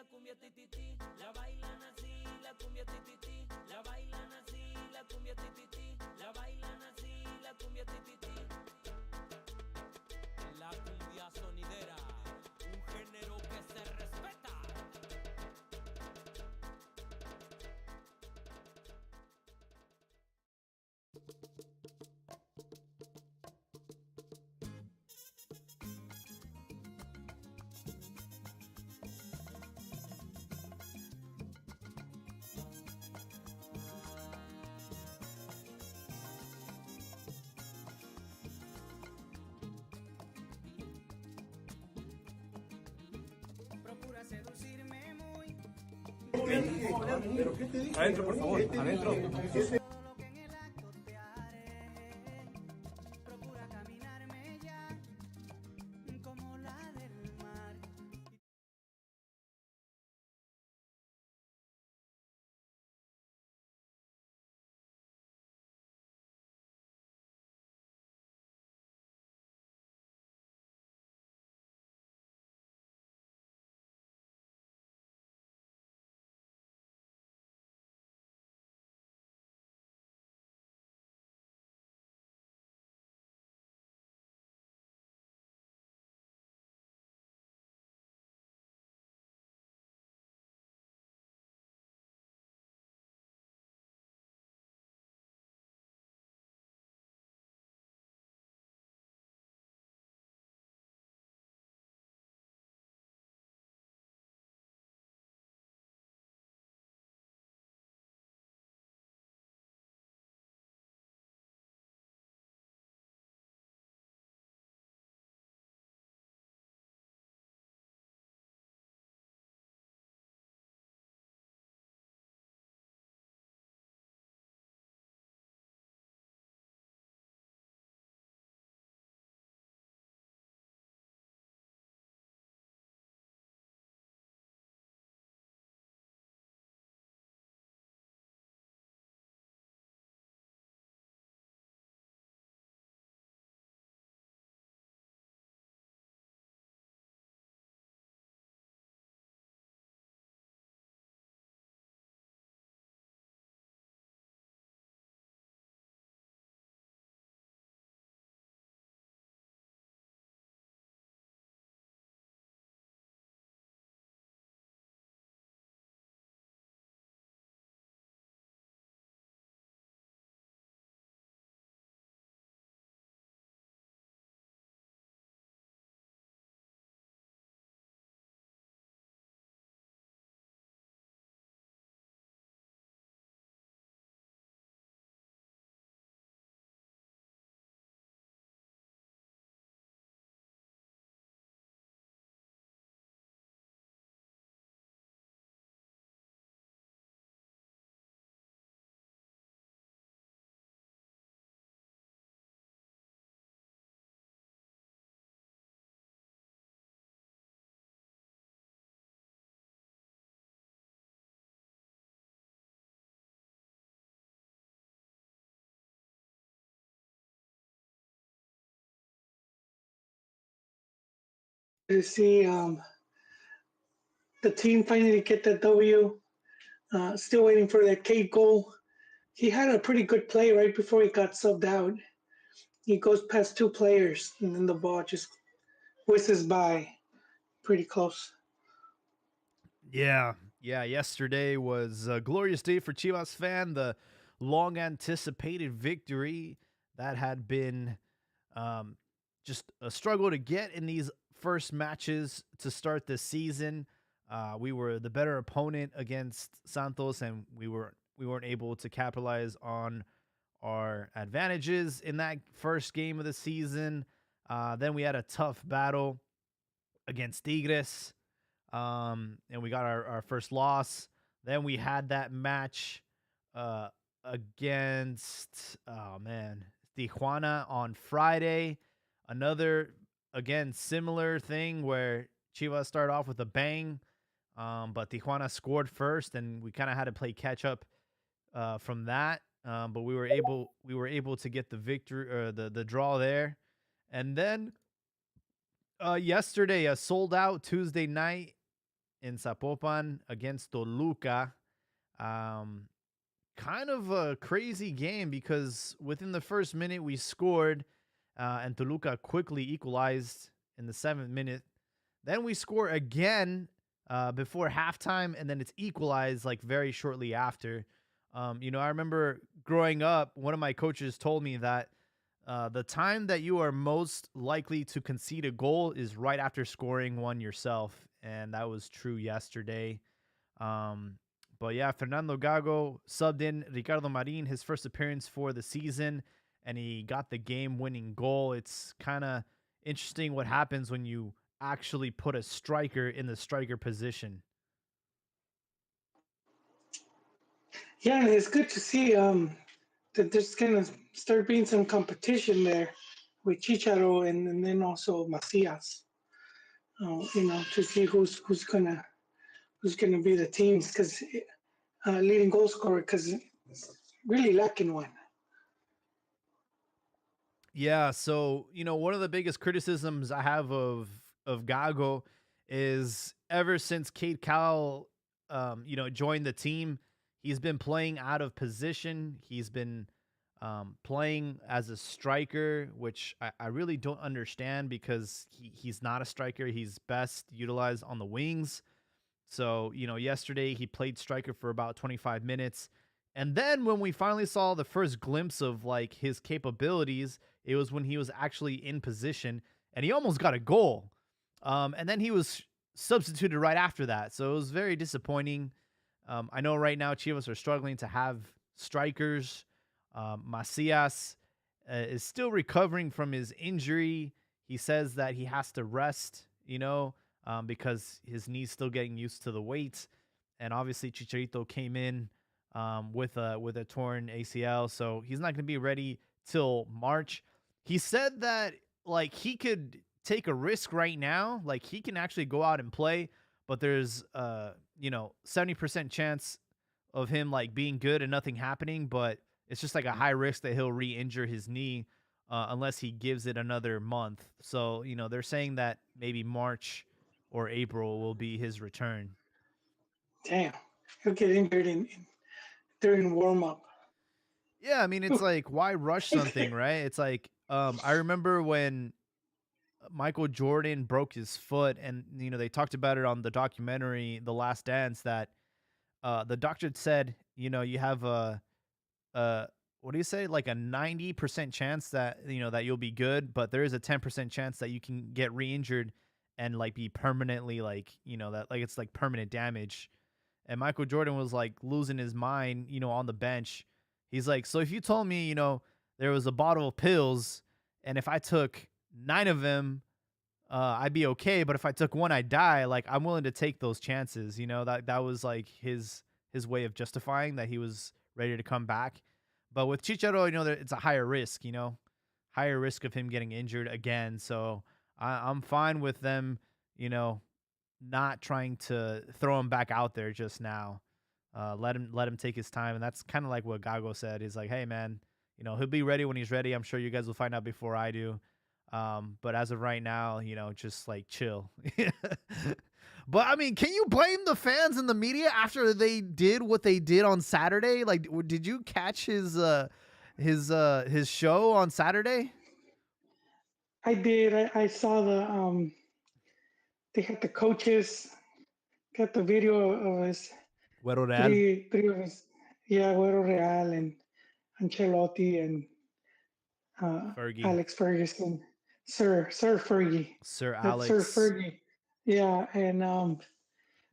la cumbia tititi, la bailan así, la cumbia tititi, la bailan así, la cumbia tititi, la bailan así, la cumbia tititi. La cumbia sonidera, un género que se respeta. Procura seducirme muy. ¿Pero qué te dije? Adentro, por favor, adentro. Todo lo que en el acto te haré. Procura caminarme ya como la del mar. To see the team finally get the W. Still waiting for that K goal. He had a pretty good play right before he got subbed out. He goes past two players, and then the ball just whizzes by. Pretty close. Yeah, yeah. Yesterday was a glorious day for Chivas fan. The long anticipated victory that had been just a struggle to get in these first matches to start the season. We were the better opponent against Santos, and we weren't able to capitalize on our advantages in that first game of the season. Then we had a tough battle against Tigres, and we got our first loss. Then we had that match uh, against, oh man, Tijuana on Friday. Another, again, similar thing where Chivas started off with a bang, but Tijuana scored first, and we kind of had to play catch up from that. But we were able to get the victory or the draw there, and then yesterday a sold out Tuesday night in Zapopan against Toluca. Um, Kind of a crazy game because within the first minute we scored, and Toluca quickly equalized in the 7th minute. Then we score again before halftime, and then it's equalized like very shortly after. I remember growing up, one of my coaches told me that the time that you are most likely to concede a goal is right after scoring one yourself, and that was true yesterday. Um, but yeah, Fernando Gago subbed in Ricardo Marin, his first appearance for the season, and he got the game-winning goal. It's kind of interesting what happens when you actually put a striker in the striker position. Yeah, it's good to see that there's gonna start being some competition there with Chicharo and then also Macias. To see who's gonna be the teams because leading goal scorer because really lacking one. Yeah, so one of the biggest criticisms I have of Gago is ever since Kate Cowell, joined the team, he's been playing out of position. He's been playing as a striker, which I really don't understand because he's not a striker. He's best utilized on the wings. So, yesterday he played striker for about 25 minutes. And then when we finally saw the first glimpse of like his capabilities, it was when he was actually in position and he almost got a goal. And then he was substituted right after that. So it was very disappointing. I know right now Chivas are struggling to have strikers. Macias is still recovering from his injury. He says that he has to rest, because his knee's still getting used to the weight. And obviously Chicharito came in with a torn ACL, so he's not going to be ready till March. He said that like he could take a risk right now, like he can actually go out and play, but there's 70% chance of him like being good and nothing happening, but it's just like a high risk that he'll re-injure his knee unless he gives it another month. So, they're saying that maybe March or April will be his return. Damn, he'll get injured during warm up. Yeah, I mean, it's like, why rush something, right? It's like, I remember when Michael Jordan broke his foot, and they talked about it on the documentary The Last Dance, that the doctor said, you have a what do you say, like a 90% chance that that you'll be good, but there is a 10% chance that you can get re-injured and like be permanently like that, like it's like permanent damage. And Michael Jordan was like losing his mind, on the bench. He's like, so if you told me, there was a bottle of pills, and if I took 9 of them, I'd be okay. But if I took one, I'd die. Like, I'm willing to take those chances. That was like his way of justifying that he was ready to come back. But with Chicharo, it's a higher risk. Higher risk of him getting injured again. So I'm fine with them, not trying to throw him back out there just now. Let him take his time, and that's kind of like what Gago said. He's like, hey man, he'll be ready when he's ready. I'm sure you guys will find out before I do. But as of right now, just like chill. But I mean, can you blame the fans and the media after they did what they did on Saturday? Like, did you catch his show on Saturday? I did. I saw they had the coaches, got the video of his Güero Real. three of his, yeah, Güero Real and Ancelotti and Fergie. Alex Ferguson, Sir Fergie. Sir That's Alex. Sir Fergie. Yeah, and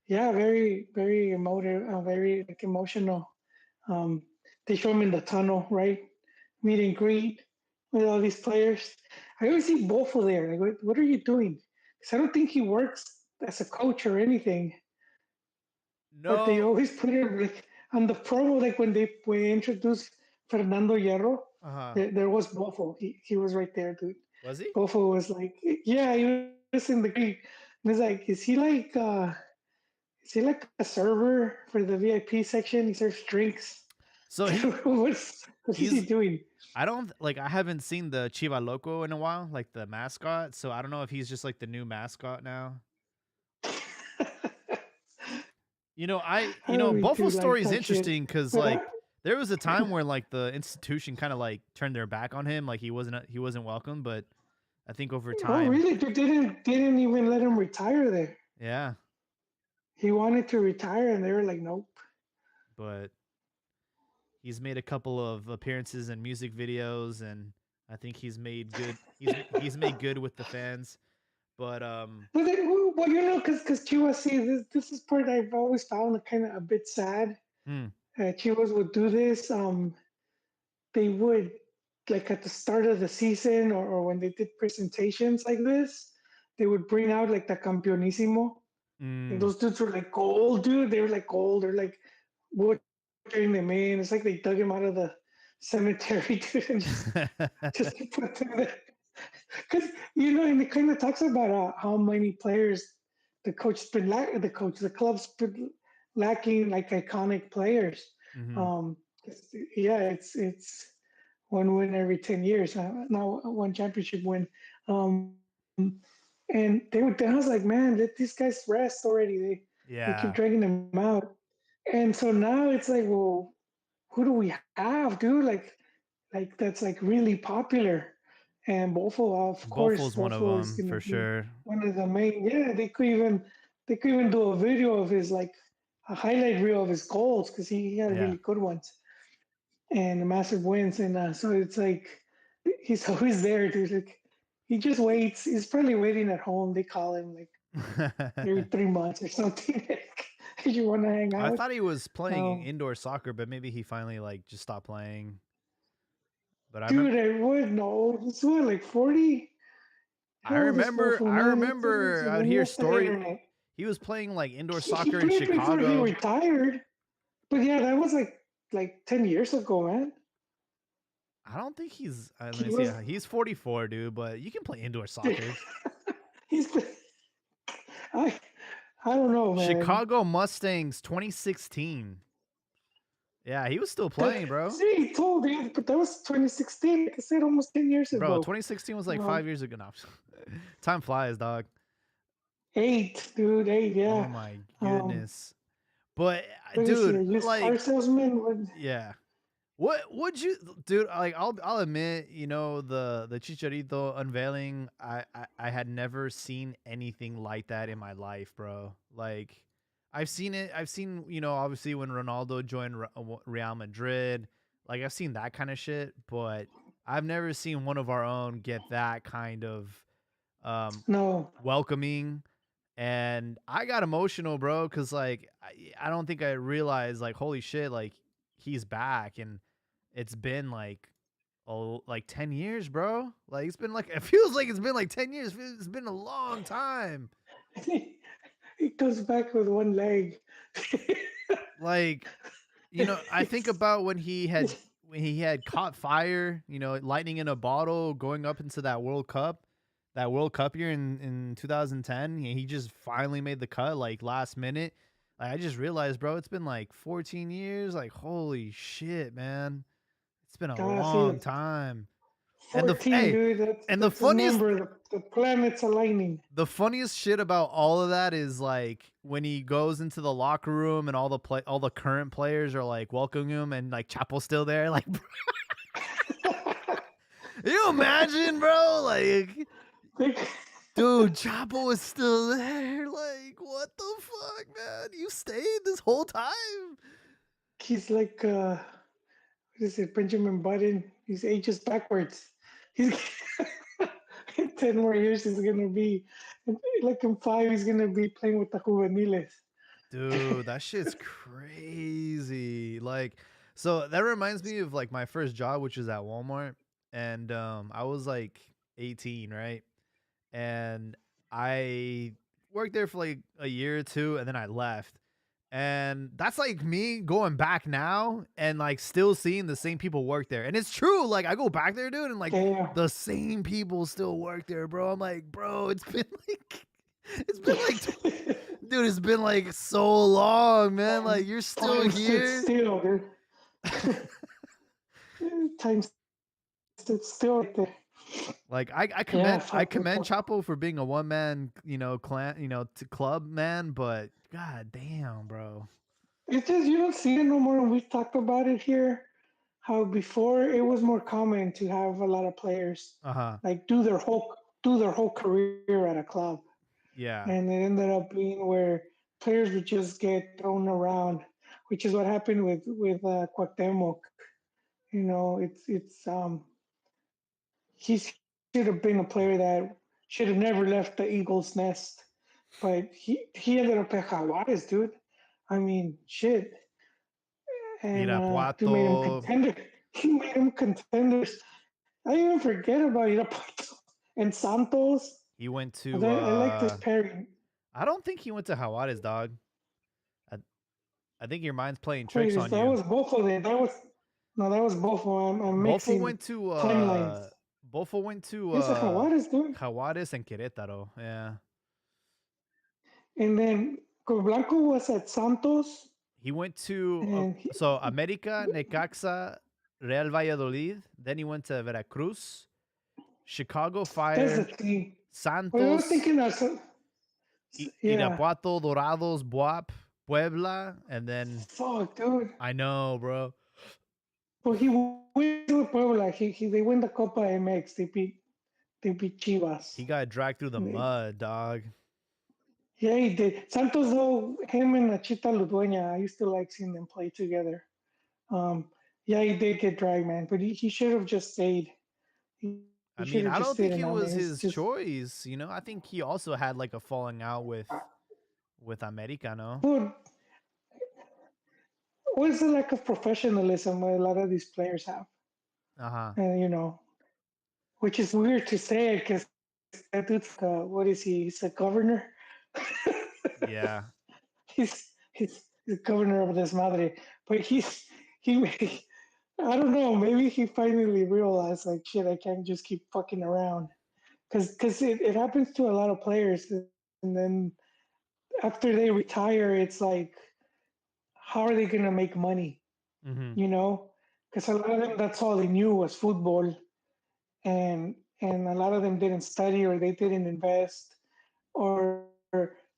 yeah, very very emotive, very like emotional. They show him in the tunnel, right? Meet and greet with all these players. I always see Bofo there. Like, what are you doing? Because I don't think he works as a coach or anything. But they No. always put it like on the promo, like when they introduced Fernando Hierro, there was Bofo. He was right there, dude. Was he? Bofo was like, yeah, he was in the Greek. And it's like, is he like a server for the VIP section? He serves drinks. So what's he doing? I haven't seen the Chiva Loco in a while, like the mascot. So I don't know if he's just like the new mascot now. We Buffalo do like story is that shit. interesting because But like there was a time where like the institution kind of like turned their back on him, like he wasn't welcome. But I think over oh, time, really? They didn't even let him retire there. yeah. He wanted to retire, and they were like, nope. But he's made a couple of appearances in music videos, and I think he's made good. He's made good with the fans. But Well, because Chivas, see, this is part I've always found kind of a bit sad. Chivas would do this. They would, like at the start of the season or when they did presentations like this, they would bring out like the Campeonísimo. And those dudes were like gold, dude. They were like gold. They're like wood carrying them in. It's like they dug him out of the cemetery, dude, and just put them there. Because and it kind of talks about how many players the club's been lacking like iconic players. It's one win every 10 years. Now one championship win. And I was like, man, let these guys rest already. They keep dragging them out. And so now it's like, well, who do we have, dude? Like that's like really popular. And Buffalo, of course, Buffalo's one of Buffalo is them gonna for be sure. one of the main. Yeah, they could even do a video of his like a highlight reel of his goals because he had really good ones and massive wins. And so it's like he's always there, dude. Like he just waits. He's probably waiting at home. They call him like every 3 months or something. You want to hang out? I thought he was playing indoor soccer, but maybe he finally like just stopped playing. But I would know. It's what, like 40? I remember out here story. He was playing like indoor soccer in Chicago. Before he retired. But yeah, that was like 10 years ago, man. I don't think he's. Let me see. He's 44, dude. But you can play indoor soccer. I don't know, man. Chicago Mustangs, 2016. Yeah, he was still playing, bro. See, he told you, but that was 2016. Like I said, almost 10 years ago. Bro, 2016 was like 5 years ago now. Time flies, dog. 8, dude. 8, yeah. Oh my goodness. But dude, like car salesman would. Yeah. What would you, dude? Like, I'll admit, the Chicharito unveiling. I had never seen anything like that in my life, bro. Like, I've seen it. I've seen, obviously when Ronaldo joined Real Madrid. Like, I've seen that kind of shit, but I've never seen one of our own get that kind of welcoming. And I got emotional, bro, because like I don't think I realized, like, holy shit, like he's back, and it's been like 10 years, bro. Like it's been like, it feels like it's been like 10 years. It's been a long time. He comes back with one leg. Like, I think about when he had caught fire, lightning in a bottle, going up into that World Cup year in 2010. He just finally made the cut like last minute. Like, I just realized, bro, it's been like 14 years. Like, holy shit, man. It's been a long time. 14, dude. The funniest, the planet's aligning. The funniest shit about all of that is like when he goes into the locker room and all the current players are like welcoming him, and like Chapo's still there. Like, you imagine, bro? Like, dude, Chapo is still there. Like, what the fuck, man? You stayed this whole time? He's like, what is it, Benjamin Button? He's ages backwards. He's in 10 more years, he's going to be, like in 5, he's going to be playing with the juveniles. Dude, that shit's crazy. Like, so that reminds me of like my first job, which was at Walmart. And I was like 18, right? And I worked there for like a year or two, and then I left. And that's like me going back now and like still seeing the same people work there. And it's true. Like, I go back there, dude, and like the same people still work there, bro. I'm like, bro, it's been like, dude, it's been like so long, man. Like, you're still here. Still, dude. Time stood still right there. Like Yeah, I fuck. commend Chapo for being a one man, clan, to club man, but god damn, bro. It's just you don't see it no more. And we've talked about it here. How before it was more common to have a lot of players Uh-huh. like do their whole career at a club, Yeah. and it ended up being where players would just get thrown around, which is what happened with Cuauhtemoc. He should have been a player that should have never left the Eagles' nest, but he ended up at Jaguares, dude. I mean, shit, and dude made him Irapuato. contender. He made him contenders. I even forget about Irapuato and Santos. He went I, to I like this pairing. I don't think he went to Jaguares, dog. I, I think your mind's playing Wait, tricks on that you. was both of them. That was both of them. I'm Bofo mixing went to timelines. Bofo went to It's a Jaguares, dude. Jaguares and Querétaro. Yeah. And then Blanco was at Santos, He went to and America, Necaxa, Real Valladolid. Then he went to Veracruz, Chicago that's the Fire, thing. Well, I was Santos, thinking that, yeah, Irapuato, Dorados, Buap, Puebla, and then fuck, dude. I know, bro. But he went to Puebla. They win the Copa MX. They beat Chivas. He got dragged through the mud, dog. Yeah, he did. Santos, though, him and Nachita Ludueña, I used to like seeing them play together. Yeah, he did get dragged, man, but he should have just stayed. He I should mean, have I just don't stayed think in it was Ames. his Just, choice. I think he also had like a falling out with America, no? but what's the lack of professionalism that a lot of these players have? Uh huh. And which is weird to say because that dude's what is he? He's a governor. Yeah. He's the governor of this madre, but he. I don't know. Maybe he finally realized like shit. I can't just keep fucking around because it happens to a lot of players, and then after they retire, it's like how are they gonna make money? Mm-hmm. You know, because a lot of them that's all they knew was football, and a lot of them didn't study or they didn't invest or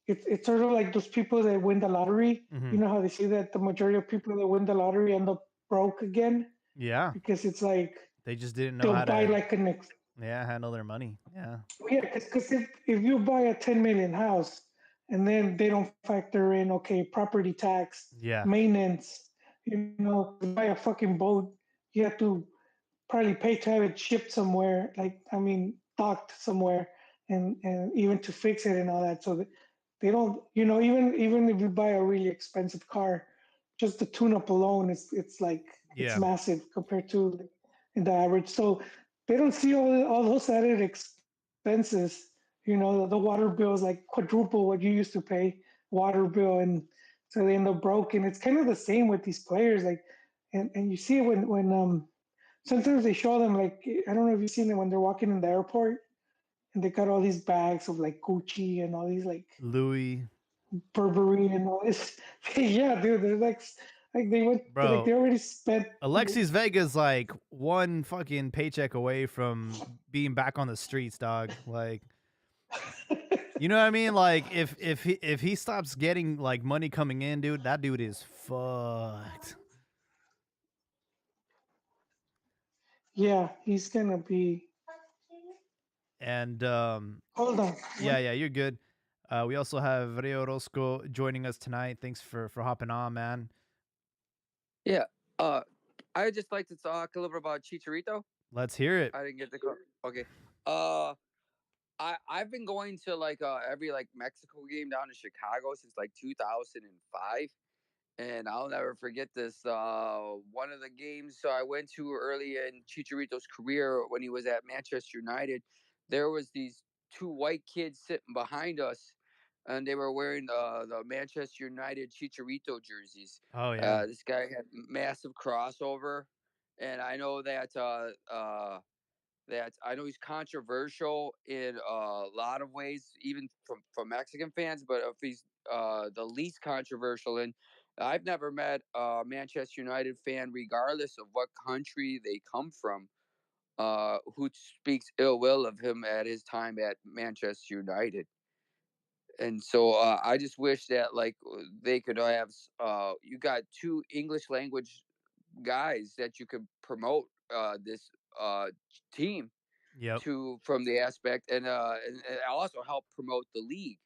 it's sort of like those people that win the lottery. Mm-hmm. You know how they say that the majority of people that win the lottery end up broke again Yeah. because it's like They just didn't know they'll how buy to like an handle their money. Yeah. yeah, because if you buy a 10 million house and then they don't factor in okay property tax, Yeah. maintenance, buy a fucking boat, you have to probably pay to have it shipped somewhere, like I mean, docked somewhere, and even to fix it and all that. So that they don't, even if you buy a really expensive car, just the tune-up alone, it's like it's Yeah. massive compared to the average. So they don't see all those added expenses. The water bill is like quadruple what you used to pay water bill, and so they end up broke. And it's kind of the same with these players, like, and you see it when sometimes they show them like I don't know if you've seen them when they're walking in the airport and they got all these bags of like Gucci and all these like Louis. Burberry and all this. Yeah, dude, they're like they went like Bro, they already spent. Alexis Vega's like one fucking paycheck away from being back on the streets, dog. Like, you know what I mean? Like, if he stops getting like money coming in, dude, that dude is fucked. Yeah, he's gonna be. And Hold on. yeah, you're good. We also have Rio Rosco joining us tonight. Thanks for hopping on, man. Yeah. I would just like to talk a little bit about Chicharito. Let's hear it. I didn't get the call. Okay. I've been going to like every like Mexico game down in Chicago since like 2005, and I'll never forget this. One of the games I went to early in Chicharito's career when he was at Manchester United, there was these two white kids sitting behind us, and they were wearing the Manchester United Chicharito jerseys. Oh yeah. This guy had massive crossover, and I know that I know he's controversial in a lot of ways, even from Mexican fans. But if he's the least controversial, and I've never met a Manchester United fan, regardless of what country they come from, who speaks ill will of him at his time at Manchester United. And so I just wish that like they could have you got two English language guys that you could promote this team Yep. to from the aspect and also help promote the league.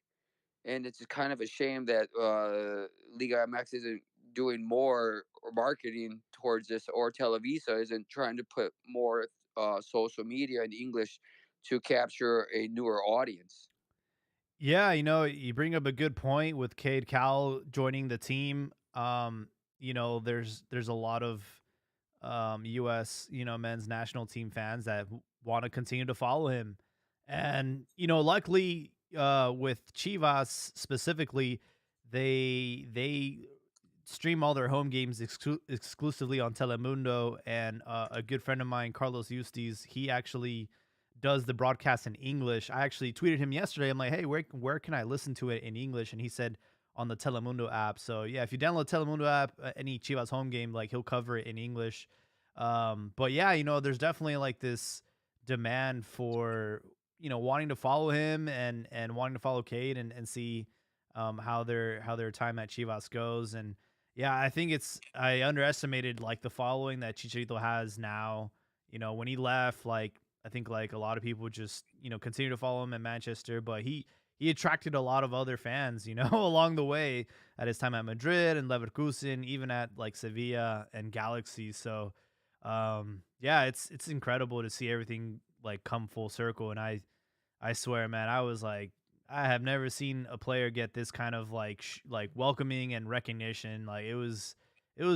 And it's kind of a shame that Liga MX isn't doing more marketing towards this, or Televisa isn't trying to put more social media in English to capture a newer audience. Yeah, you bring up a good point with Cade Cowell joining the team. There's a lot of US, men's national team fans that want to continue to follow him. And, luckily with Chivas specifically, they stream all their home games exclusively on Telemundo, and a good friend of mine, Carlos Eustace, he actually does the broadcast in English. I actually tweeted him yesterday. I'm like, hey, where can I listen to it in English? And he said on the Telemundo app. So yeah, if you download Telemundo app, any Chivas home game, like he'll cover it in English. But yeah, there's definitely like this demand for wanting to follow him and wanting to follow Cade and see how their time at Chivas goes. And yeah, I think I underestimated like the following that Chicharito has now. When he left, like I think like a lot of people just continue to follow him in Manchester, but he attracted a lot of other fans, along the way at his time at Madrid and Leverkusen, even at like Sevilla and Galaxy. So yeah, it's incredible to see everything like come full circle. And I swear, man, I was like, I have never seen a player get this kind of like like welcoming and recognition. Like it was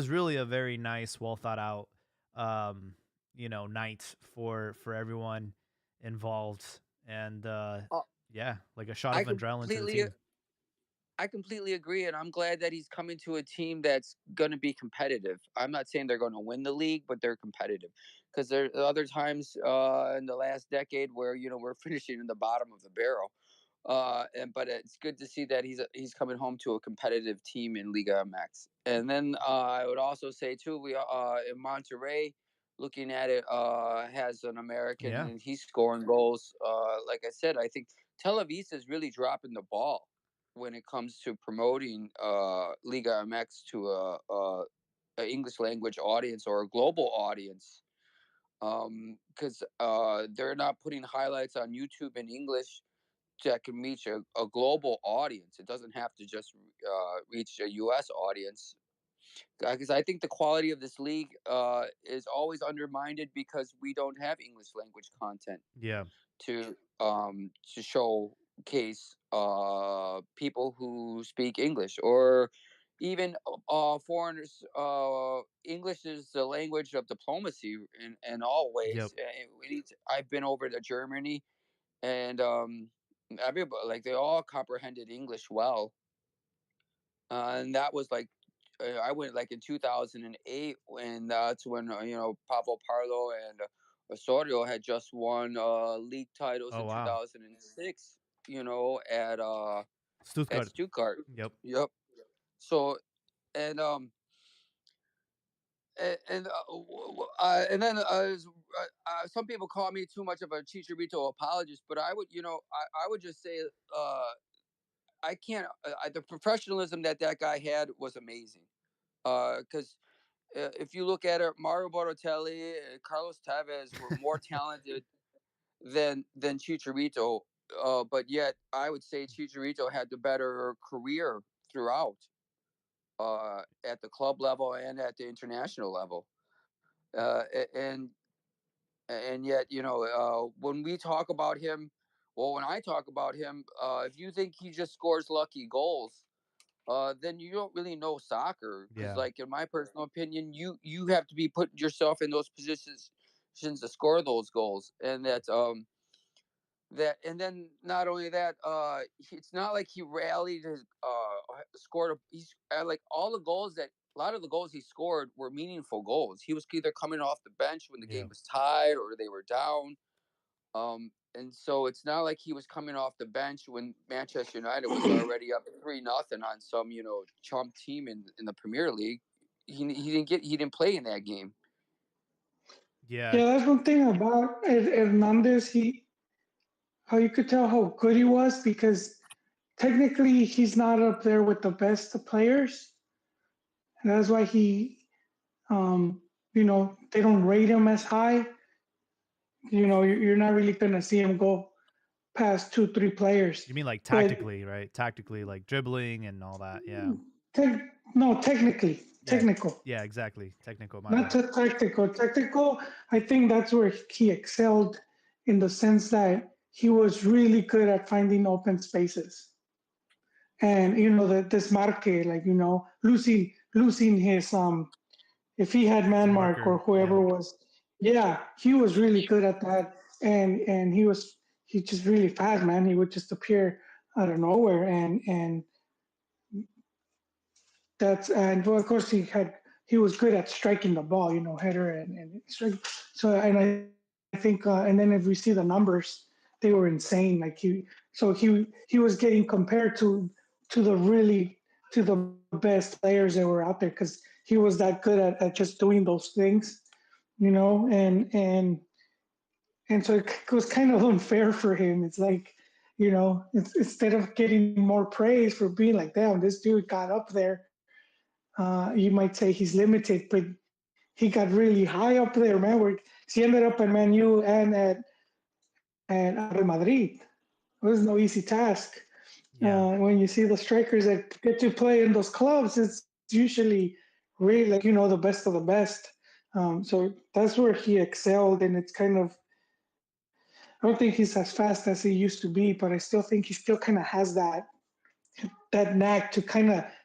really a very nice, well thought out night for everyone involved. And Uh, yeah, like a shot I of adrenaline to the completely team. I completely agree, and I'm glad that he's coming to a team that's going to be competitive. I'm not saying they're going to win the league, but they're competitive. Because there are other times in the last decade where we're finishing in the bottom of the barrel. But it's good to see that he's coming home to a competitive team in Liga MX. And then I would also say too, we in Monterrey, looking at it, has an American Yeah. and he's scoring goals. Like I said, I think Televisa is really dropping the ball when it comes to promoting Liga MX to a English language audience or a global audience. Because they're not putting highlights on YouTube in English that can reach a global audience. It doesn't have to just reach a U.S. audience. Because I think the quality of this league is always undermined because we don't have English language content Yeah. to showcase people who speak English, or even foreigners. English is the language of diplomacy in all Yep. ways. I've been over to Germany, and everybody, like, they all comprehended English well, and that was like I went like in 2008, when that's when Pablo Parlo and Osorio had just won league titles Oh in wow. 2006. At Stuttgart. Stuttgart. Yep. Yep. So and and then some people call me too much of a Chicharito apologist, but I would just say I can't. The professionalism that guy had was amazing. Because if you look at it, Mario Balotelli and Carlos Tevez were more talented than Chicharito. But yet, I would say Chicharito had the better career throughout, at the club level and at the international level. Uh, and and yet, when we talk about him, well, when I talk about him, if you think he just scores lucky goals, then you don't really know soccer. Because, Yeah. like, in my personal opinion, you have to be putting yourself in those positions to score those goals, and and then not only that, it's not like he rallied his scored. He's like all the goals that a lot of the goals he scored were meaningful goals. He was either coming off the bench when the Yeah. game was tied or they were down. And so it's not like he was coming off the bench when Manchester United was already up 3-0 on some chump team in the Premier League. He didn't play in that game. Yeah. Yeah, that's one thing about Hernandez. How you could tell how good he was because technically he's not up there with the best of players, and that's why um, they don't rate him as high. You're not really gonna see him go past 2, 3 players. You mean like But tactically, right? Tactically, like dribbling and all that. Yeah. no, technically, Yeah. technical, Yeah, exactly. Technical, my not bad. tactical. Tactical, I think that's where he excelled in the sense that he was really good at finding open spaces. And the desmarque, like losing his if he had His man mark marker. or whoever Yeah. was, yeah, he was really good at that. And he just really fast, man. He would just appear out of nowhere, and well, of course he was good at striking the ball, header and strike. So and I think and then if we see the numbers, they were insane. Like he was getting compared to the really to the best players that were out there because he was that good at just doing those things, and so it was kind of unfair for him. It's like, instead of getting more praise for being like, damn, this dude got up there, you might say he's limited, but he got really high up there, man. Where he ended up at Man U and at Real Madrid. It was no easy task. Yeah. When you see the strikers that get to play in those clubs, it's usually really like the best of the best. So that's where he excelled, and it's kind of. I don't think he's as fast as he used to be, but I still think he still kind of has that knack to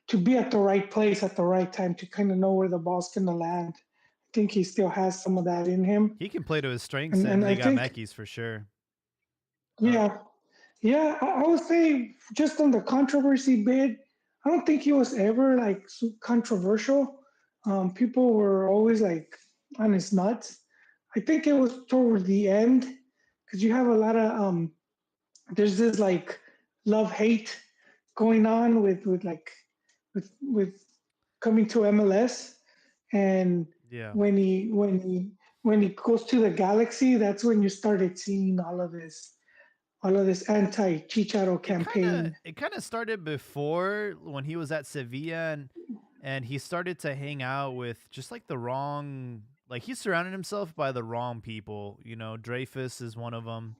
to be at the right place at the right time to kind of know where the ball's gonna land. I think he still has some of that in him, He can play to his strengths and in I Liga think MX for sure. yeah, yeah, I would say just on the controversy bit, I don't think he was ever like so controversial. People were always like on his nuts. I think it was toward the end because you have a lot of there's this like love hate going on with coming to MLS, and Yeah. when he goes to the Galaxy, that's when you started seeing all of this anti Chicharo campaign. It kind of started before when he was at Sevilla, and he started to hang out with just like the wrong, like he surrounded himself by the wrong people. Dreyfus is one of them,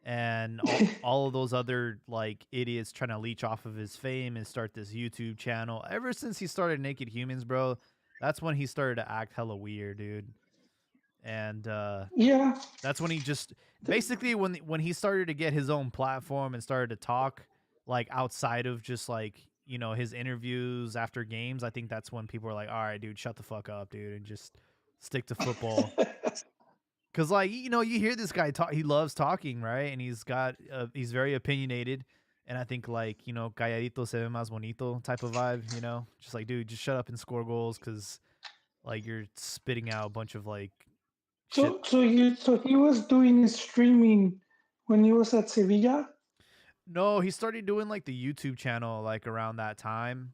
and all of those other like idiots trying to leech off of his fame and start this YouTube channel. Ever since he started Naked Humans, bro, that's when he started to act hella weird, dude. And Yeah, that's when he just basically when he started to get his own platform and started to talk like outside of just like his interviews after games. I think that's when people were like, all right, dude, shut the fuck up, dude, and just stick to football. Cause like you hear this guy talk, he loves talking, right? And he's very opinionated, and I think like calladito se ve más bonito type of vibe, just like dude, just shut up and score goals, cause like you're spitting out a bunch of like shit. so he was doing his streaming when he was at Sevilla. No, he started doing like the YouTube channel like around that time,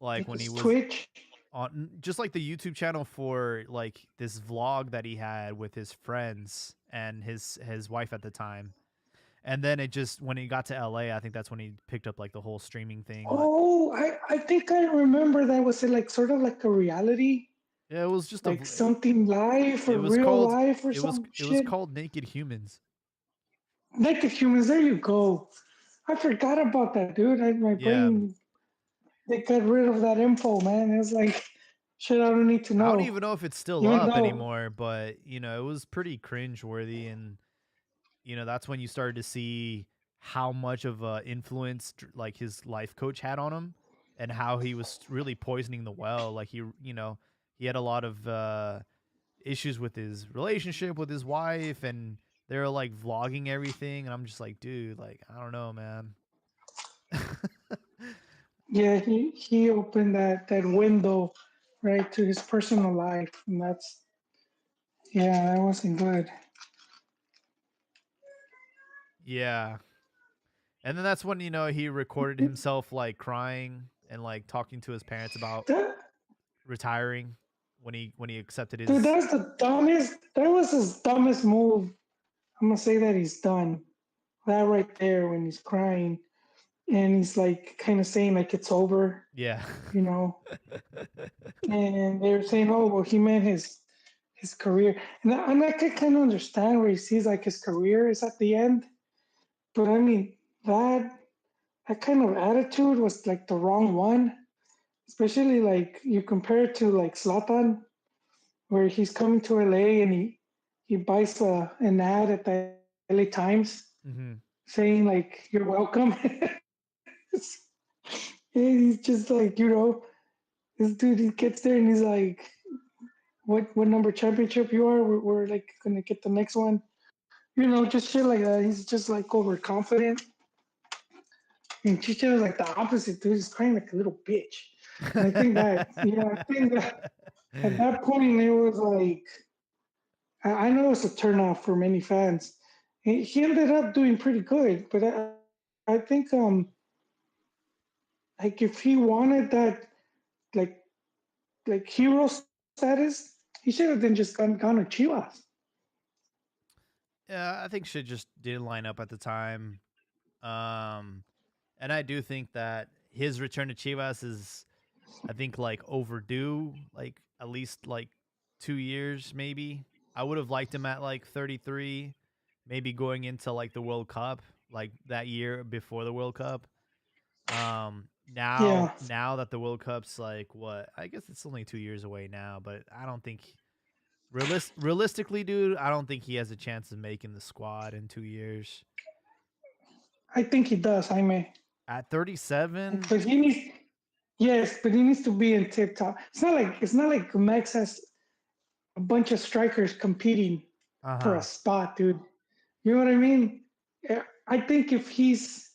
like when he His was Twitch. on just like the YouTube channel for like this vlog that he had with his friends and his wife at the time. And then it just when he got to LA, I think that's when he picked up like the whole streaming thing. Like Oh, I think I remember that. Was it like sort of like a reality, yeah, it was just like something live or it was real called life or it some was shit? called Naked Humans. Naked Humans. There you go. I forgot about that, dude. My Yeah. brain, they got rid of that info, man. It's like shit I don't need to I don't know. even know if it's still Even up though, anymore, but it was pretty cringe worthy, and that's when you started to see how much of a influence like his life coach had on him, and how he was really poisoning the well. Like he had a lot of issues with his relationship with his wife, and they were like vlogging everything, and I'm just like, dude, like I don't know, man. yeah, he opened that window right to his personal life, and that wasn't good. Yeah. And then that's when he recorded himself like crying and like talking to his parents about That retiring. when he accepted Dude, his. that's the dumbest. That was his dumbest move. I'm gonna say that he's done. That right there when he's crying and he's like kind of saying like it's over, Yeah. you know. And they're saying, oh well, he meant his career, and I can kind of understand where he sees like his career is at the end. But I mean that that kind of attitude was like the wrong one, especially like you compare it to like Zlatan, where he's coming to LA and he buys an ad at the LA Times Hmm. saying like you're welcome. And he's just like, this dude he gets there and he's like, what number championship you are? We're like gonna get the next one. Just shit like that. He's just like overconfident. And Chicha was like the opposite, dude. He's crying like a little bitch. And I think that at that point it was like I know it's a turnoff for many fans. He ended up doing pretty good, but I think like if he wanted that like hero status, he should have then just gone to Chivas. Yeah, I think shit just didn't line up at the time. Um, and I do think that his return to Chivas is, I think, like overdue, like at least like 2 years, maybe. I would have liked him at like 33, maybe going into like the World Cup, like that year before the World Cup. Now Yeah, now that the World Cup's like what, I guess it's only 2 years away now, but I don't think realistically, dude, I don't think he has a chance of making the squad in 2 years. I think he does, Jaime. At 37, But he needs yes, but he needs to be in tip top. It's not like Max has a bunch of strikers competing for a uh-huh. spot, dude. You know what I mean? Yeah, I think if he's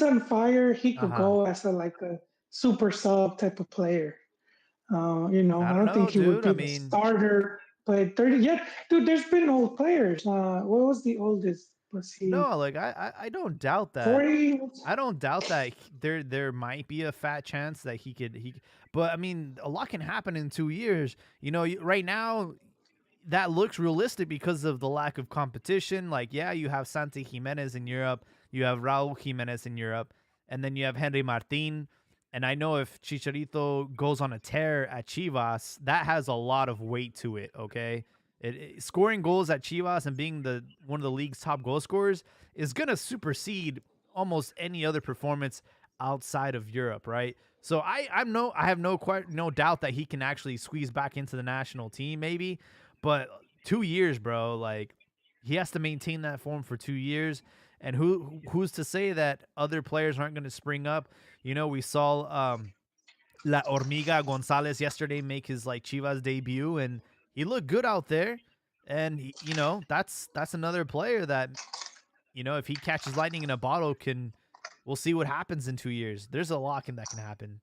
on fire, he could Uh-huh. go as a super sub type of player. I I don't don't think know, he would dude. I be the mean, starter. But 30, yeah, dude. There's been old players. What was the oldest? Was he no, like I don't doubt that. 40? I don't doubt that there might be a fat chance that but I mean, a lot can happen in 2 years. Right now that looks realistic because of the lack of competition. Like, yeah, you have Santi Jimenez in Europe, you have Raul Jimenez in Europe, and then you have Henry Martin. And I know if Chicharito goes on a tear at Chivas, that has a lot of weight to it. Okay, scoring goals at Chivas and being the one of the league's top goal scorers is gonna supersede almost any other performance outside of Europe, right? So I have no doubt that he can actually squeeze back into the national team, maybe. But 2 years, bro, like he has to maintain that form for 2 years. And who's to say that other players aren't going to spring up? We saw La Hormiga Gonzalez yesterday make his like Chivas debut, and he looked good out there. And that's another player that if he catches lightning in a bottle, we'll see what happens in 2 years. There's a lot that can happen.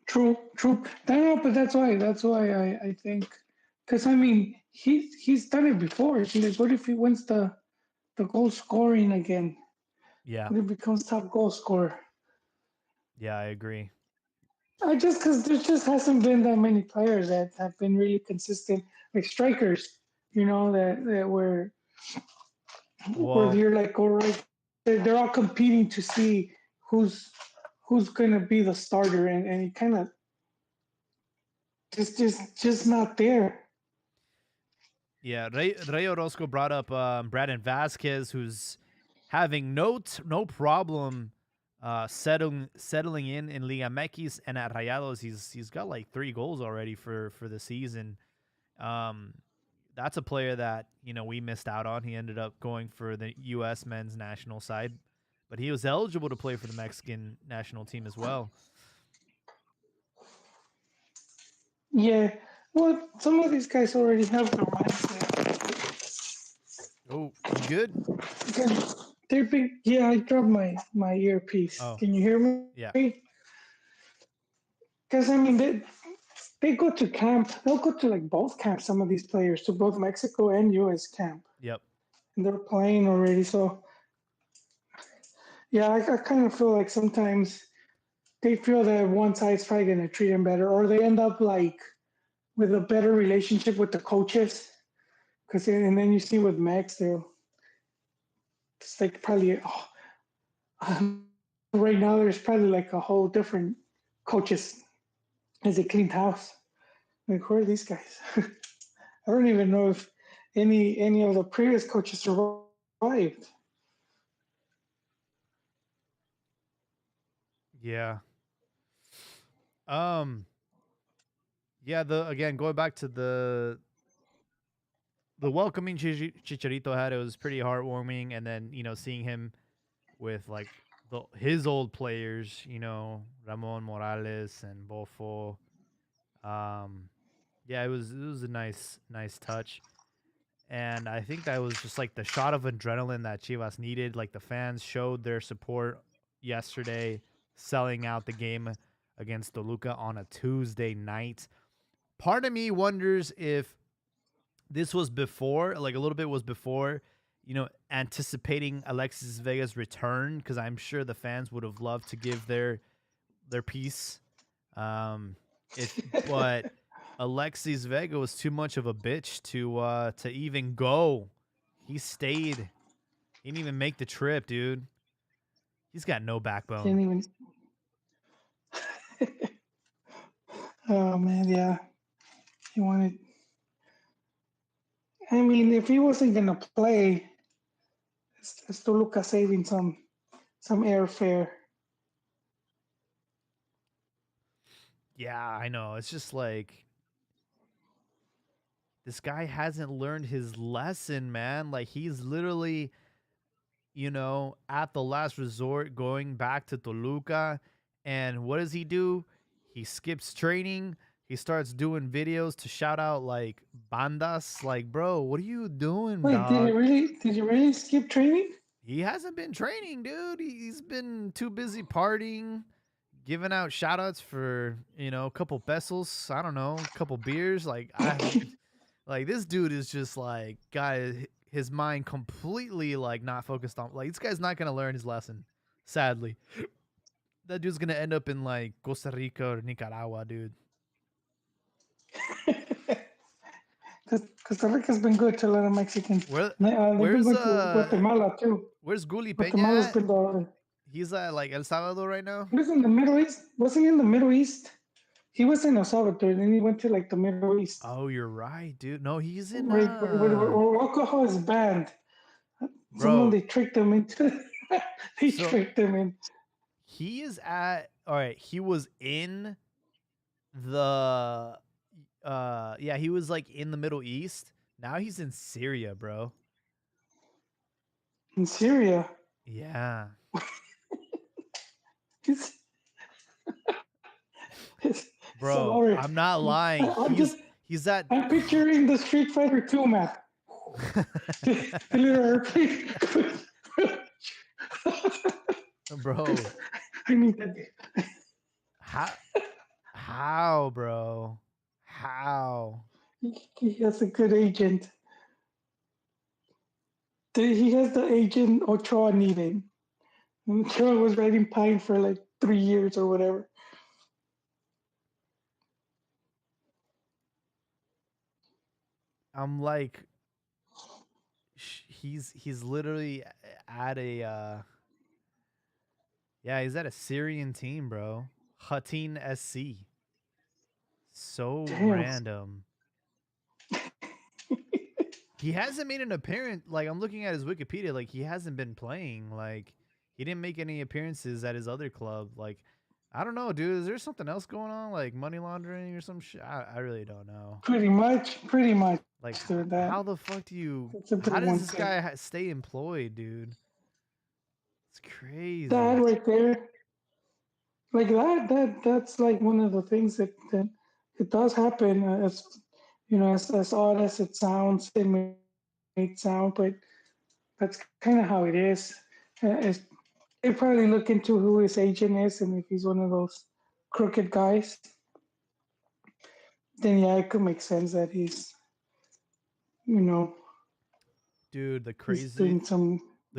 True, true. No, but that's why I think because I mean he's done it before. Like, what if he wins the goal scoring again? Yeah, What if he becomes top goal scorer? yeah, I agree. I just because there just hasn't been that many players that have been really consistent, like strikers. That where Well, you're like, all right, they're all competing to see who's who's gonna be the starter, and he kind of just not there. yeah, Ray Orozco brought up Brandon Vasquez, who's having no problem settling in Liga MX, and at Rayados he's got like 3 goals already for the season. Um, that's a player that we missed out on. He ended up going for the U.S. men's national side, but he was eligible to play for the Mexican national team as well. Yeah. Well, some of these guys already have their mindset. Oh, you good? They're big. Yeah, I dropped my earpiece. Oh, Can you hear yeah. me? Because I mean, they go to camp. They'll go to like both camps. Some of these players to both Mexico and U.S. camp, Yep. and they're playing already. So yeah, I kind of feel like sometimes they feel that one side's probably going to treat them better, or they end up like with a better relationship with the coaches. Because and then you see with Max, it's like probably right now there's probably like a whole different coaches as a cleaned house. Like who are these guys? I don't even know if any of the previous coaches survived. Yeah. Yeah, again going back to the welcoming Chicharito had, it was pretty heartwarming, and then seeing him with like his old players, Ramon Morales and Bofo. Yeah, it was a nice touch. And I think that was just like the shot of adrenaline that Chivas needed. Like the fans showed their support yesterday, selling out the game against Toluca on a Tuesday night. Part of me wonders if this was before, like a little bit was before, anticipating Alexis Vega's return, because I'm sure the fans would have loved to give their piece. But Alexis Vega was too much of a bitch to even go. He stayed. He didn't even make the trip, dude. He's got no backbone. Didn't even. Oh man, yeah. He wanted. I mean, if he wasn't gonna play, it's Toluca saving some airfare. Yeah, I know. It's just like this guy hasn't learned his lesson, man. Like he's literally, at the last resort going back to Toluca. And what does he do? He skips training. He starts doing videos to shout out like bandas. Like, bro, what are you doing, Wait, dog? did he really skip training? He hasn't been training, dude. He's been too busy partying, giving out shout outs for, a couple pesos. I don't know, a couple beers. Like, like this dude is just like got his mind completely like not focused on, like, this guy's not gonna learn his lesson, sadly. That dude's gonna end up in like Costa Rica or Nicaragua, dude. Costa Rica's been good to a lot of Mexicans. They've been Where's good to Guatemala too. Where's Guli Guatemala's Peña? been the. He's at like El Salvador right now. He was in the Middle East. Wasn't he in the Middle East? He was in El Salvador, then he went to like the Middle East. Oh, you're right, dude. No, he's in. Where alcohol is banned. Someone they tricked him into. Tricked him in. He is at. All right, he was in the. Yeah, he was like in the Middle East. Now he's in Syria, bro. In Syria. Yeah. Bro, so I'm not lying. He's at. I'm picturing the Street Fighter 2 map. Bro. I need that. How, bro? How? He has a good agent. He has the agent Ochoa needed. Ochoa was riding Pine for like 3 years or whatever. I'm like, he's literally at a yeah, he's at a Syrian team, bro. Hatin SC. So damn. Random. He hasn't made an appearance. Like, I'm looking at his Wikipedia. Like, he hasn't been playing. Like, he didn't make any appearances at his other club. Like, I don't know, dude. Is there something else going on? Like money laundering or some shit? I really don't know. Pretty much. Like, how the fuck do you... How does this guy stay employed, dude? It's crazy. That right there. Like, that's like one of the things that it does happen. As as odd as it sounds, it may sound, but that's kind of how it is. They probably look into who his agent is, and if he's one of those crooked guys, then yeah, it could make sense that he's, dude, the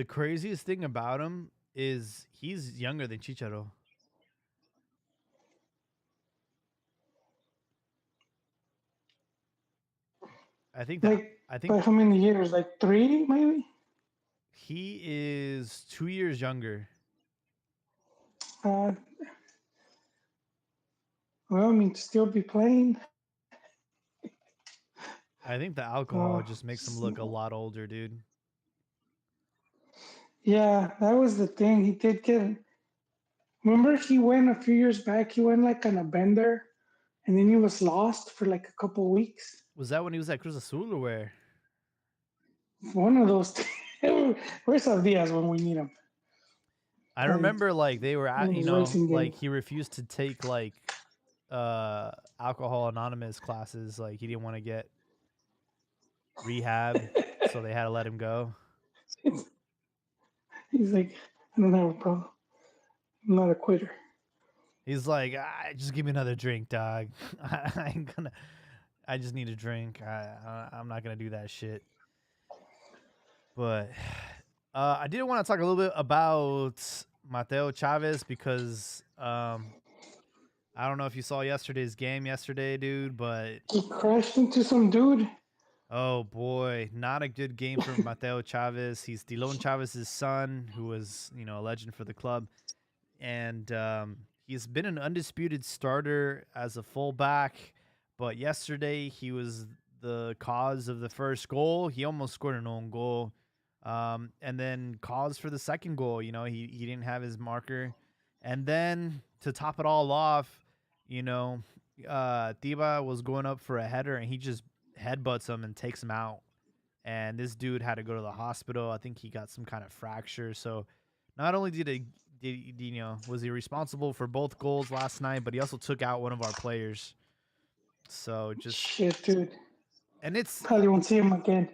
craziest thing about him is he's younger than Chicharo. I think that Like, I think by how many years? Like 3, maybe? he is 2 years younger. Uh, well, I mean, to still be playing. I think the alcohol just makes him look a lot older, dude. Yeah, that was the thing. He did get. Remember, he went a few years back. He went like on a bender, and then he was lost for like a couple of weeks. Was that when he was at Cruz Azul or where? One of those. Where's Diaz when we need him? I Playing remember like they were at, in his racing like game. he refused to take like alcohol anonymous classes. Like he didn't want to get rehab, so they had to let him go. He's like, I don't have a problem. I'm not a quitter. He's like, just give me another drink, dog. I ain't gonna. I just need a drink. I'm not gonna do that shit. But I did want to talk a little bit about Mateo Chavez because I don't know if you saw yesterday's game yesterday, dude, but He crashed into some dude. oh boy, not a good game for Mateo Chavez. He's Delon Chavez's son, who was, a legend for the club. And he's been an undisputed starter as a fullback. But yesterday, he was the cause of the first goal. He almost scored an own goal. And then cause for the second goal. He didn't have his marker. And then to top it all off, Tiba was going up for a header and he just headbutts him and takes him out. And this dude had to go to the hospital. I think he got some kind of fracture. So not only was he responsible for both goals last night, but he also took out one of our players. So just shit, dude. And it's probably won't see him again.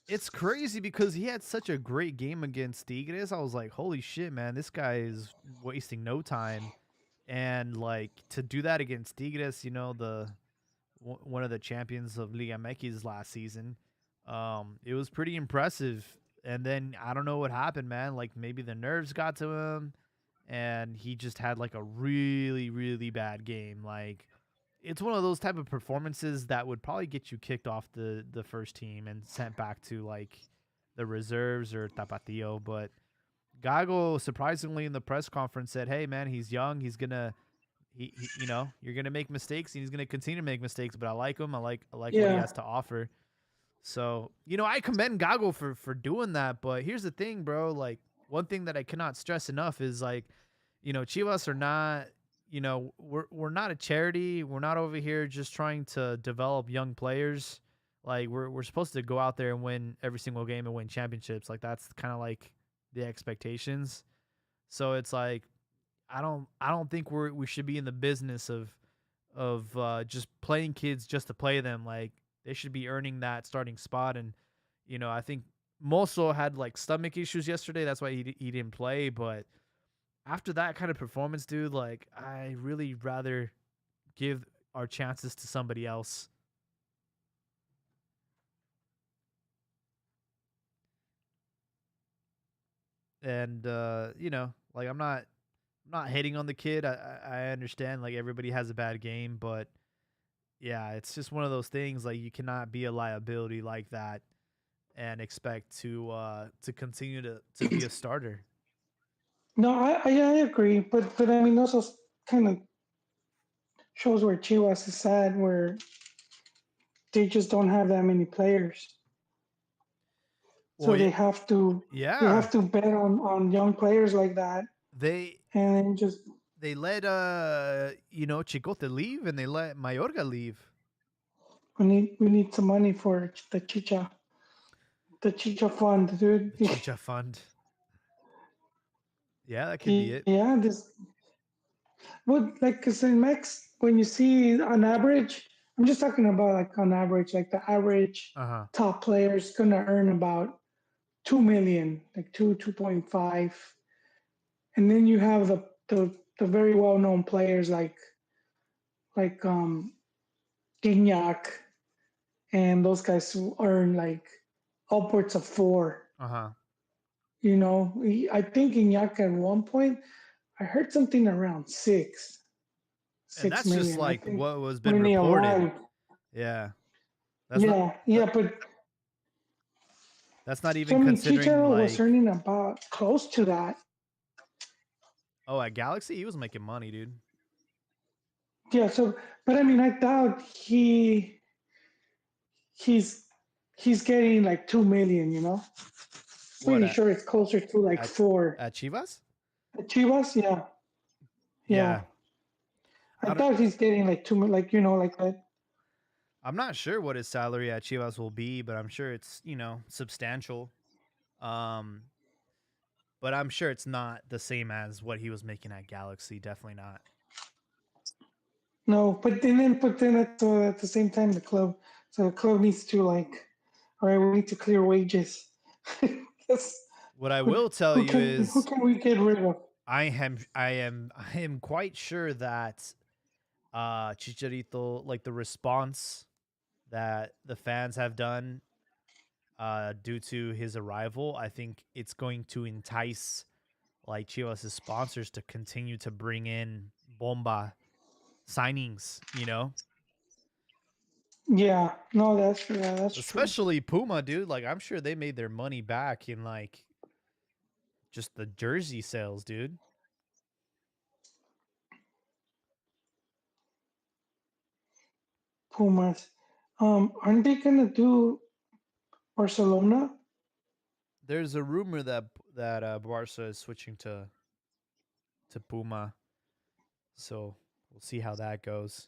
It's crazy because he had such a great game against Tigres. I was like, holy shit, man, this guy is wasting no time. And like to do that against Tigres, one of the champions of Liga MX last season, it was pretty impressive. And then I don't know what happened, man. Like maybe the nerves got to him, and he just had like a really, really bad game. Like it's one of those type of performances that would probably get you kicked off the first team and sent back to like the reserves or Tapatio. But Gago surprisingly in the press conference said, "Hey man, he's young. He's gonna, you're gonna make mistakes, and he's gonna continue to make mistakes. But I like him. I like what he has to offer." So I commend Gago for doing that. But here's the thing, bro. Like one thing that I cannot stress enough is like, Chivas are not. We're not a charity. We're not over here just trying to develop young players. Like we're supposed to go out there and win every single game and win championships. Like that's kind of like the expectations. So it's like I don't think we should be in the business of just playing kids just to play them. Like they should be earning that starting spot. And I think Mosso had like stomach issues yesterday. That's why he didn't play. But after that kind of performance, dude, like I really rather give our chances to somebody else. And like I'm not hating on the kid. I understand like everybody has a bad game, but yeah, it's just one of those things. Like you cannot be a liability like that and expect to continue to be a starter. No, I agree, but I mean also kind of shows where Chivas is at, where they just don't have that many players. So Well, they have to bet on young players like that. And just they let Chicote leave and they let Mayorga leave. We need some money for the Chicha fund, dude. The Chicha fund. Yeah, that could be it. Yeah, because in Mex, when you see on average, I'm just talking about like on average, like the average top player is gonna earn about 2 million, like 2.5, and then you have the very well known players like Gignac and those guys who earn like upwards of 4. I think Gignac at one point, I heard something around 6. And that's million, just like what was been reported. Yeah. That's not. but That's not so I even mean, considering Chicharo was like. earning about close to that. Oh, at Galaxy, he was making money, dude. Yeah, so but I mean, I doubt he's he's getting like 2 million. What Pretty sure it's closer to like at 4. at Chivas? Chivas, yeah, Yeah, yeah. I doubt he's getting like 2 million, like like that. I'm not sure what his salary at Chivas will be, but I'm sure it's substantial. Um, but I'm sure it's not the same as what he was making at Galaxy. Definitely not. No, but then at the same time, the club needs to like, all right, we need to clear wages. That's, What I who, will tell you who is can we get rid of? I am quite sure that Chicharito, like the response that the fans have done due to his arrival, I think it's going to entice like Chivas' sponsors to continue to bring in bomba signings, Yeah, no, that's true. especially Puma, dude. Like I'm sure they made their money back in like just the jersey sales, dude. Pumas. Aren't they gonna do Barcelona? There's a rumor that Barca is switching to Puma, so we'll see how that goes.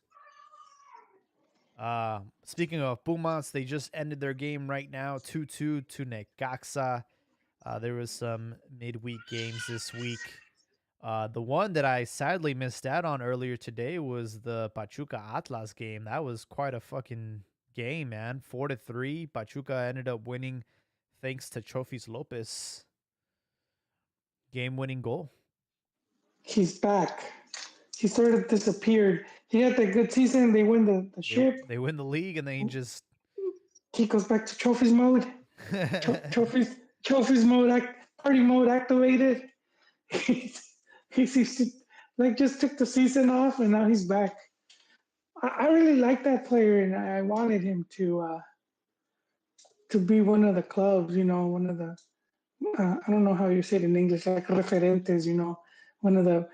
Speaking of Pumas, they just ended their game right now, 2-2 to Necaxa. There was some midweek games this week. The one that I sadly missed out on earlier today was the Pachuca Atlas game. That was quite a fucking game, man. 4-3. Pachuca ended up winning thanks to Trophies Lopez. Game-winning goal. He's back. He sort of disappeared. He had that good season. They win the ship. They win the league and then he just He goes back to trophies mode. Trophies mode, party mode activated. He's like just took the season off and now he's back. I really like that player and I wanted him to be one of the clubs. One of the I don't know how you say it in English, like referentes. One of the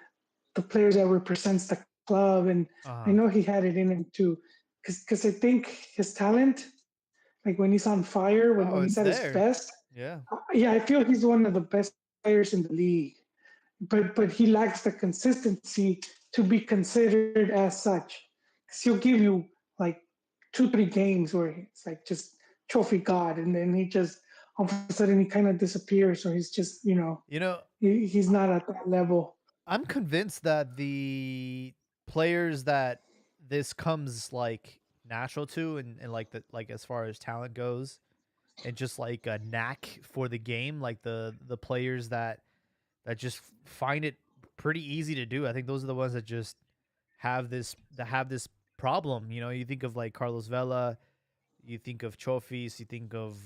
players that represents the club, and I know he had it in him too, because I think his talent, like when he's on fire, when he's at his best, yeah, I feel he's one of the best players in the league, but he lacks the consistency to be considered as such. Because he'll give you like 2-3 games where it's like just trophy god, and then he just all of a sudden he kind of disappears, or he's just he's not at that level. I'm convinced that the players that this comes like natural to and like as far as talent goes and just like a knack for the game, like the players that just find it pretty easy to do. I think those are the ones that just have this problem. You think of like Carlos Vela, you think of Chofis, you think of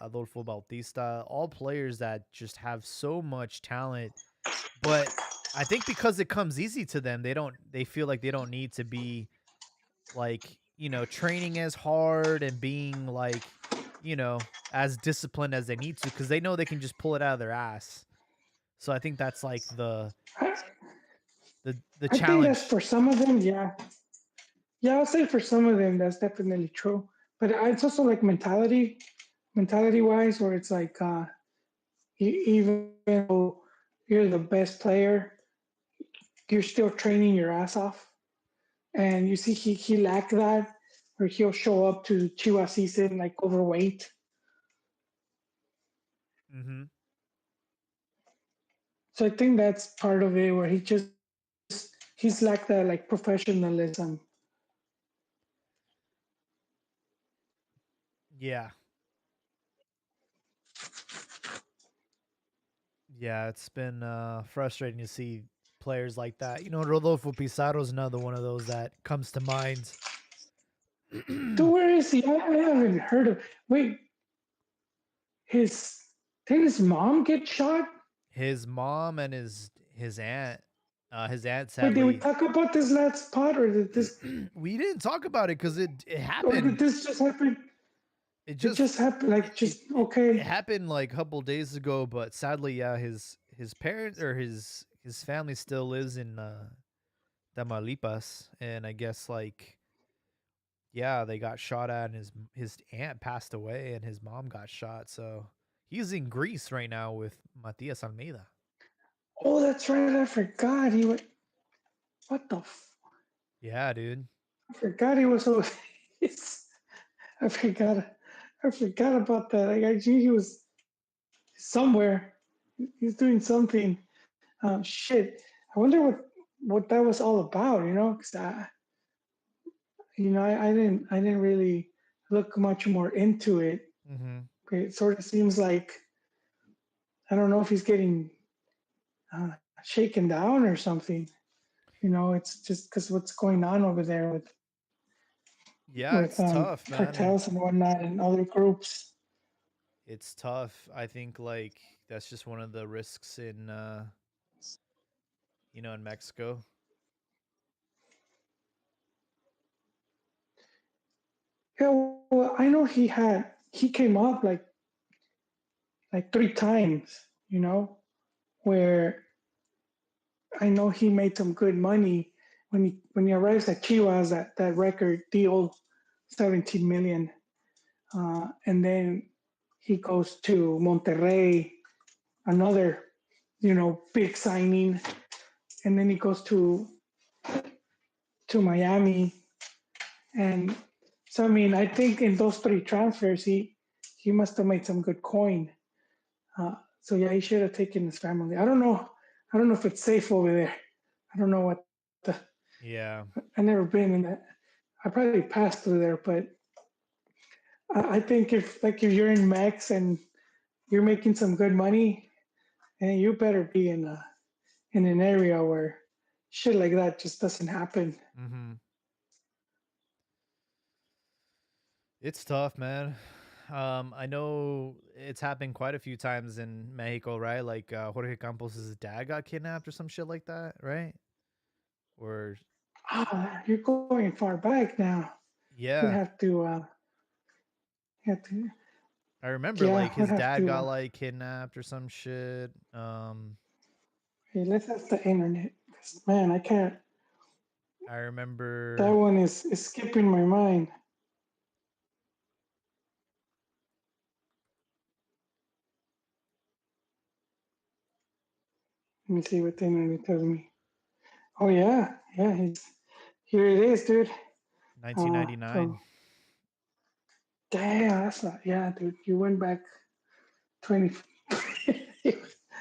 Adolfo Bautista, all players that just have so much talent, but I think because it comes easy to them, they feel like they don't need to be like, training as hard and being like, as disciplined as they need to because they know they can just pull it out of their ass. So I think that's like the I think that's challenge. for some of them, yeah. Yeah, I'll say for some of them that's definitely true. But it's also like mentality wise, where it's like even though you're the best player, you're still training your ass off. And you see he lacked that, where he'll show up to Chivas season like overweight. Mm-hmm. So I think that's part of it, where he's lacked that like professionalism. Yeah. Yeah, it's been frustrating to see players like that. Rodolfo Pizarro is another one of those that comes to mind. Dude, where is he? I haven't heard of. Wait, did his mom get shot? His mom and his aunt, his aunt Wait, did we sadly. talk about this last pod, or did this? We didn't talk about it because it Or did happened. this just happen? It It just happened, like, just it okay. happened like a couple days ago, but sadly, yeah, his parents or his family still lives in Tamaulipas, and I guess like yeah, they got shot at, and his aunt passed away, and his mom got shot. So he's in Greece right now with Matias Almeida. Oh, that's right. I forgot he was. What the? Yeah, dude. I forgot he was. I forgot. I forgot about that. Like, I knew he was somewhere. He's doing something. Shit. I wonder what that was all about. Because I didn't really look much more into it. Mm-hmm. It sort of seems like I don't know if he's getting uh, shaken down or something. It's just because what's going on over there Yeah, with it's tough, man, and cartels and whatnot and other groups. it's tough. I think like that's just one of the risks in in Mexico. Yeah, well, I know he came up like three times, where I know he made some good money when he arrives at Chivas, that record deal, 17 million, and then he goes to Monterrey, another big signing, and then he goes to Miami, and so I mean I think in those three transfers he must have made some good coin. So yeah, he should have taken his family. I don't know. I don't know if it's safe over there. I don't know what the. Yeah. I never been in that. I probably passed through there, but I think if you're in Mex and you're making some good money, and you better be in an area where shit like that just doesn't happen. Mm-hmm. It's tough, man. I know it's happened quite a few times in Mexico, right? Like Jorge Campos' dad got kidnapped or some shit like that, right? Or You're going far back now. You'd yeah, have to. Have to. I remember Yeah, like would his have dad to. got like kidnapped or some shit. Hey, let's ask the internet. 'Cause, man, I can't. I That remember. one is skipping my mind. Let me see what the internet tells me. Oh yeah. Here it is, dude. So 1999. damn, that's not. Yeah, dude, you went back 20.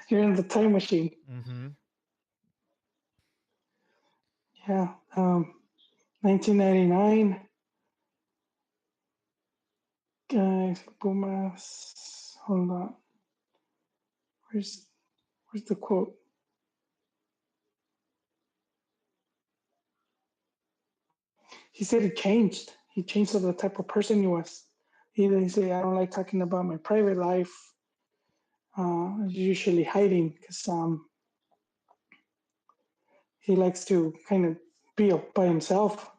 You're in the time machine. Mm-hmm. Yeah. 1999. Guys, Pumas. Hold on. Where's where's the quote? He said he changed. He changed to the type of person he was. He said, I don't like talking about my private life. Usually hiding because he likes to kind of be by himself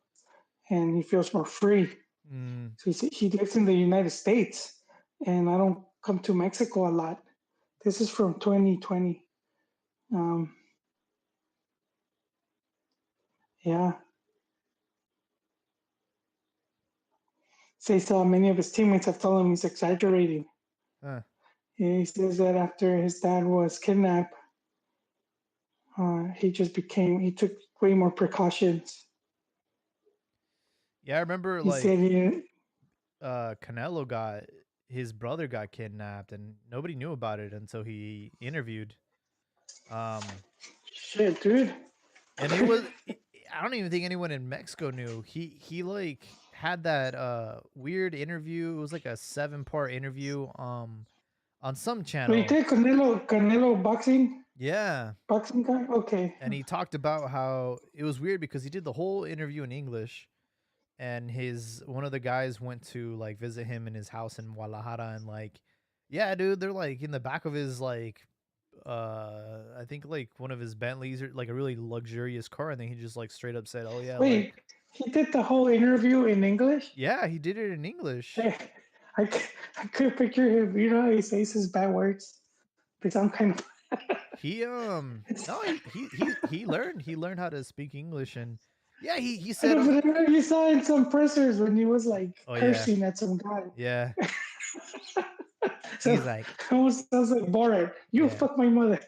and he feels more free. Mm. So he lives in the United States and I don't come to Mexico a lot. This is from 2020. Um, yeah. Says many of his teammates have told him he's exaggerating. Huh. He says that after his dad was kidnapped, he took way more precautions. Yeah, I remember He like said he, Canelo got his brother got kidnapped and nobody knew about it until he interviewed. Um shit, dude. and it was I don't even think anyone in Mexico knew. He like had that weird interview. It was like a 7-part interview on some Wait, you channel. take Canelo Yeah. boxing guy? Okay. And he talked about how it was weird because he did the whole interview in English, and his one of the guys went to like visit him in his house in Guadalajara, and like yeah, dude, they're like in the back of his like I think like one of his Bentleys or like a really luxurious car, and then he just like straight up said, "Oh yeah, like Wait, he did the whole interview in English? yeah, he did it in English." Hey, I could picture him. You know how he says his bad words? They sound kind of. He no, he learned how to speak English, and yeah, he I said know, but I remember you saw in some pressers when he was like oh yeah, cursing at some guy. yeah. So He's like, it almost sounds like Borat. You yeah. fuck my mother.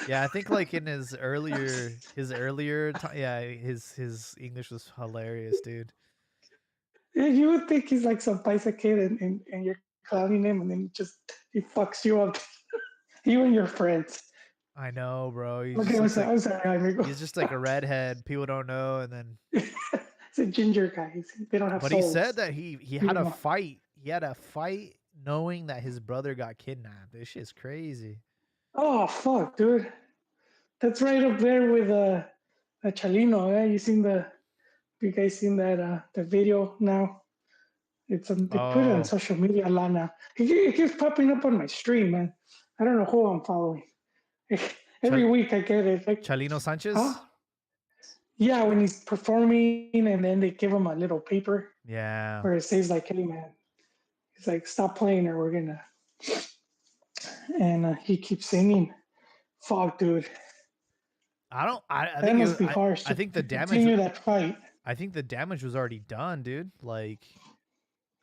Yeah, I think like in his earlier time, yeah, his English was hilarious, dude. Yeah, you would think he's like some paisa kid, and you're clowning him, and then he fucks you up. You and your friends. I know, bro. He Okay, just looks I'm like sorry, amigo. he's just like a redhead. People don't know, and then It's a ginger guy. They don't have but he said souls. that he You had a know. fight. He had a fight knowing that his brother got kidnapped. This shit's crazy. Oh fuck, dude. That's right up there with a Chalino. Yeah, you guys seen that the video now? They put it on Oh, social media a lot now. It keeps popping up on my stream, man. I don't know who I'm following. Every Chal- week I get it. Like, Chalino huh? Sanchez? Yeah, when he's performing, and then they give him a little paper Yeah. where it says like, "Hey, man," it's like, "Stop playing, or we're gonna." And he keeps singing. Fuck, dude. I That think must be harsh I to think the damage continue that fight. I think the damage was already done, dude. Like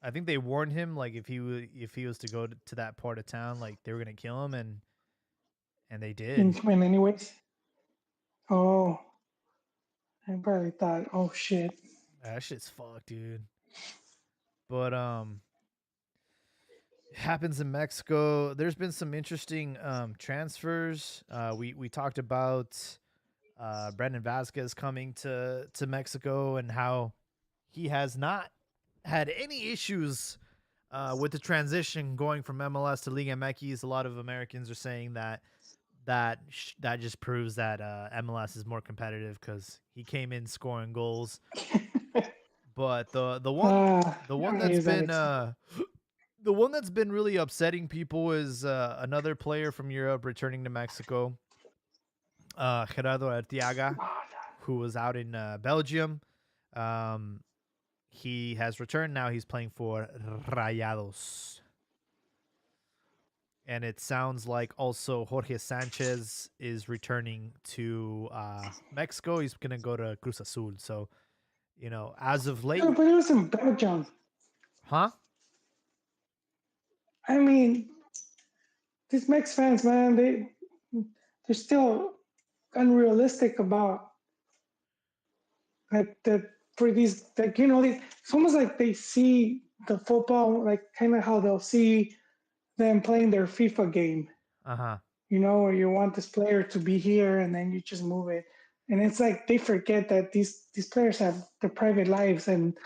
I think they warned him like if he was to go to that part of town, like they were gonna kill him, and they did. In anyways. Oh, I probably thought, oh shit. That shit's fucked, dude. But it happens in Mexico. There's been some interesting transfers. We talked about Brendan Vasquez coming to Mexico and how he has not had any issues with the transition going from MLS to Liga MX. A lot of Americans are saying that just proves that MLS is more competitive because he came in scoring goals. But the one that's been the one that's been really upsetting people is another player from Europe returning to Mexico, Gerardo Arteaga, who was out in Belgium. He has returned. Now he's playing for Rayados. And it sounds like also Jorge Sanchez is returning to Mexico. He's going to go to Cruz Azul. So, as of late. Yeah, but it was in Belgium. Huh? I mean, these Mex fans, man, they're still unrealistic about like that for these, like, it's almost like they see the football like kind of how they'll see them playing their FIFA game. Uh-huh. Where you want this player to be here and then you just move it. And it's like they forget that these players have their private lives and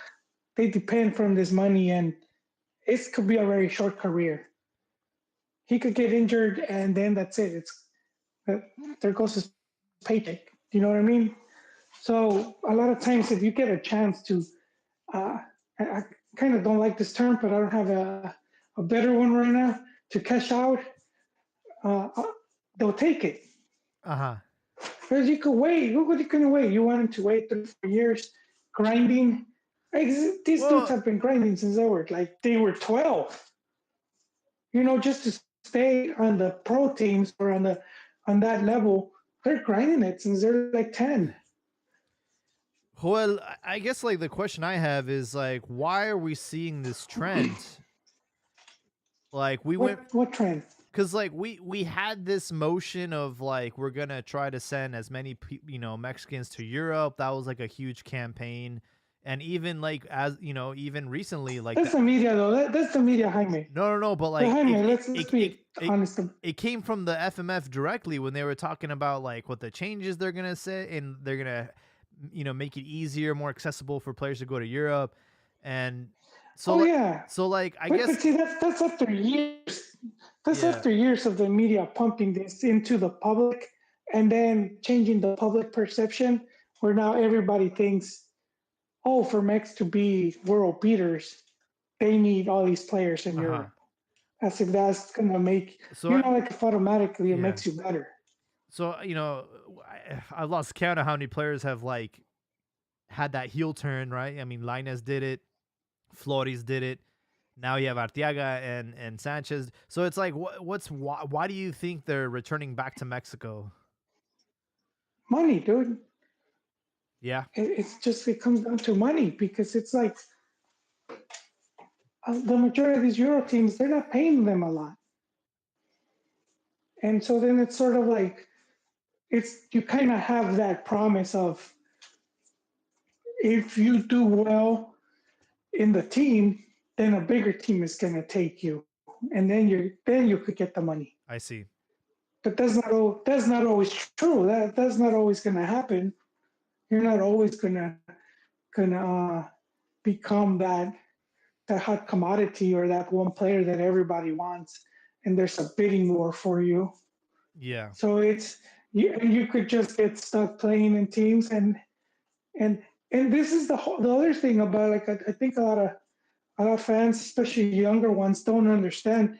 they depend from this money, and it could be a very short career. He could get injured and then that's it. There goes his paycheck. You know what I mean? So a lot of times, if you get a chance to, I kind of don't like this term, but I don't have a better one right now, to cash out, they'll take it. Uh-huh. Because you could wait. Look what you can wait. You want him to wait 3 4 years, grinding. These dudes have been grinding since they were 12. Just to stay on the pro teams or on that level, they're grinding it since they're like 10. Well, I guess like the question I have is like, why are we seeing this trend? Like what trend? Because like we had this motion of like we're gonna try to send as many Mexicans to Europe. That was like a huge campaign, and even like even recently like that's the media though. That's the media, Jaime. No, but like Jaime, let's be honest. It came from the FMF directly when they were talking about like what the changes they're gonna say, and they're gonna make it easier, more accessible for players to go to Europe, and so so like I guess but see that's after years. That's after years of the media pumping this into the public and then changing the public perception, where now everybody thinks, oh, for Mex to be world beaters, they need all these players in Europe. As if that's gonna make like automatically it makes you better. So I've lost count of how many players have like had that heel turn, right? I mean, Lainez did it, Flores did it. Now you have Arteaga and Sanchez. So it's like, why do you think they're returning back to Mexico? Money, dude. Yeah, It comes down to money because it's like the majority of these Euro teams, they're not paying them a lot. And so then it's sort of like, you kind of have that promise of if you do well in the team, then a bigger team is going to take you. And then you could get the money. I see. But that's not always true. That's not always going to happen. You're not always gonna become that hot commodity or that one player that everybody wants, and there's a bidding war for you. Yeah. So you could just get stuck playing in teams, and this is the other thing about, like, I think a lot of fans, especially younger ones, don't understand,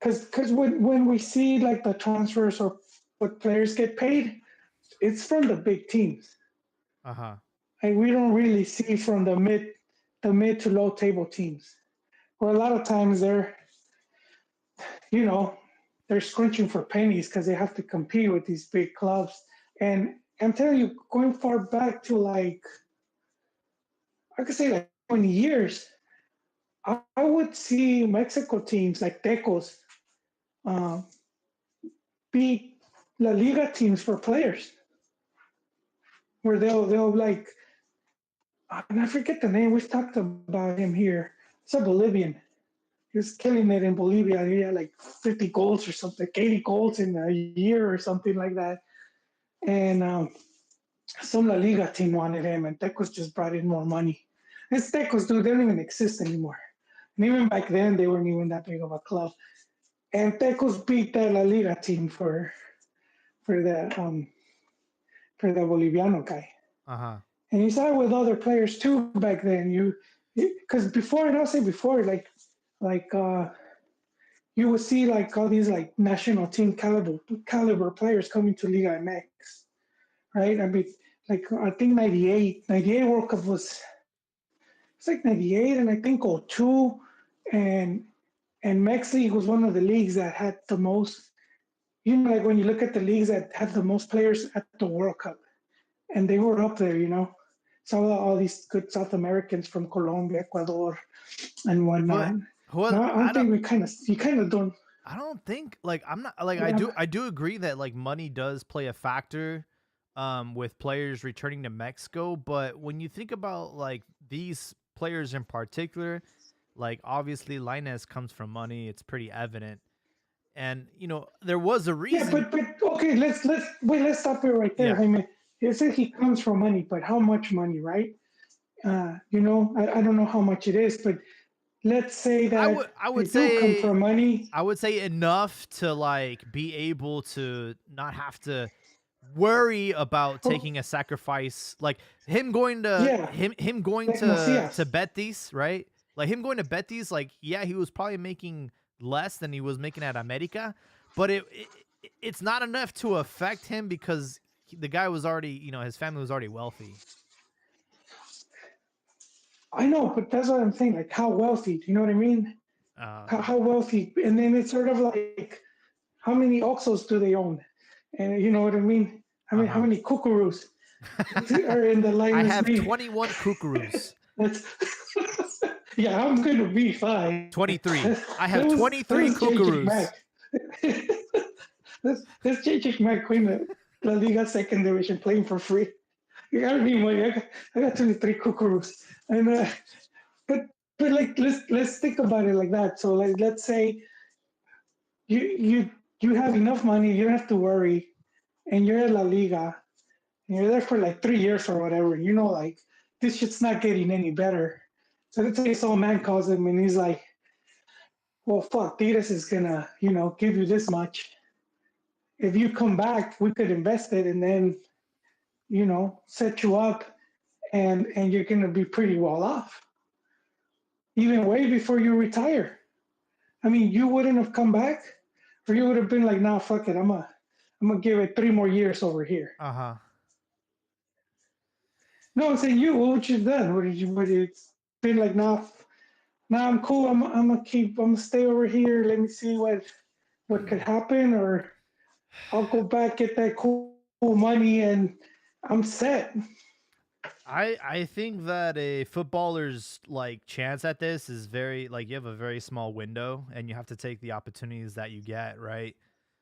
because when we see like the transfers or what players get paid, it's from the big teams. Uh-huh. And we don't really see from the mid to low table teams, where a lot of times they're scrunching for pennies because they have to compete with these big clubs. And I'm telling you, going far back to, like, I could say like 20 years, I would see Mexico teams like Tecos beat La Liga teams for players, where they'll like, and I forget the name. We've talked about him here. It's a Bolivian. He was killing it in Bolivia. He had like 50 goals or something, 80 goals in a year or something like that. And some La Liga team wanted him, and Tecos just brought in more money. It's Tecos, dude. They don't even exist anymore. And even back then, they weren't even that big of a club. And Tecos beat that La Liga team for the Boliviano guy. Uh-huh. And you saw it with other players too back then. Because before, and I'll say before, like you would see like all these like national team caliber players coming to Liga MX, right? I mean, like, I think 98 World Cup it's like 98, and I think 02, and Mex League was one of the leagues that had the most. Like when you look at the leagues that have the most players at the World Cup, and they were up there. Saw all these good South Americans from Colombia, Ecuador, and whatnot. I think you kind of don't. I don't think, like, I'm not like, Yeah. I do agree that like money does play a factor with players returning to Mexico, but when you think about like these players in particular, like obviously Lainez comes from money, it's pretty evident. And there was a reason. Yeah, but okay, let's stop it right there. Yeah. Jaime. You said he comes from money, but how much money, right? I don't know how much it is, but let's say that I would they say do come from money. I would say enough to like be able to not have to worry about taking a sacrifice, like him going to him going Like to Macias. Betis, right? Like him going to Betis, like, yeah, he was probably making less than he was making at America, but it's not enough to affect him because the guy was already, his family was already wealthy. I know, but that's what I'm saying. Like, how wealthy? Do you know what I mean? How wealthy? And then it's sort of like, how many Oxos do they own? And you know what I mean? I mean, how many Kukuroos are in the line? I have 21 Kukuroos. Yeah, I'm going to be fine. 23. I have 23 Kukuroos. Let's JJ Mac win the La Liga second division playing for free. You gotta be money. I got 23 Kukuroos. And but like, let's think about it like that. So like, let's say you have enough money, you don't have to worry, and you're at La Liga, and you're there for like 3 years or whatever. Like, this shit's not getting any better. So let's say some man calls him and he's like, well, fuck, Tigres is gonna, give you this much. If you come back, we could invest it and then, set you up, and you're gonna be pretty well off. Even way before you retire. I mean, you wouldn't have come back, or you would have been like, nah, fuck it, I'm gonna give it 3 more years over here. Uh-huh. No, I'm saying you, what would you have done? Would it been like, nah, No, I'm cool. I'm gonna stay over here. Let me see what could happen, or I'll go back, get that cool money, and I'm set. I think that a footballer's like chance at this is very like you have a very small window and you have to take the opportunities that you get, right?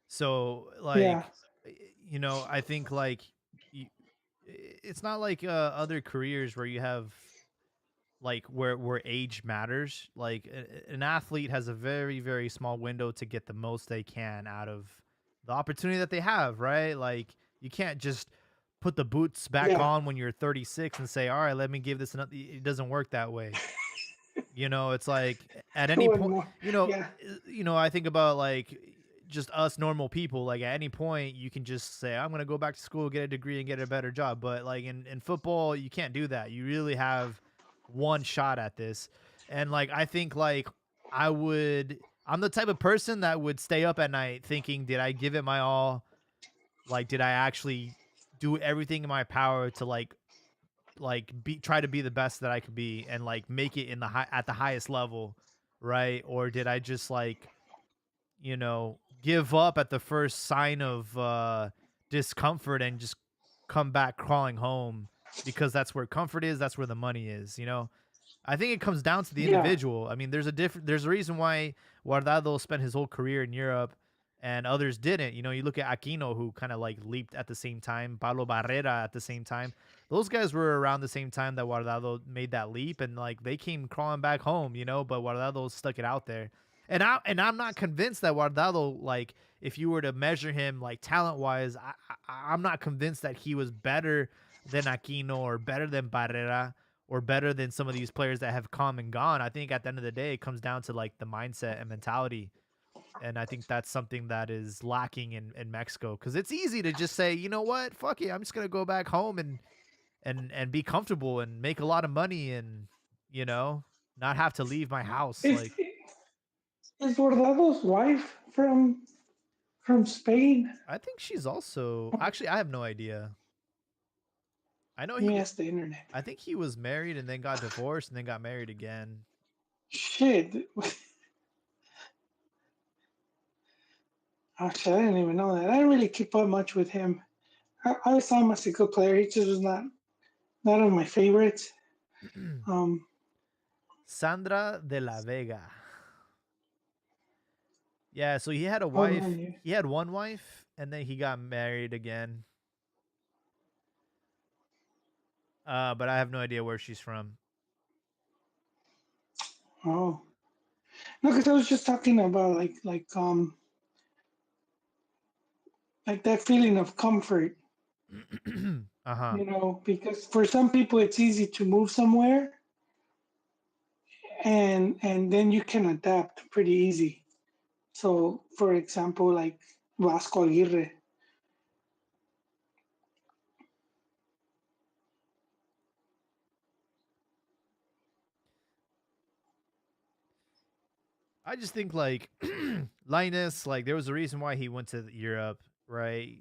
So Yeah, like I think like you, it's not like other careers where you have like where age matters. Like an athlete has a very small window to get the most they can out of the opportunity that they have, right? Like you can't just put the boots back yeah. on when you're 36 and say, "All right, let me give this another." It doesn't work that way. It's like at any One point, more. Yeah, I think about like just us normal people. Like at any point, you can just say, "I'm going to go back to school, get a degree, and get a better job." But like in football, you can't do that. You really have one shot at this, and like I think like I would. I'm the type of person that would stay up at night thinking, "Did I give it my all? Like, did I actually do everything in my power to be try to be the best that I could be and like make it in the high at the highest level, right? Or did I just like, give up at the first sign of discomfort and just come back crawling home because that's where comfort is, that's where the money is. I think it comes down to the yeah, individual. I mean, there's a reason why Guardado spent his whole career in Europe and others didn't. You look at Aquino who kind of like leaped at the same time, Pablo Barrera at the same time. Those guys were around the same time that Guardado made that leap and like they came crawling back home, but Guardado stuck it out there. And I'm not convinced that Guardado, like, if you were to measure him like talent wise, I'm not convinced that he was better than Aquino or better than Barrera or better than some of these players that have come and gone. I think at the end of the day, it comes down to like the mindset and mentality. And I think that's something that is lacking in Mexico because it's easy to just say, you know what, fuck it, I'm just gonna go back home and be comfortable and make a lot of money and you know not have to leave my house. is Like is Bordado's wife from Spain? I think she's also actually I have no idea. I know Let me he. ask the internet. I think he was married and then got divorced and then got married again. Shit. Actually, I didn't even know that. I didn't really keep up much with him. I always saw him as a good player. He just was not of my favorites. Um, Sandra de la Vega. Yeah, so he had a hold wife. on here. He had one wife and then he got married again. But I have no idea where she's from. Oh, no, because I was just talking about like that feeling of comfort. Uh-huh. Because for some people it's easy to move somewhere, and then you can adapt pretty easy. So, for example, like Vasco Aguirre. I just think like Linus, like there was a reason why he went to Europe, right?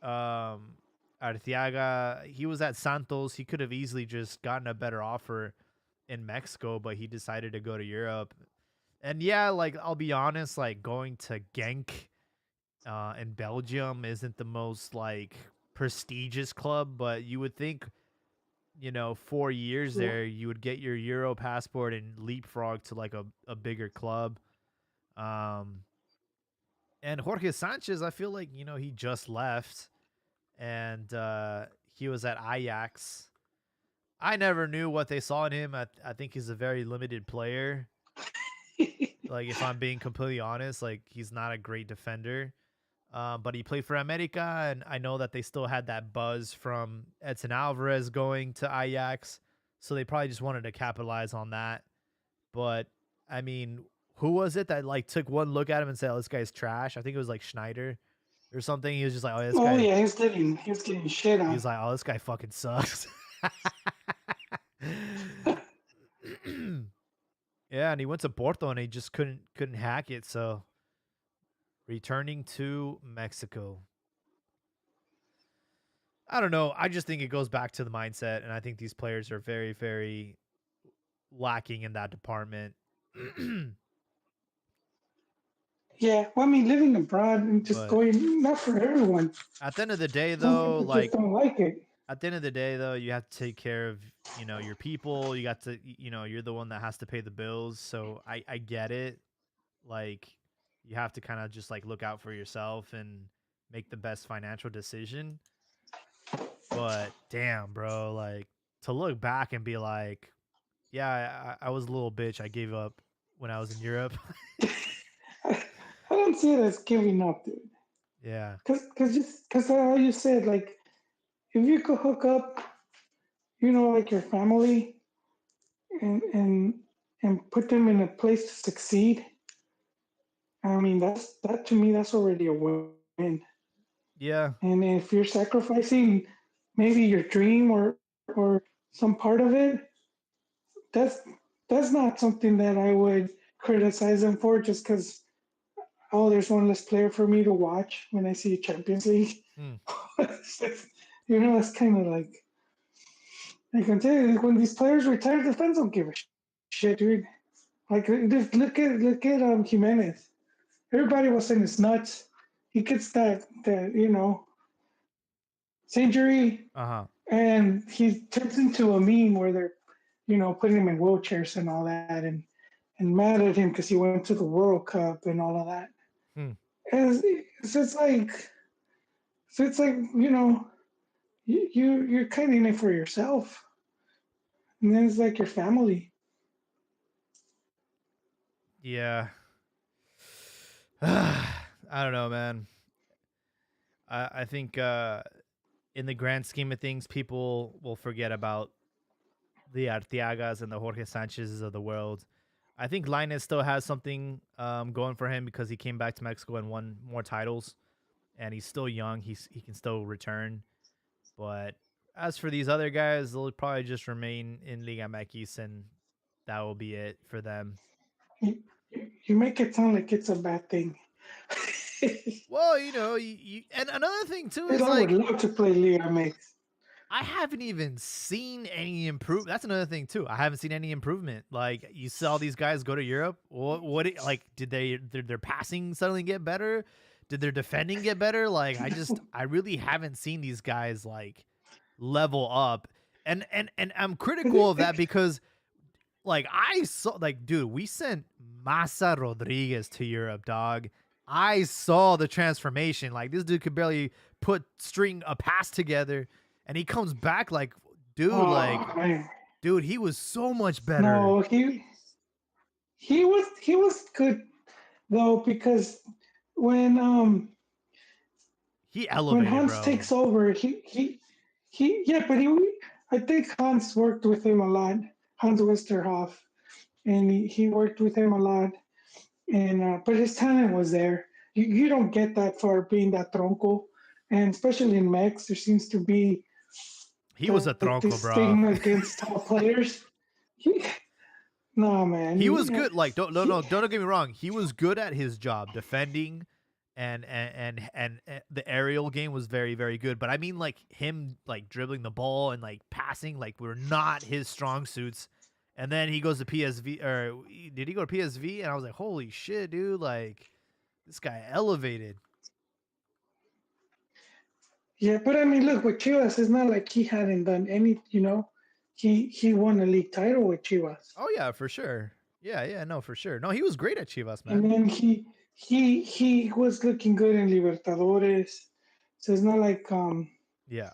Um Arteaga, he was at Santos. He could have easily just gotten a better offer in Mexico, but he decided to go to Europe. And yeah, like I'll be honest, like going to Genk in Belgium isn't the most like prestigious club, but you would think, 4 years there, you would get your Euro passport and leapfrog to like a bigger club. Um, and Jorge Sanchez, I feel like, he just left and he was at Ajax. I never knew what they saw in him. I think he's a very limited player. Like, if I'm being completely honest, like, he's not a great defender. But he played for America, and I know that they still had that buzz from Edson Alvarez going to Ajax. So they probably just wanted to capitalize on that. But, I mean, who was it that, like, took one look at him and said, oh, this guy's trash? I think it was, like, Schneider or something. He was just like, oh, this Oh guy. yeah, he was getting shit He on. was like, oh, this guy fucking sucks. Yeah, and he went to Porto and he just couldn't hack it. So returning to Mexico. I don't know. I just think it goes back to the mindset, and I think these players are very, very lacking in that department. Yeah, well, I mean, living abroad and just But going, not for everyone. at the end of the day, Some though, people just like don't like it. at the end of the day, though, you have to take care of your people. You got to you're the one that has to pay the bills. So I get it. Like you have to kind of just like look out for yourself and make the best financial decision. But damn, bro, like to look back and be like, yeah, I was a little bitch. I gave up when I was in Europe. I don't see it as giving up, dude. Yeah. Because how you said, like, if you could hook up, like your family and and and put them in a place to succeed, I mean, that to me, that's already a win. Yeah. And if you're sacrificing maybe your dream or some part of it, that's that's not something that I would criticize them for just because there's one less player for me to watch when I see Champions League. Hmm. It's kind of like I can tell you when these players retire, the fans don't give a shit, dude. Like just look at Jimenez. Everybody was saying it's nuts. He gets that injury, Uh-huh. and he turns into a meme where they're putting him in wheelchairs and all that, and mad at him because he went to the World Cup and all of that. Hmm. And it's like you're kind of in it for yourself, and then it's like your family. Yeah. I don't know, man. I think in the grand scheme of things, people will forget about the Arteagas and the Jorge Sanchez's of the world. I think Linus still has something going for him because he came back to Mexico and won more titles, and he's still young. He can still return. But as for these other guys, they'll probably just remain in Liga MX, and that will be it for them. You make it sound like it's a bad thing. Well, and another thing too Dude, is I would like love to play Liga Mix. I haven't even seen any improvement. That's another thing too. I haven't seen any improvement. Like you saw these guys go to Europe. Like did their passing suddenly get better? Did their defending get better? Like I really haven't seen these guys like level up. And I'm critical of that because like I saw like dude, we sent Massa Rodriguez to Europe, dog. I saw the transformation. Like this dude could barely string a pass together, and he comes back like, Man. dude, he was so much better. No, he was good though because when He when elevated, Hans bro. takes over, yeah, but I think Hans worked with him a lot. Hans Westerhoff, and he worked with him a lot, and but his talent was there. You don't get that for being that tronco, and especially in Mex, there seems to be He was a like tronco, this bro. stigma against top players. No, man. He was good. Like don't get me wrong. He was good at his job, defending, and the aerial game was very very good. But I mean, like him like dribbling the ball and like passing, like were not his strong suits. And then he goes to PSV, or did he go to PSV? And I was like, holy shit, dude! Like this guy elevated. Yeah, but I mean, look, with Chivas, it's not like he hadn't done any. He won a league title with Chivas, Oh yeah, for sure. Yeah, no, for sure. No, he was great at Chivas, and man. then he was looking good in Libertadores. So it's not like Yeah.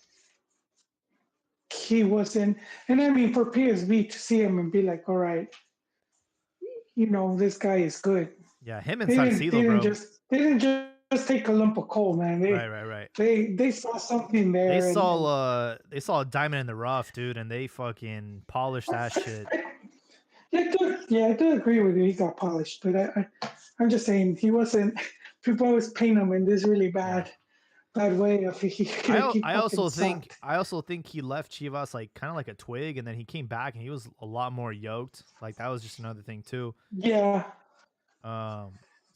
he wasn't. And I mean, for PSV to see him and be like, all right, this guy is good. Yeah, him and They didn't, they Salcido, didn't bro. just they didn't just take a lump of coal, man. Right. They saw something there. They saw a diamond in the rough, dude, and they fucking polished that shit. I do agree with you. He got polished, but I'm just saying he wasn't. People always paint him in this really bad way. Of he I also think he left Chivas like kind of like a twig, and then he came back and he was a lot more yoked. Like that was just another thing too. Yeah.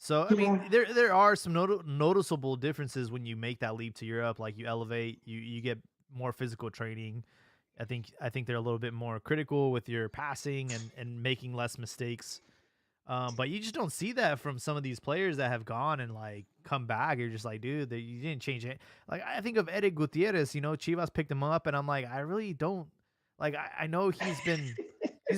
So I mean, there are some noticeable differences when you make that leap to Europe. Like you elevate, you get more physical training. I think they're a little bit more critical with your passing and making less mistakes. But you just don't see that from some of these players that have gone and like come back. You're just like, dude, you didn't change it. Like I think of Eric Gutierrez, Chivas picked him up, and I'm like, I really don't like. I know he's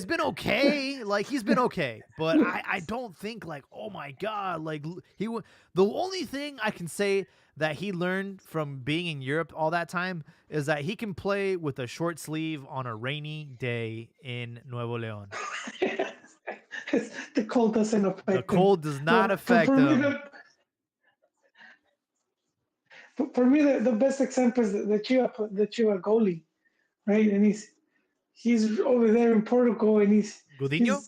been okay, like he's been okay, but I don't think like, oh my god, like the only thing I can say that he learned from being in Europe all that time is that he can play with a short sleeve on a rainy day in Nuevo León. The cold doesn't affect him. The cold does not affect him. For me, the best example is the Chiva goalie, right? And he's over there in Portugal, and he's Gudiño?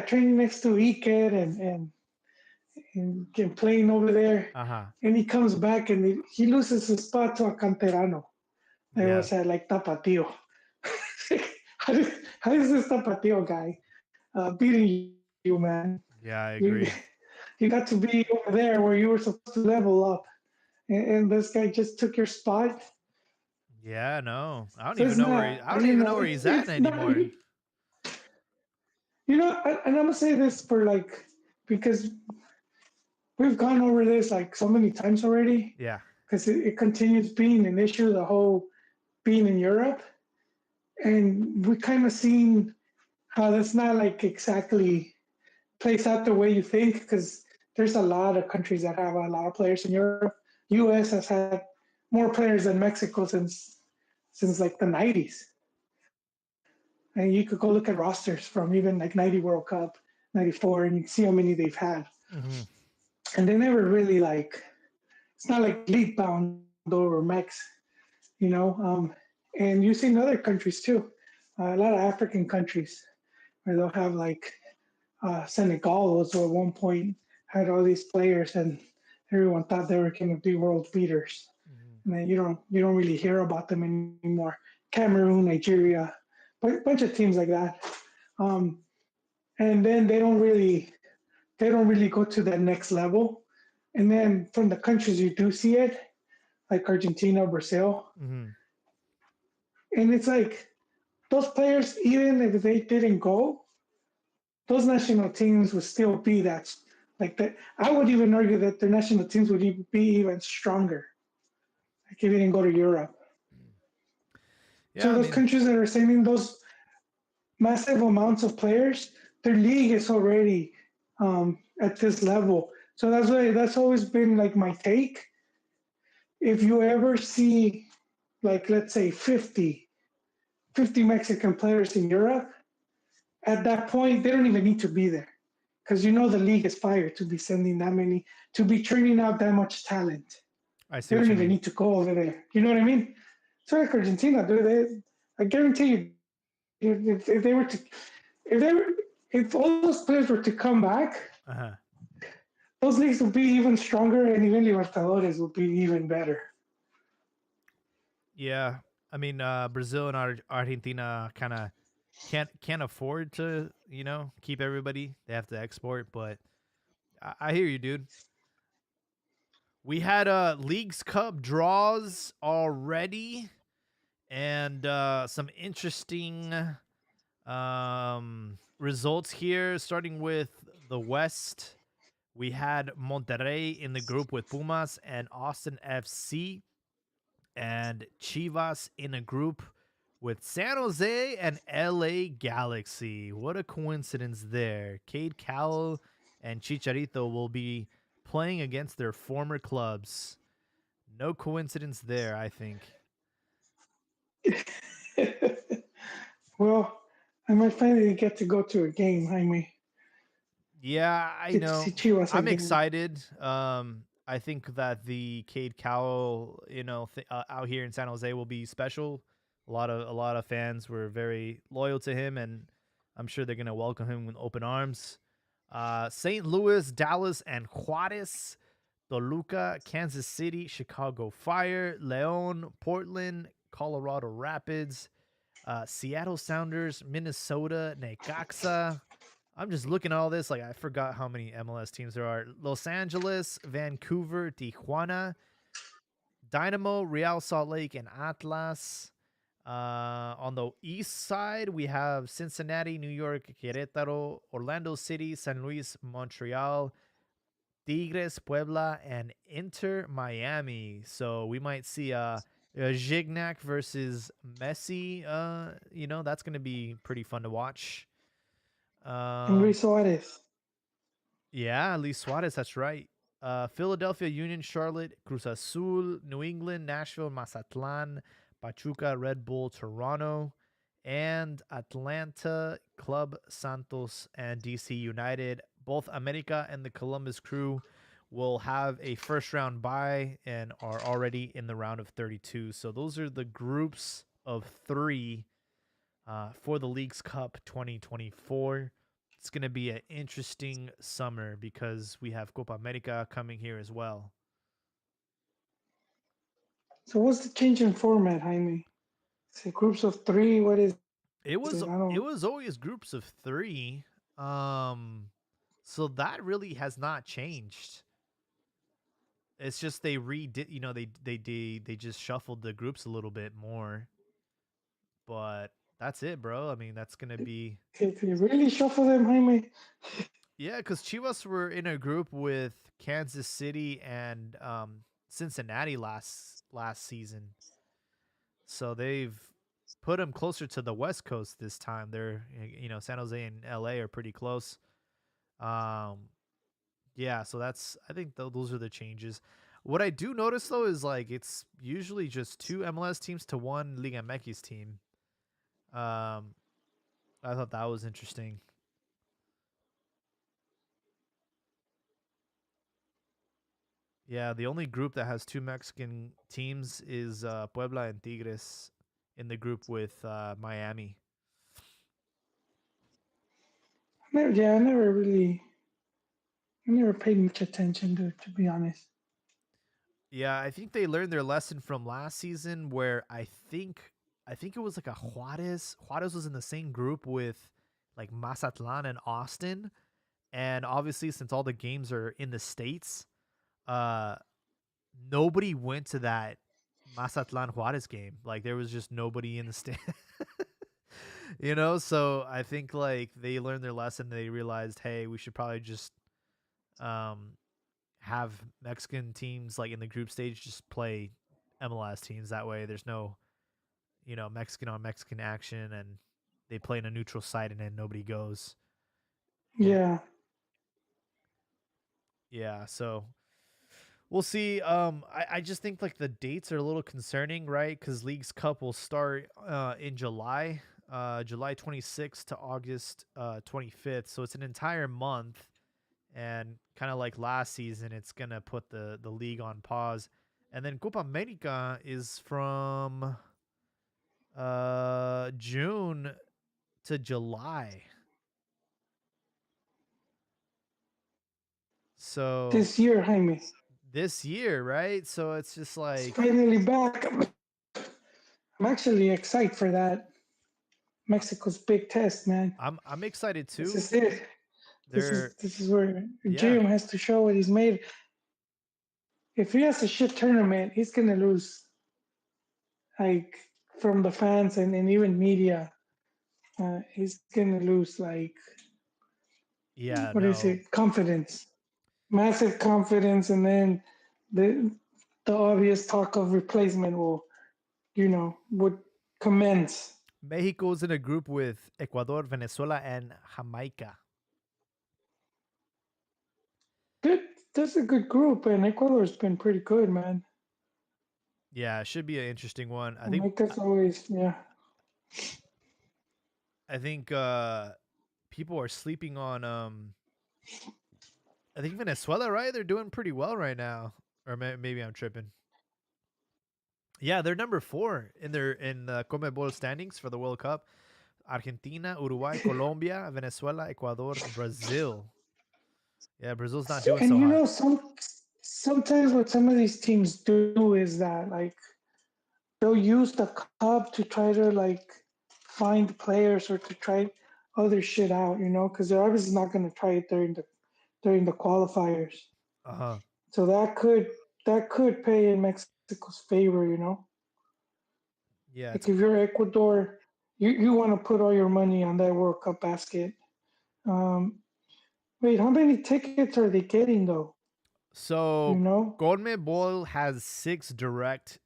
Training next to Iker and playing over there. And he comes back and he loses his spot to a Canterano. It was like Tapatio. How is this Tapatio guy beating you, man? Yeah, I agree. You got to be over there where you were supposed to level up, and this guy just took your spot. Yeah, no, I don't even know where he's at anymore. And I'm gonna say this because we've gone over this like so many times already. Yeah. Because it continues being an issue, the whole being in Europe, and we kind of seen how that's not like exactly plays out the way you think, because there's a lot of countries that have a lot of players in Europe. U.S. has had more players than Mexico since like the 90s. And you could go look at rosters from even like 90 World Cup, 94, and you see how many they've had. Mm-hmm. And they never really it's not like league bound over Mex, and you see in other countries too, a lot of African countries where they'll have like Senegal was at one point had all these players, and everyone thought they were going to be world beaters. Mm-hmm. And then you don't really hear about them anymore. Cameroon, Nigeria, bunch of teams like that, and then they don't really go to that next level. And then from the countries you do see it, like Argentina, Brazil, mm-hmm. and it's like those players, even if they didn't go, those national teams would still be that. Like that, I would even argue that their national teams would be even stronger. Like if they didn't go to Europe. Yeah, so those countries that are sending those massive amounts of players, their league is already at this level. So that's always been like my take. If you ever see, like, let's say 50 Mexican players in Europe, at that point, they don't even need to be there, because the league is fired to be sending that many, to be churning out that much talent. I see. They don't even need to go over there. You know what I mean? So like Argentina, I guarantee you, if all those players were to come back, those leagues would be even stronger, and even Libertadores would be even better. Yeah, I mean, Brazil and Argentina kind of can't afford to, keep everybody. They have to export, but I hear you, dude. We had Leagues Cup draws already, and some interesting results here, starting with the West. We had Monterrey in the group with Pumas and Austin FC, and Chivas in a group with San Jose and LA Galaxy. What a coincidence there. Cade Cowell and Chicharito will be playing against their former clubs. No coincidence there, I think. Well, I might finally get to go to a game, Jaime. Yeah, I know. I'm excited. I think that the Cade Cowell, out here in San Jose will be special. A lot of fans were very loyal to him, and I'm sure they're gonna welcome him with open arms. St. Louis, Dallas, and Juarez, Toluca, Kansas City, Chicago Fire, León, Portland, Colorado Rapids, Seattle Sounders, Minnesota, Necaxa. I'm just looking at all this, like I forgot how many MLS teams there are. Los Angeles, Vancouver, Tijuana, Dynamo, Real Salt Lake, and Atlas. On the east side, we have Cincinnati, New York, Querétaro, Orlando City, San Luis, Montreal, Tigres, Puebla, and Inter Miami. So we might see a Gignac versus Messi. That's going to be pretty fun to watch. And Um, Luis Suarez. yeah, Luis Suarez, that's right. Philadelphia Union, Charlotte, Cruz Azul, New England, Nashville, Mazatlan, Pachuca, Red Bull, Toronto, and Atlanta, Club Santos, and DC United. Both America and the Columbus Crew will have a first round bye and are already in the round of 32. So those are the groups of three for the Leagues Cup 2024. It's going to be an interesting summer because we have Copa America coming here as well. So what's the change in format, Jaime? Is it groups of three? What is It it? was I it don't. was always groups of 3. So that really has not changed. It's just they redid, they just shuffled the groups a little bit more. But that's it, bro. I mean, that's going to be If you really shuffle them, Jaime. yeah, because Chivas were in a group with Kansas City and Cincinnati last season, so they've put them closer to the West Coast this time. They're San Jose and LA are pretty close. Um, yeah, so that's I think those are the changes. What I do notice though is like it's usually just 2 MLS teams to 1 Liga MX team. Um, I thought that was interesting. Yeah, the only group that has 2 Mexican teams is Puebla and Tigres in the group with Miami. I never paid much attention to be honest. Yeah, I think they learned their lesson from last season where I think it was like a Juarez. Juarez was in the same group with like Mazatlan and Austin. And obviously since all the games are in the States, uh nobody went to that Mazatlan Juarez game. Like there was just nobody in the stand. So I think like they learned their lesson. They realized, hey, we should probably just um have Mexican teams like in the group stage just play MLS teams. That way there's no, Mexican on Mexican action, and they play in a neutral site and then nobody goes. And Yeah, yeah, so we'll see. I just think like the dates are a little concerning, right? Because League's Cup will start in July, July 26th to August 25th. So it's an entire month, and kind of like last season, it's gonna put the league on pause. And then Copa America is from June to July. So this year, Jaime. this year, right? So it's just It's like finally back. I'm actually excited for that. Mexico's big test, man. I'm excited This too. is it. They're This is where yeah. Jim has to show what he's made. If he has a shit tournament, he's gonna lose like from the fans and even media. He's gonna lose like Yeah, what is no. it? Confidence, massive confidence, and then the the obvious talk of replacement will would commence. Mexico's in a group with Ecuador, Venezuela, and Jamaica. Good, that's a good group, and Ecuador's been pretty good, man. Yeah, it should be an interesting one. I think Jamaica's always, yeah. I think people are sleeping on I think Venezuela, right? They're doing pretty well right now. Or maybe I'm tripping. Yeah, they're number 4 in the CONMEBOL standings for the World Cup. Argentina, Uruguay, Colombia, Venezuela, Ecuador, Brazil. Yeah, Brazil's not doing And so hot. sometimes what some of these teams do is that like they'll use the cup to try to like find players or to try other shit out, because they're obviously not going to try it during the qualifiers. Uh-huh. So that could pay in Mexico's favor. Yeah, Like if you're Ecuador, you want to put all your money on that World Cup basket. Um, Wait, how many tickets are they getting though? Do you so know? CONMEBOL has 6 direct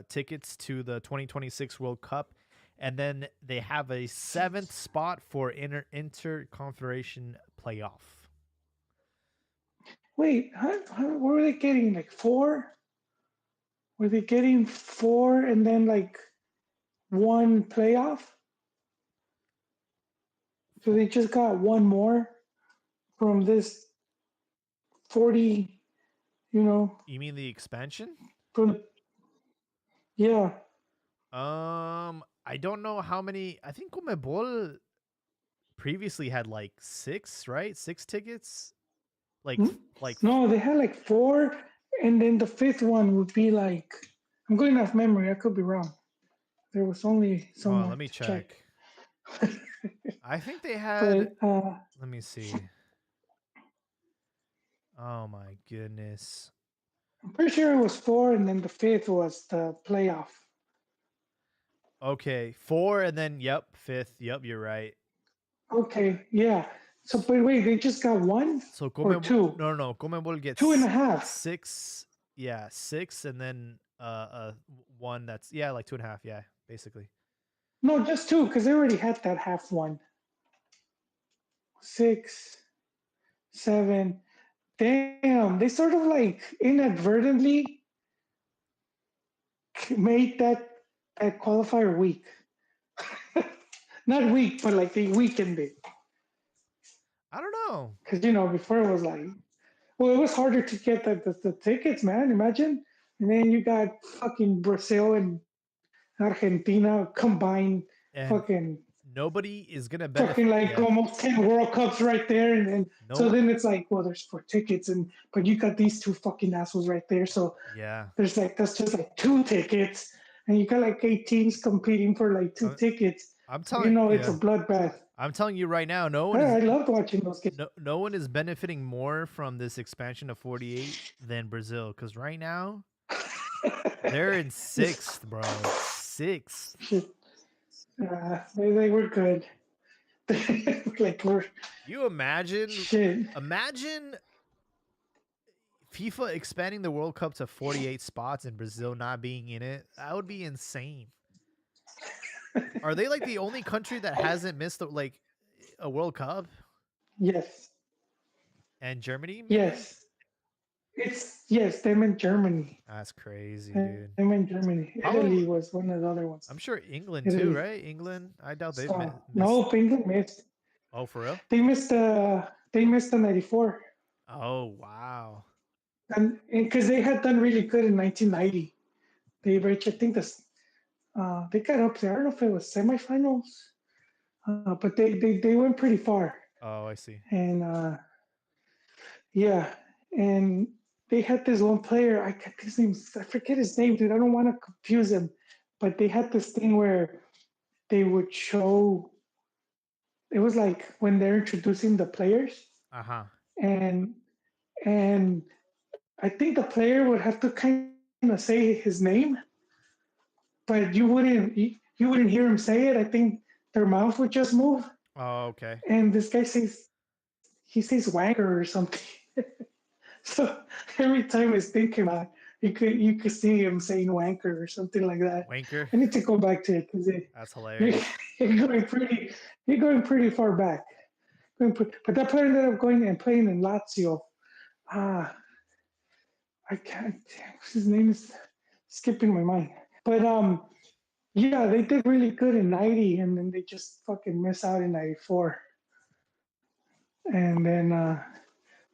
tickets to the 2026 World Cup, and then they have a 7th spot for interconfederation playoff. Wait, what were they getting? Like four? Were they getting four and then like one playoff? So they just got one more from this 40, you know, You mean the expansion? from yeah. I don't know how many. I think CONMEBOL previously had like 6, right? 6 tickets. Like No, they had like four, and then the fifth one would be like, I'm going off memory, I could be wrong. There was only so hold on, let much me to check. check. I think they had. But Let me see. Oh my goodness. I'm pretty sure it was four, and then the fifth was the playoff. Okay, 4 and then yep, 5th. Yep, you're right. Okay, yeah. So, but wait, they just got one So or CONMEBOL, two? no, CONMEBOL Two and gets a half. 6. Yeah, 6, and then one that's like 2.5. Yeah, basically. No, just two, because they already had that half one. 6, 7. Damn, they sort of like inadvertently made that qualifier weak. Not weak, but like they weakened it. I don't know. Because before it was like, well, it was harder to get the tickets, man. Imagine, and then you got fucking Brazil and Argentina combined, And fucking nobody is gonna benefit. fucking like Yeah, almost 10 World Cups right there, and then so no. then it's like, well, there's 4 tickets, but you got these two fucking assholes right there, so Yeah, there's like that's just like 2 tickets, and you got like 8 teams competing for like two I'm, tickets. I'm So telling. it's a Yeah, bloodbath. I'm telling you right now. No one is. I loved watching those games. No one is benefiting more from this expansion of 48 than Brazil, because right now they're in It's 6th, bro. 6th. shit. They were good. Like we're You imagine? shit. Imagine FIFA expanding the World Cup to 48 spots and Brazil not being in it. That would be insane. Are they like the only country that hasn't missed like a World Cup? Yes, And Germany, maybe? yes. Yes. Them in Germany. That's crazy, Them dude. in Germany. Italy Probably. was one of the other ones. I'm sure England too, Italy. right? England. I doubt they've So missed. no, England missed. Oh, for real? They missed the '94, Oh, wow. and because they had done really good in 1990. They reached, I think, they got up there. I don't know if it was semifinals, but they went pretty far. Oh, I see. And yeah, and they had this one player. I forget his name, dude. I don't want to confuse him, but they had this thing where they would show. It was like when they're introducing the players, Uh huh. and and I think the player would have to kind of say his name, but you wouldn't hear him say it. I think their mouth would just move, Oh, okay. and this guy says wanker or something. So every time his thing came out, you could see him saying wanker or something like that. Wanker. I need to go back to it because That's you're, hilarious. you're going pretty far back. But that player ended up going and playing in Lazio. Ah, I can't. His name is skipping my mind. But yeah, they did really good in '90, and then they just fucking miss out in '94, and then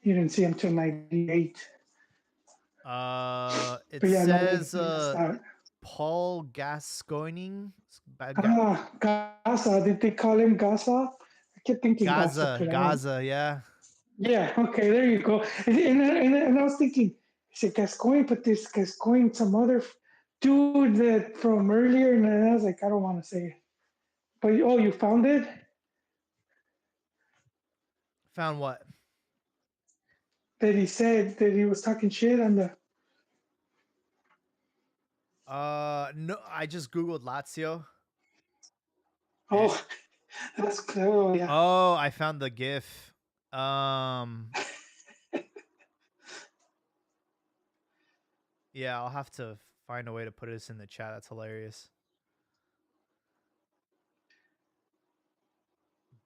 you didn't see them till '98. It But yeah, no, says they missed out. Paul Gascoigne. Gaza. Did they call him Gaza? I kept thinking Gaza, Gaza, but I don't. Gaza, yeah. Yeah, okay, there you go. And I was thinking, I said Gascoigne, but this Gascoigne, some other dude that from earlier, and I was like, I don't want to say it. But you found it? Found what? That he said that he was talking shit on the. No, I just googled Lazio. And, Oh, that's cool. Yeah. oh, I found the GIF. Um, yeah, I'll have to find a way to put this in the chat. That's hilarious.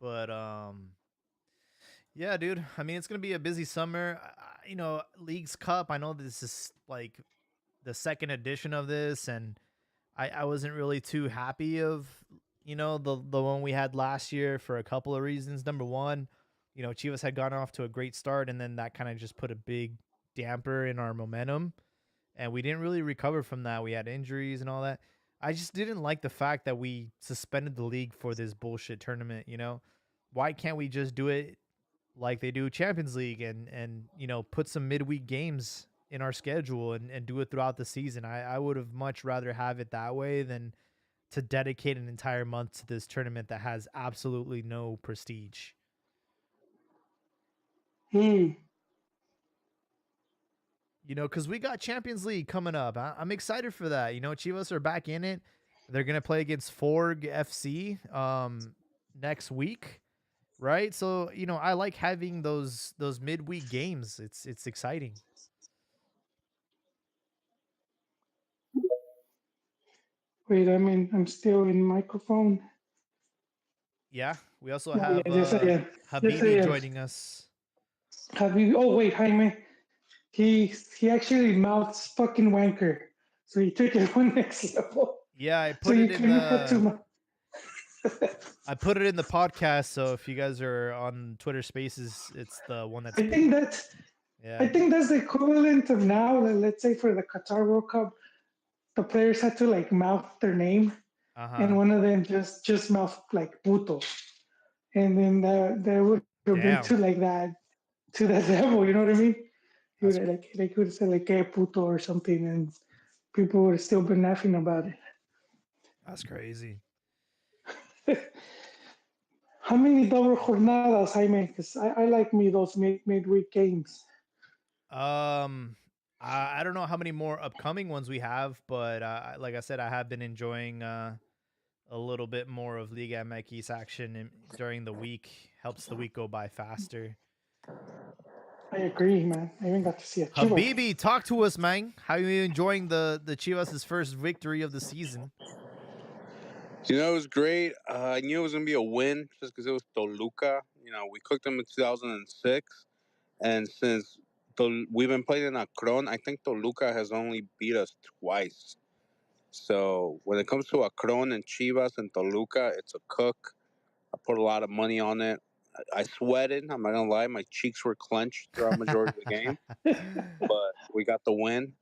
But yeah, dude. I mean, it's gonna be a busy summer. Leagues Cup. I know this is like the second edition of this, and I wasn't really too happy of the one we had last year for a couple of reasons. Number one, Chivas had gone off to a great start, and then that kind of just put a big damper in our momentum, and we didn't really recover from that. We had injuries and all that. I just didn't like the fact that we suspended the league for this bullshit tournament. Why can't we just do it like they do Champions League and put some midweek games in our schedule and do it throughout the season? I would have much rather have it that way than to dedicate an entire month to this tournament that has absolutely no prestige. Hmm. Because we got Champions League coming up. I'm excited for that. Chivas are back in it. They're gonna play against Forg FC next week, right? So I like having those midweek games. It's exciting. Wait, I'm still in microphone. Yeah, we also Oh, yeah, have yes, I am. Yes, I Habibi am. joining us. Have you? Oh, wait, Jaime. He actually mouths fucking wanker, so he took it one next level. Yeah, So you couldn't put too much. I put it in the podcast, so if you guys are on Twitter Spaces, it's the one that's I think that's I yeah. think that's the equivalent of now. Let's say for the Qatar World Cup, the players had to like mouth their name, and Uh-huh. one of them just mouth like puto, and then that would have been Damn. to that level. You know what I mean? He would That's have, like he would have said like "que puto" or something, and people would have still been laughing about that's crazy. it. How many double jornadas, Jaime? Because I like me those midweek games. Um I don't know how many more upcoming ones we have, but like I said, I have been enjoying a little bit more of Liga MX action during the week. Helps the week go by faster. I agree, man. I even got to see a Chivo game. Habibi, talk to us, man. How are you enjoying the Chivas' first victory of the season? It was great. I knew it was gonna be a win just because it was Toluca. We cooked them in 2006, and since we've been playing in Akron, I think Toluca has only beat us twice. So when it comes to Akron and Chivas and Toluca, it's a cook. I put a lot of money on it. I sweated. I'm not gonna lie, my cheeks were clenched throughout majority of the game, but we got the win.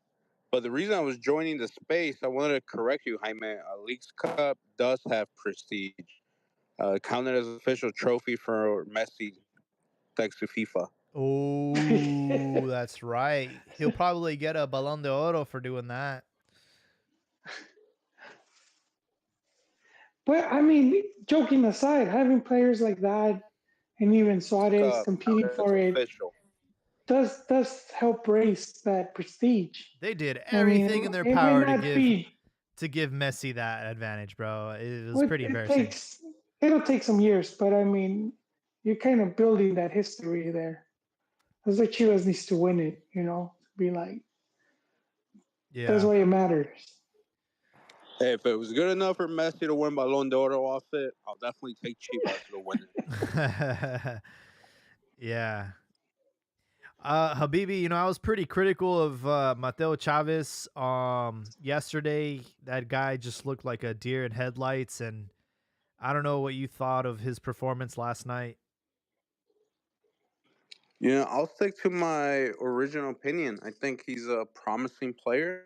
But the reason I was joining the space, I wanted to correct you, Jaime. Leagues Cup does have prestige. Counted as an official trophy for Messi, thanks to FIFA. Oh, that's right. He'll probably get a Balón de Oro for doing that. But I mean, joking aside, having players like that and even Suarez Cup, competing it's for it official. does help raise that prestige. They did I mean, everything in their it might power to not give be Messi that advantage, bro. It was what pretty it embarrassing. takes. It'll take some years, but I mean, you're kind of building that history there. That's why Chivas needs to win it, be like, that's Yeah. why it matters. Hey, if it was good enough for Messi to win Ballon d'Oro off it, I'll definitely take Chivas to win it. Yeah. Habibi, I was pretty critical of Mateo Chavez yesterday. That guy just looked like a deer in headlights, and I don't know what you thought of his performance last night. I'll stick to my original opinion. I think he's a promising player.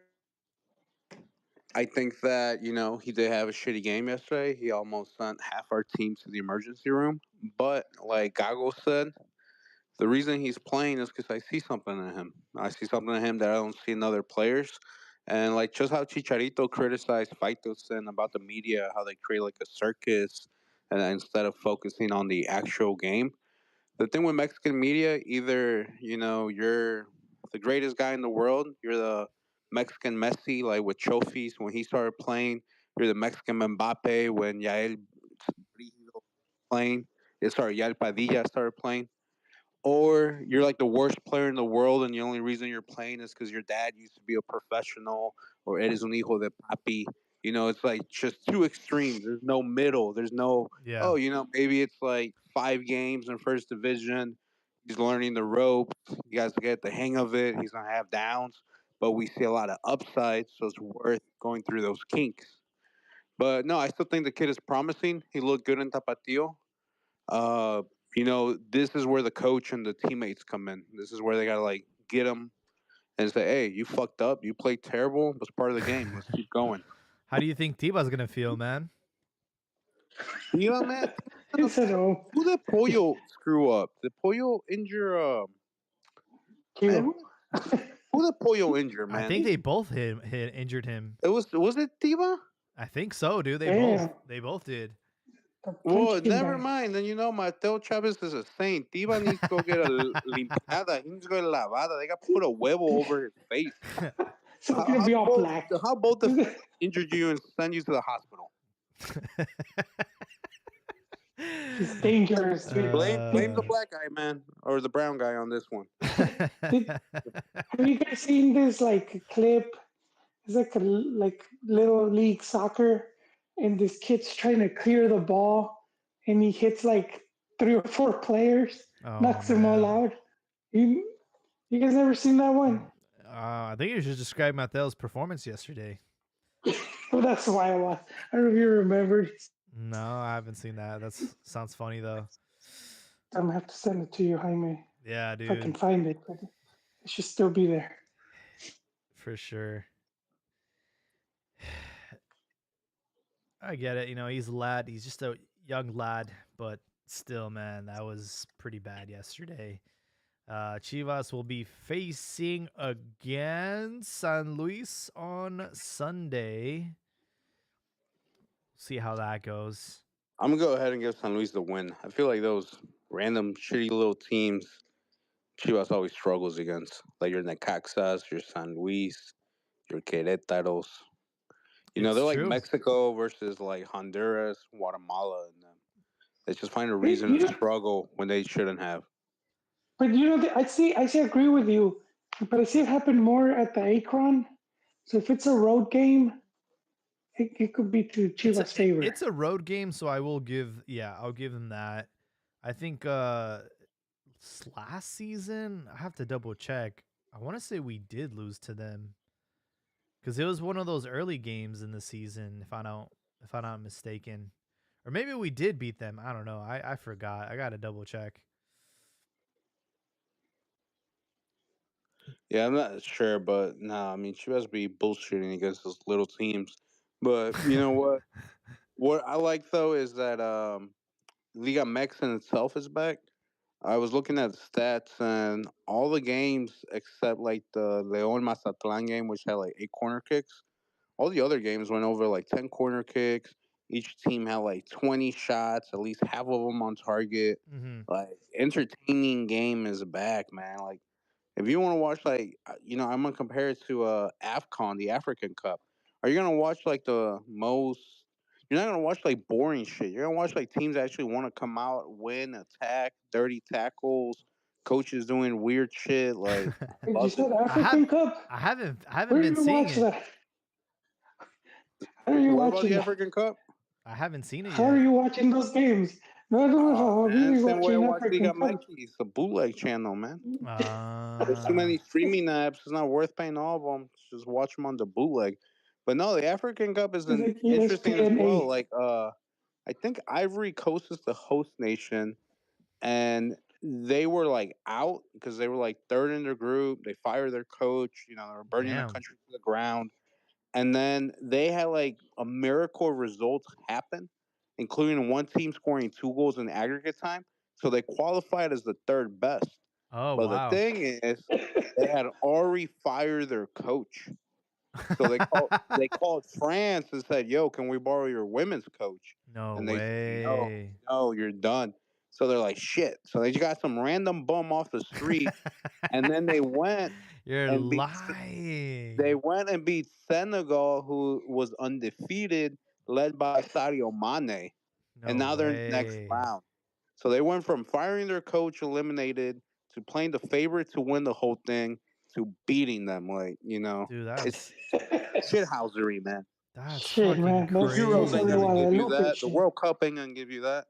I think that, he did have a shitty game yesterday. He almost sent half our team to the emergency room. But like Gago said, the reason he's playing is because I see something in him. I see something in him that I don't see in other players. And like just how Chicharito criticized Faitelson about the media, how they create like a circus and instead of focusing on the actual game. The thing with Mexican media, either, you're the greatest guy in the world, you're the Mexican Messi, like with trophies when he started playing. You're the Mexican Mbappe when Yael Brígido playing. Sorry, Yael Padilla started playing. Or you're like the worst player in the world, and the only reason you're playing is because your dad used to be a professional, or eres un hijo de papi. It's like just two extremes. There's no middle. There's no, Yeah. oh, maybe it's like 5 games in first division. He's learning the ropes. You guys get the hang of it. He's gonna have downs, but we see a lot of upsides, so it's worth going through those kinks. But no, I still think the kid is promising. He looked good in Tapatio. Uh, this is where the coach and the teammates come in. This is where they gotta like get him and say, "Hey, you fucked up. You played terrible. It's part of the game. Let's keep going." How do you think Tiba's gonna feel, man? Man, He said, "Oh, who did Pollo screw up? Did Pollo injure? Man, Kilo." who did Pollo injure? I Man, think they both hit injured him. was it Tiba? I think so, dude. Damn. They both did. The Well, punching never bag. mind. Then Mateo Chavez is a saint. Tiba needs to go get a limpiada. He needs to go get lavada. They got to put a huevo over his face. So it's gonna be all black. How both the injured you and send you to the hospital? He's dangerous. Dude. Blame the black guy, man, or the brown guy on this one. Have you guys seen this like clip? It's like a little league soccer, and this kid's trying to clear the ball, and he hits like 3 or 4 players, knocks them all out. You guys never seen that one? I think you should describe Mateo's performance yesterday. Well, that's why I don't know if you remembered. No, I haven't seen that. That sounds funny though. I'm gonna have to send it to you, Jaime. Yeah, dude. If I can find it, but it should still be there. For sure. I get it. He's a lad. He's just a young lad, but still, man, that was pretty bad yesterday. Chivas will be facing against San Luis on Sunday. See how that goes. I'm gonna go ahead and give San Luis the win. I feel like those random shitty little teams Chivas always struggles against. Like your Necaxas, your San Luis, your Querétaros. They're like true. Mexico versus like Honduras, Guatemala, and them. They just find a reason You to know- struggle when they shouldn't have. But I agree with you, but I see it happen more at the Akron. So if it's a road game, it could be to Chivas' favor. It's a road game, so I'll give them that. I think last season, I have to double check. I want to say we did lose to them because it was one of those early games in the season, if I'm not mistaken, or maybe we did beat them. I don't know. I forgot. I gotta double check. Yeah, I'm not sure, but nah, I mean, Chivas be bullshitting against those little teams. But you know what? What I like though is that Liga MX in itself is back. I was looking at the stats and all the games except like the León Mazatlan game, which had like 8 corner kicks. All the other games went over like 10 corner kicks. Each team had like 20 shots, at least half of them on target. Mm-hmm. Like entertaining game is back, man. Like if you want to watch, like, I'm gonna compare it to Afcon, the African Cup. Are you gonna watch like the most? You're not gonna watch like boring shit. You're gonna watch like teams that actually want to come out, win, attack, dirty tackles, coaches doing weird shit. Like, Did you say the African Cup? I haven't Where been do you seeing watch it. that? How are you what about watching the that? African Cup? I haven't seen it How are yet. you watching those games? No, Oh man, really same way I watching watch Liga African Cup. MX. It's a bootleg channel, man. There's too Uh, many streaming apps. It's not worth paying all of them. Just watch them on the bootleg. But no, the African Cup is It's like interesting as well. ESPN. Like, I think Ivory Coast is the host nation, and they were like out because they were like third in their group. They fired their coach. They were burning their Damn. country to the ground. And then they had like a miracle of results happen, including one team scoring 2 goals in aggregate time. So they qualified as the third best. Oh, But wow. the thing is, they had already fired their coach. So they called France and said, "Yo, can we borrow your women's coach?" No And they said, "No, way. no, you're done." So they're like, "Shit." So they just got some random bum off the street, and then they went You're and lying. they went and beat Senegal, who was undefeated, led by Sadio Mane, and No now they're in the next way. round. So they went from firing their coach, eliminated, to playing the favorite to win the whole thing, to beating them. Like, Dude, it's that's shithousery, man. Shit, fucking man. That's Euros that's ain't the gonna crazy. give you Guadalupe that. The shit. World Cup ain't gonna give you that.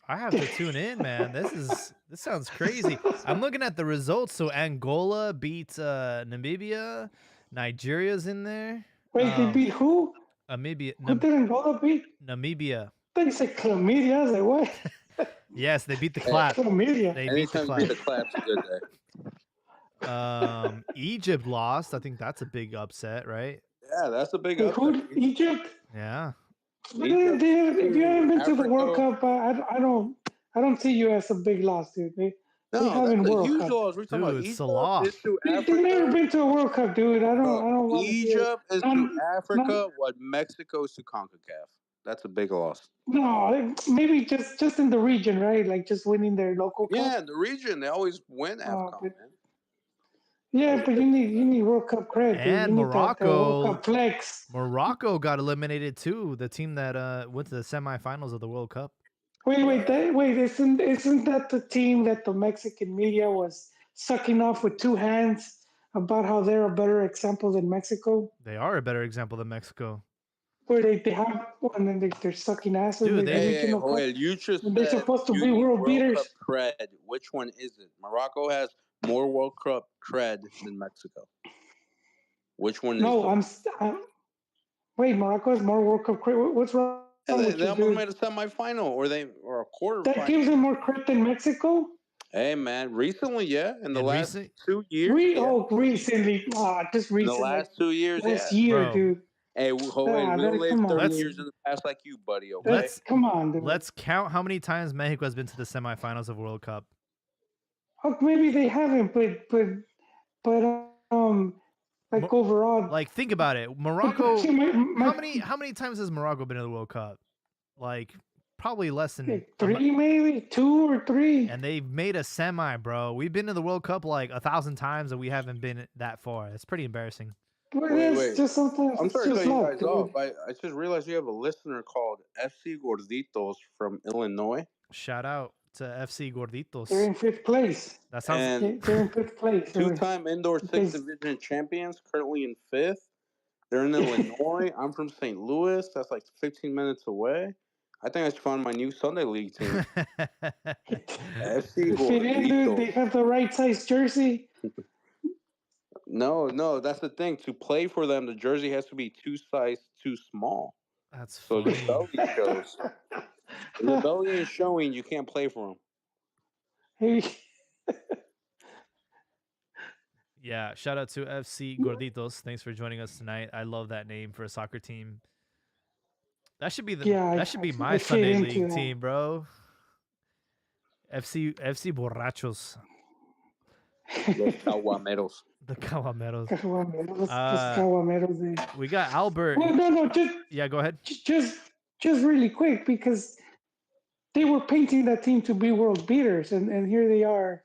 I have to tune in, man. This sounds crazy. I'm looking at the results. So Angola beats Namibia. Nigeria's in there. Wait, they beat who? Namibia. Who did Angola beat? Namibia. They said chlamydia. I was like, what? Yes, they beat the Hey, clap. Chlamydia. They beat the anytime you beat clap. the clap's a good day. Egypt lost. I think that's a big upset, right? Yeah, that's a big Wait, upset. who? Egypt? Yeah. Egypt If you haven't been to the World Africa. Cup, I don't see you as a big loss, dude. They No, haven't that's a World huge Cup. loss. We're talking about Dude, Egypt Salah. is to They never Africa. been to a World Cup, dude. I Bro, don't want to hear. Egypt is to None, Africa what Mexico is to CONCACAF. That's a big loss. no, maybe just in the region, right? Like just winning their local cup. Yeah, in the region they always win AFCON, But, man. yeah, but you need World Cup credit, dude. And You need that World Morocco. Cup flex. Morocco got eliminated too. The team that went to the semifinals of the World Cup. Wait, isn't that the team that the Mexican media was sucking off with two hands about how they're a better example than Mexico? They are a better example than Mexico. Where they have and then they're sucking ass in Dude, the Hey, regional cup. Joel, you just And they're said supposed to you be need world World beaters. Cup cred. Which one is it? Morocco has more World Cup cred than Mexico. Which one is No, it? wait, Morocco has more World Cup credit. What's wrong Yeah, with they you, almost dude? made a semifinal or a quarterfinal. That gives them more credit than Mexico? Hey, man, recently, yeah. In the In last recent- 2 years, yeah. Recently. Just In the recent. last 2 years, Last yeah. year, Bro. dude. Hey, Joel, we'll live Come on, 30 Let's- years in the past like you, buddy, okay? Let's come on, dude. let's count how many times Mexico has been to the semifinals of World Cup. Oh, maybe they haven't, but like overall, Like, think about it. but Morocco. see, How many times has Morocco been to the World Cup? Like, probably less than like three, maybe 2 or 3. And they've made a semi, bro. We've been to the World Cup like 1,000 times, and we haven't been that far. It's pretty embarrassing. But Wait. it's just sometimes I'm it's sorry to just cut you luck, guys dude. off. I just realized you have a listener called FC Gorditos from Illinois. Shout out to FC They're Gorditos. in 5th place. That sounds. And They're in 5th place. two-time indoor They- 6th division champions, currently in 5th. They're in Illinois. I'm from St. Louis. That's like 15 minutes away. I think I should find my new Sunday league team. FC If it is, dude, they Gorditos. have the right size jersey. No, that's the thing. To play for them, the jersey has to be 2 sizes too small. That's So funny. the belly shows. If the belly ain't showing, you can't play for them. Hey, Yeah, shout out to FC Gorditos. Thanks for joining us tonight. I love that name for a soccer team. That should be my I fit Sunday into league that. team, bro. FC Borrachos. Los Caguameros. The Caguameros. Caguameros. We got Albert. Well, no, Yeah, go ahead. just really quick, because they were painting that team to be world beaters, and here they are,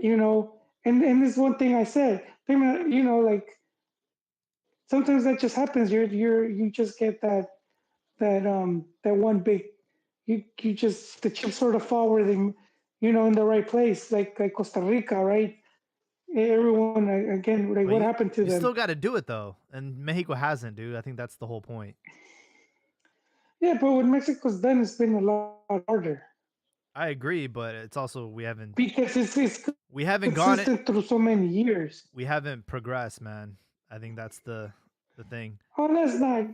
and this one thing I said, like sometimes that just happens. You just get that one big, you just, the chips sort of fall where they, in the right place, like Costa Rica, right? Everyone again, like what happened to You them? still got to do it though, and Mexico hasn't, dude. I think that's the whole point. Yeah, but what Mexico's done has been a lot harder. I agree, but it's also we haven't Because we haven't gone consistent through so many years. We haven't progressed, man. I think that's the thing. Oh, that's not.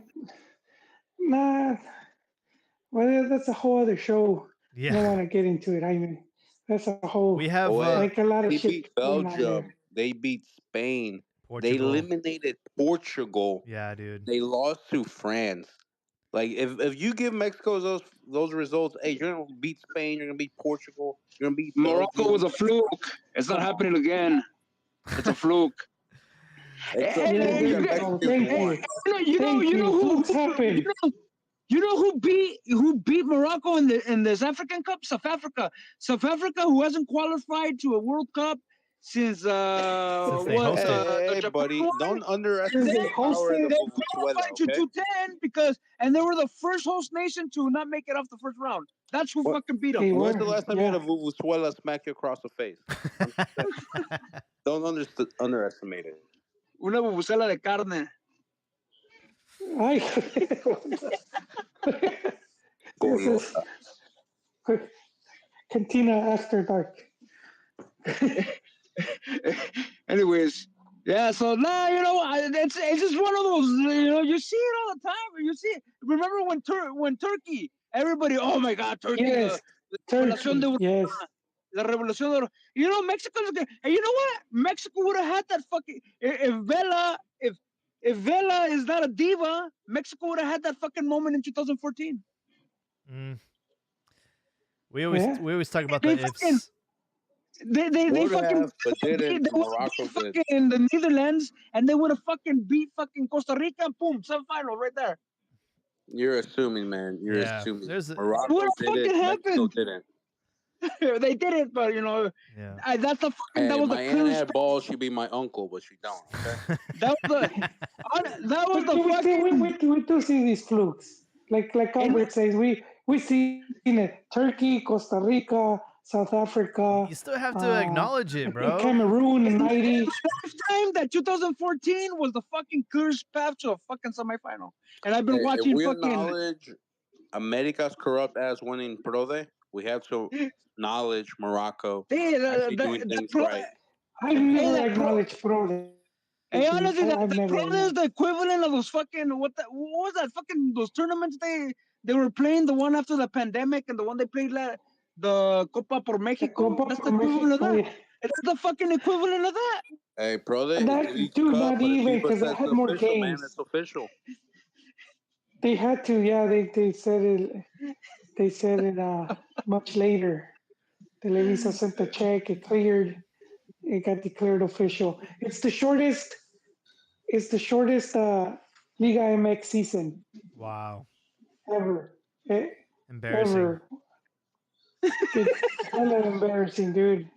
Well, that's a whole other show. Yeah. I don't want to get into it. I mean, that's a whole. We have like a lot of They shit. beat going on there. Belgium. They beat Spain. They Portugal. eliminated Portugal. Yeah, dude. They lost to France. Like if you give Mexico those results, hey, you're gonna beat Spain. You're gonna beat Portugal. You're gonna beat Morocco Belgium. was a fluke. It's not happening again. It's a fluke. You know who beat Morocco in this African Cup? South Africa. South Africa, who hasn't qualified to a World Cup Since they what hosted. Hey, the buddy, Japan one. don't Since underestimate they the power of the hosted, They Vuvuzuela, qualified to okay? 210 because they were the first host nation to not make it off the first round. That's who What? fucking beat them. they When's the were. last time you had a Yeah. Vuvuzuela smack you across the face? I'm just saying. Don't underestimate it. Una bubucela de carne. I. This is Cantina After Dark. Anyways, yeah. So nah, it's just one of those. You see it all the time. You see it. Remember when Turkey, everybody, oh my God, Turkey, Yes, the revolución de Turkey. Yes. la revolución de Mexico's good. And you know what? Mexico would have had that fucking if Vela is not a diva, Mexico would have had that fucking moment in 2014. Mm. We always talk about the They fucking ifs. they Would fucking have, but didn't. they would Morocco beat did. fucking the Netherlands, and they would have fucking beat fucking Costa Rica, and boom, semifinal right there. You're assuming, man. You're Yeah, assuming. there's a, It Morocco would have did it. fucking Mexico happened. didn't. They did it, but yeah. that's the fucking Hey, that was my the aunt clearest. had balls. She'd be my uncle, but she don't. Okay. That was the that was the we, fucking. we do see these flukes. Like Albert says, we seen it. Turkey, Costa Rica, South Africa, You still have to acknowledge it, bro. Cameroon in '90. Time that 2014 was the fucking clearest path to a fucking semifinal, and I've been Hey, if watching we fucking. acknowledge America's corrupt ass winning Prode, we have to acknowledge Morocco actually doing things right. I've never that pro- acknowledged pro. Hey, honestly, I've the never. pro is the equivalent of those fucking what was that fucking those tournaments they were playing, the one after the pandemic and the one they played the Copa por Mexico. Copa That's por the equivalent of Mexico, that. yeah. It's the fucking equivalent of that. Hey, Prode, That it's League dude, Cup, not but if even, FIFA because I says had it's more official, man, games. it's official. They had to, yeah. They said it. They said it much later. Televisa sent the check. It cleared. It got declared official. It's the shortest. It's the shortest Liga MX season Wow. ever. Embarrassing. Ever. It's kind of embarrassing, dude.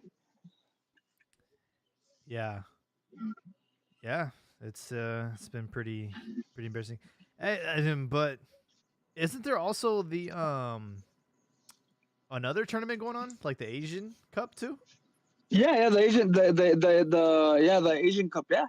Yeah. Yeah. It's been pretty embarrassing. But isn't there also the another tournament going on, like the Asian Cup too? Yeah, the Asian the Asian Cup, yeah,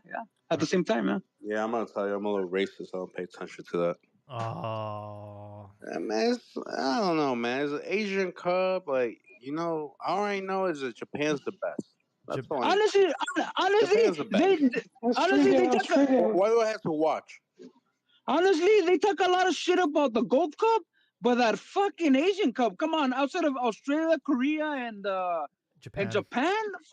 at the same time, yeah. Yeah, I'm gonna tell you, I'm a little racist. I don't pay attention to that. Oh. Man, I don't know, man. It's an Asian Cup, like all I know is that Japan's the best. That's all. Honestly, Japan's the best. Why do I have to watch? Honestly, they talk a lot of shit about the Gold Cup, but that fucking Asian Cup, come on, outside of Australia, Korea, and Japan,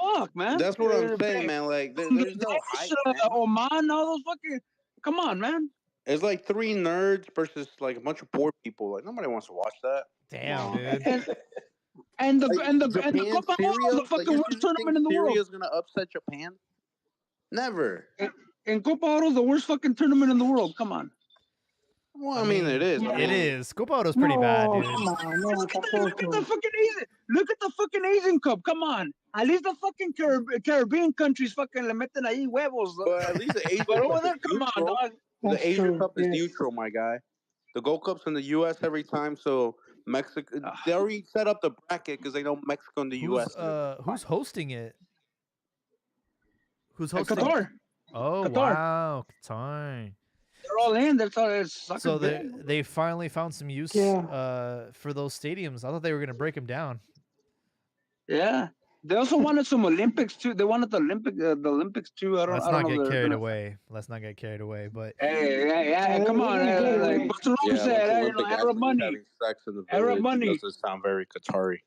fuck, man. That's what I'm saying, man. Like, there's no hype, man. Oman, all those fucking, come on, man. It's like three nerds versus like a bunch of poor people. Like nobody wants to watch that. Damn, dude. And the Japan, Copa Syria, Oro is the fucking worst tournament in the world. Syria's gonna upset Japan? Never. And Copa Oro is the worst fucking tournament in the world. Come on. Well, I mean it is. It is. Copa Oro's pretty bad, dude. Look at the fucking Asian. Look at the fucking Asian Cup. Come on. At least the fucking Caribbean countries fucking le meten ahí huevos. But at least the Asian But over Cup there, is come on, neutral. dog. The Asian Cup is neutral, my guy. The Gold Cup's in the U.S. every time, so Mexico. They already set up the bracket because they know Mexico and the U.S. Who's hosting it? Who's hosting? Qatar. Oh, Qatar. wow, Qatar. They're all in. That's all. So they finally found some use for those stadiums. I thought they were gonna break them down. Yeah. They also wanted some Olympics too. They wanted the Olympics too. Let's not get carried away. Let's not get carried away. But hey, come on. Like Barcelona said, Arab money. Arab money doesn't sound very Qatari.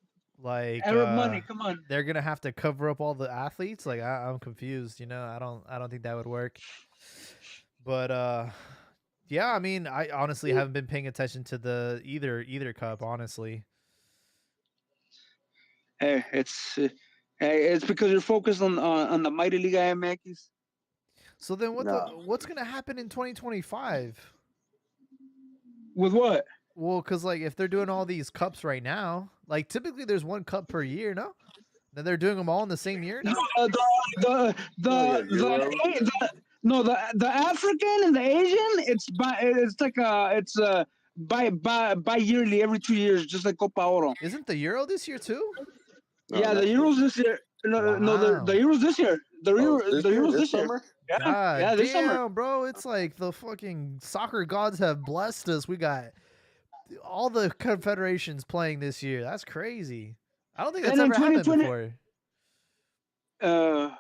Like Arab money, come on. They're gonna have to cover up all the athletes. Like I'm confused. I don't think that would work. But yeah, I mean, I honestly haven't been paying attention to the either cup, honestly. Hey, it's because you're focused on the mighty Liga MX. So then what's gonna happen in 2025? With what? Well, because like if they're doing all these cups right now, like typically there's one cup per year, no? Then they're doing them all in the same year now? The African and the Asian, it's by yearly every 2 years, just like Copa Oro. Isn't the Euro this year too? Yeah, the Euros this year. No, the Euros this year. The Euros this year. summer? Yeah, God this damn, summer. bro. It's like the fucking soccer gods have blessed us. We got all the confederations playing this year. That's crazy. I don't think that's And in ever happened 2020 before.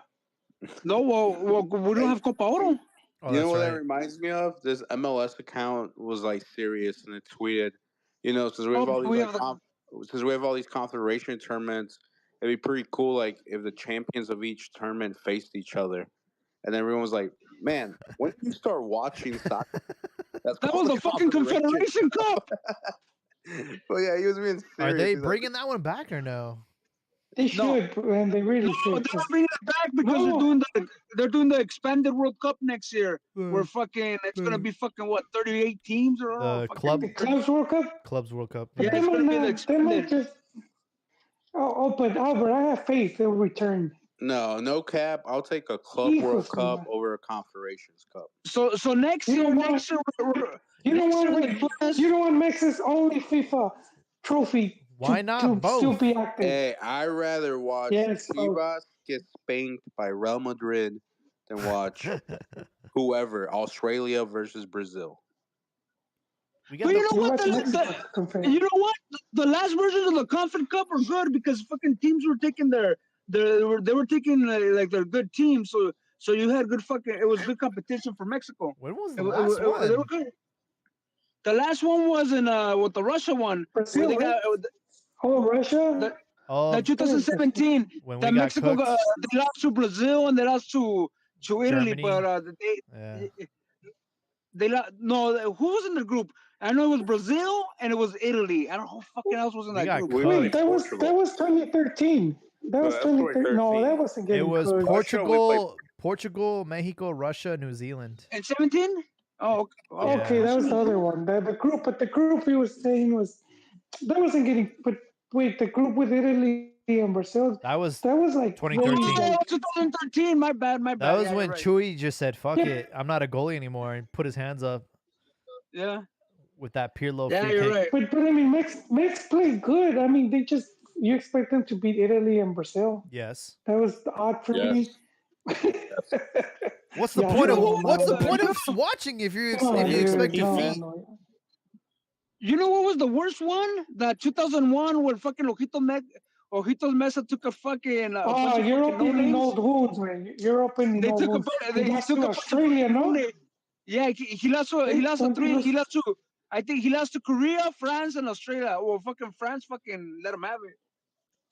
No, well, we don't have Copa Oro. Oh, You know that's what that right. reminds me of? This MLS account was like serious and it tweeted, since we have all these since we have all these confederation tournaments, it'd be pretty cool like if the champions of each tournament faced each other. And everyone was like, "Man, when did you start watching soccer?" That was the fucking Confederation Cup. But yeah, he was being serious. Are they He's like, bringing that one back or no? They should, and they really No, should. they're bringing it back because they're doing the expanded World Cup next year. Where fucking it's gonna be fucking what 38 teams or The fucking Clubs World Cup. Clubs World Cup. Yeah, They it's might gonna be the not. They might expanded. just. But Albert, I have faith they'll return. no cap. I'll take a Club Jesus, World Cup man. over a Confederations Cup. So next You year, know what? You don't want Mexico's only FIFA trophy. Why not to both? still be active? Hey, I'd rather watch Chivas get spanked by Real Madrid than watch whoever, Australia versus Brazil. We But you know what? You know what? The last versions of the Confed Cup are good because fucking teams were taking they were taking like their good teams. So you had good fucking. It was good competition for Mexico. When was the last one? They were good. The last one was in with the Russia one. Brazil, where they got, Russia. The 2017. When that we got Mexico they lost to Brazil and they lost to Italy, Germany. but they lost. No, who was in the group? I know it was Brazil and it was Italy. I don't know who fucking else was in that group. Wait, that was 2013. That was 2013. No, that wasn't getting. It was good. Portugal, Mexico, Russia, New Zealand. And 17? Oh, okay. That was the other one. The group, but the group he was saying that wasn't getting. But wait, the group with Italy and Brazil. That was like 2013. Oh, 2013. My bad. That was when Chewy just said, "Fuck it, I'm not a goalie anymore," and put his hands up. Yeah. With that Pirlo free you're kick. right. But I mean, Mex played good. I mean, you expect them to beat Italy and Brazil. Yes. That was odd for me. What's the point of watching if you expect defeat? You know what was the worst one? That 2001 where fucking Ojitos Mesa took a fucking. You're opening old wounds, man. You're opening old wounds. They took Australia, no? Yeah, he lost to three. He lost to. I think he lost to Korea, France, and Australia. Well, fucking France, fucking let him have it.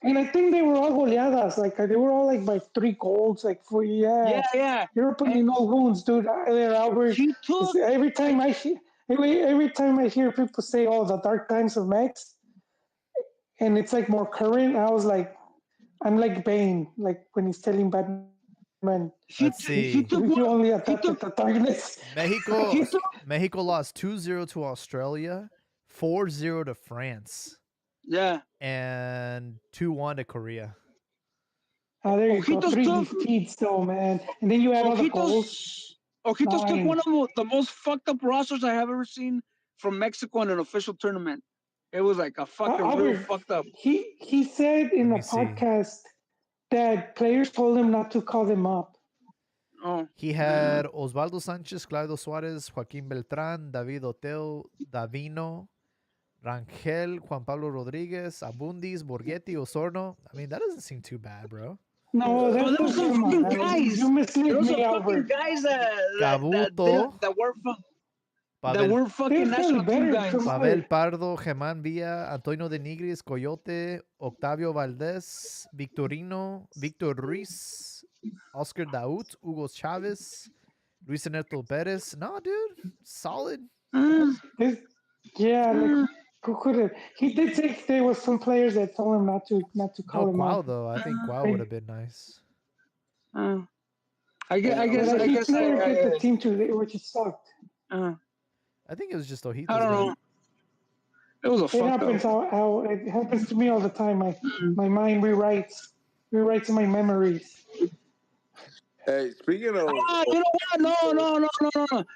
And I think they were all goleadas. Like they were all like by 3 goals, like 4. Yeah. You're opening old wounds, dude. Albert. Every time I hear people say, "Oh, the dark times of Mex," and it's like more current, I'm like Bane, like when he's telling Batman. Let's see. You only adapted the darkness. Mexico lost 2-0 to Australia, 4-0 to France. Yeah. And 2-1 to Korea. Oh, there you go. 3 defeats, though, man. And then you add all the goals. Ojitos took one of the most fucked up rosters I have ever seen from Mexico in an official tournament. It was like a fucking real fucked up. He said in a podcast that players told him not to call them up. Oh. He had Osvaldo Sanchez, Claudio Suarez, Joaquín Beltrán, David Oteo, Davino, Rangel, Juan Pablo Rodriguez, Abundis, Borghetti, Osorno. I mean, that doesn't seem too bad, bro. No, there was some fucking guys. You mislead there was me, some fucking guys that were fucking national team guys. Pavel Pardo, Germán Villa, Antonio de Nigris, Coyote, Octavio Valdés, Víctor Ruiz, Oscar Daut, Hugo Chavez, Luis Ernesto Perez. No, dude, solid. Who could have? He did say there was some players that told him not to call him Guau, up. though. I think Guau would have been nice. I guess the team to which it sucked. I think it was just Ojitos. I don't know. It was a fuck happens up. It happens to me all the time. My mind rewrites. Rewrite my memories. Hey, speaking of, You know what? No.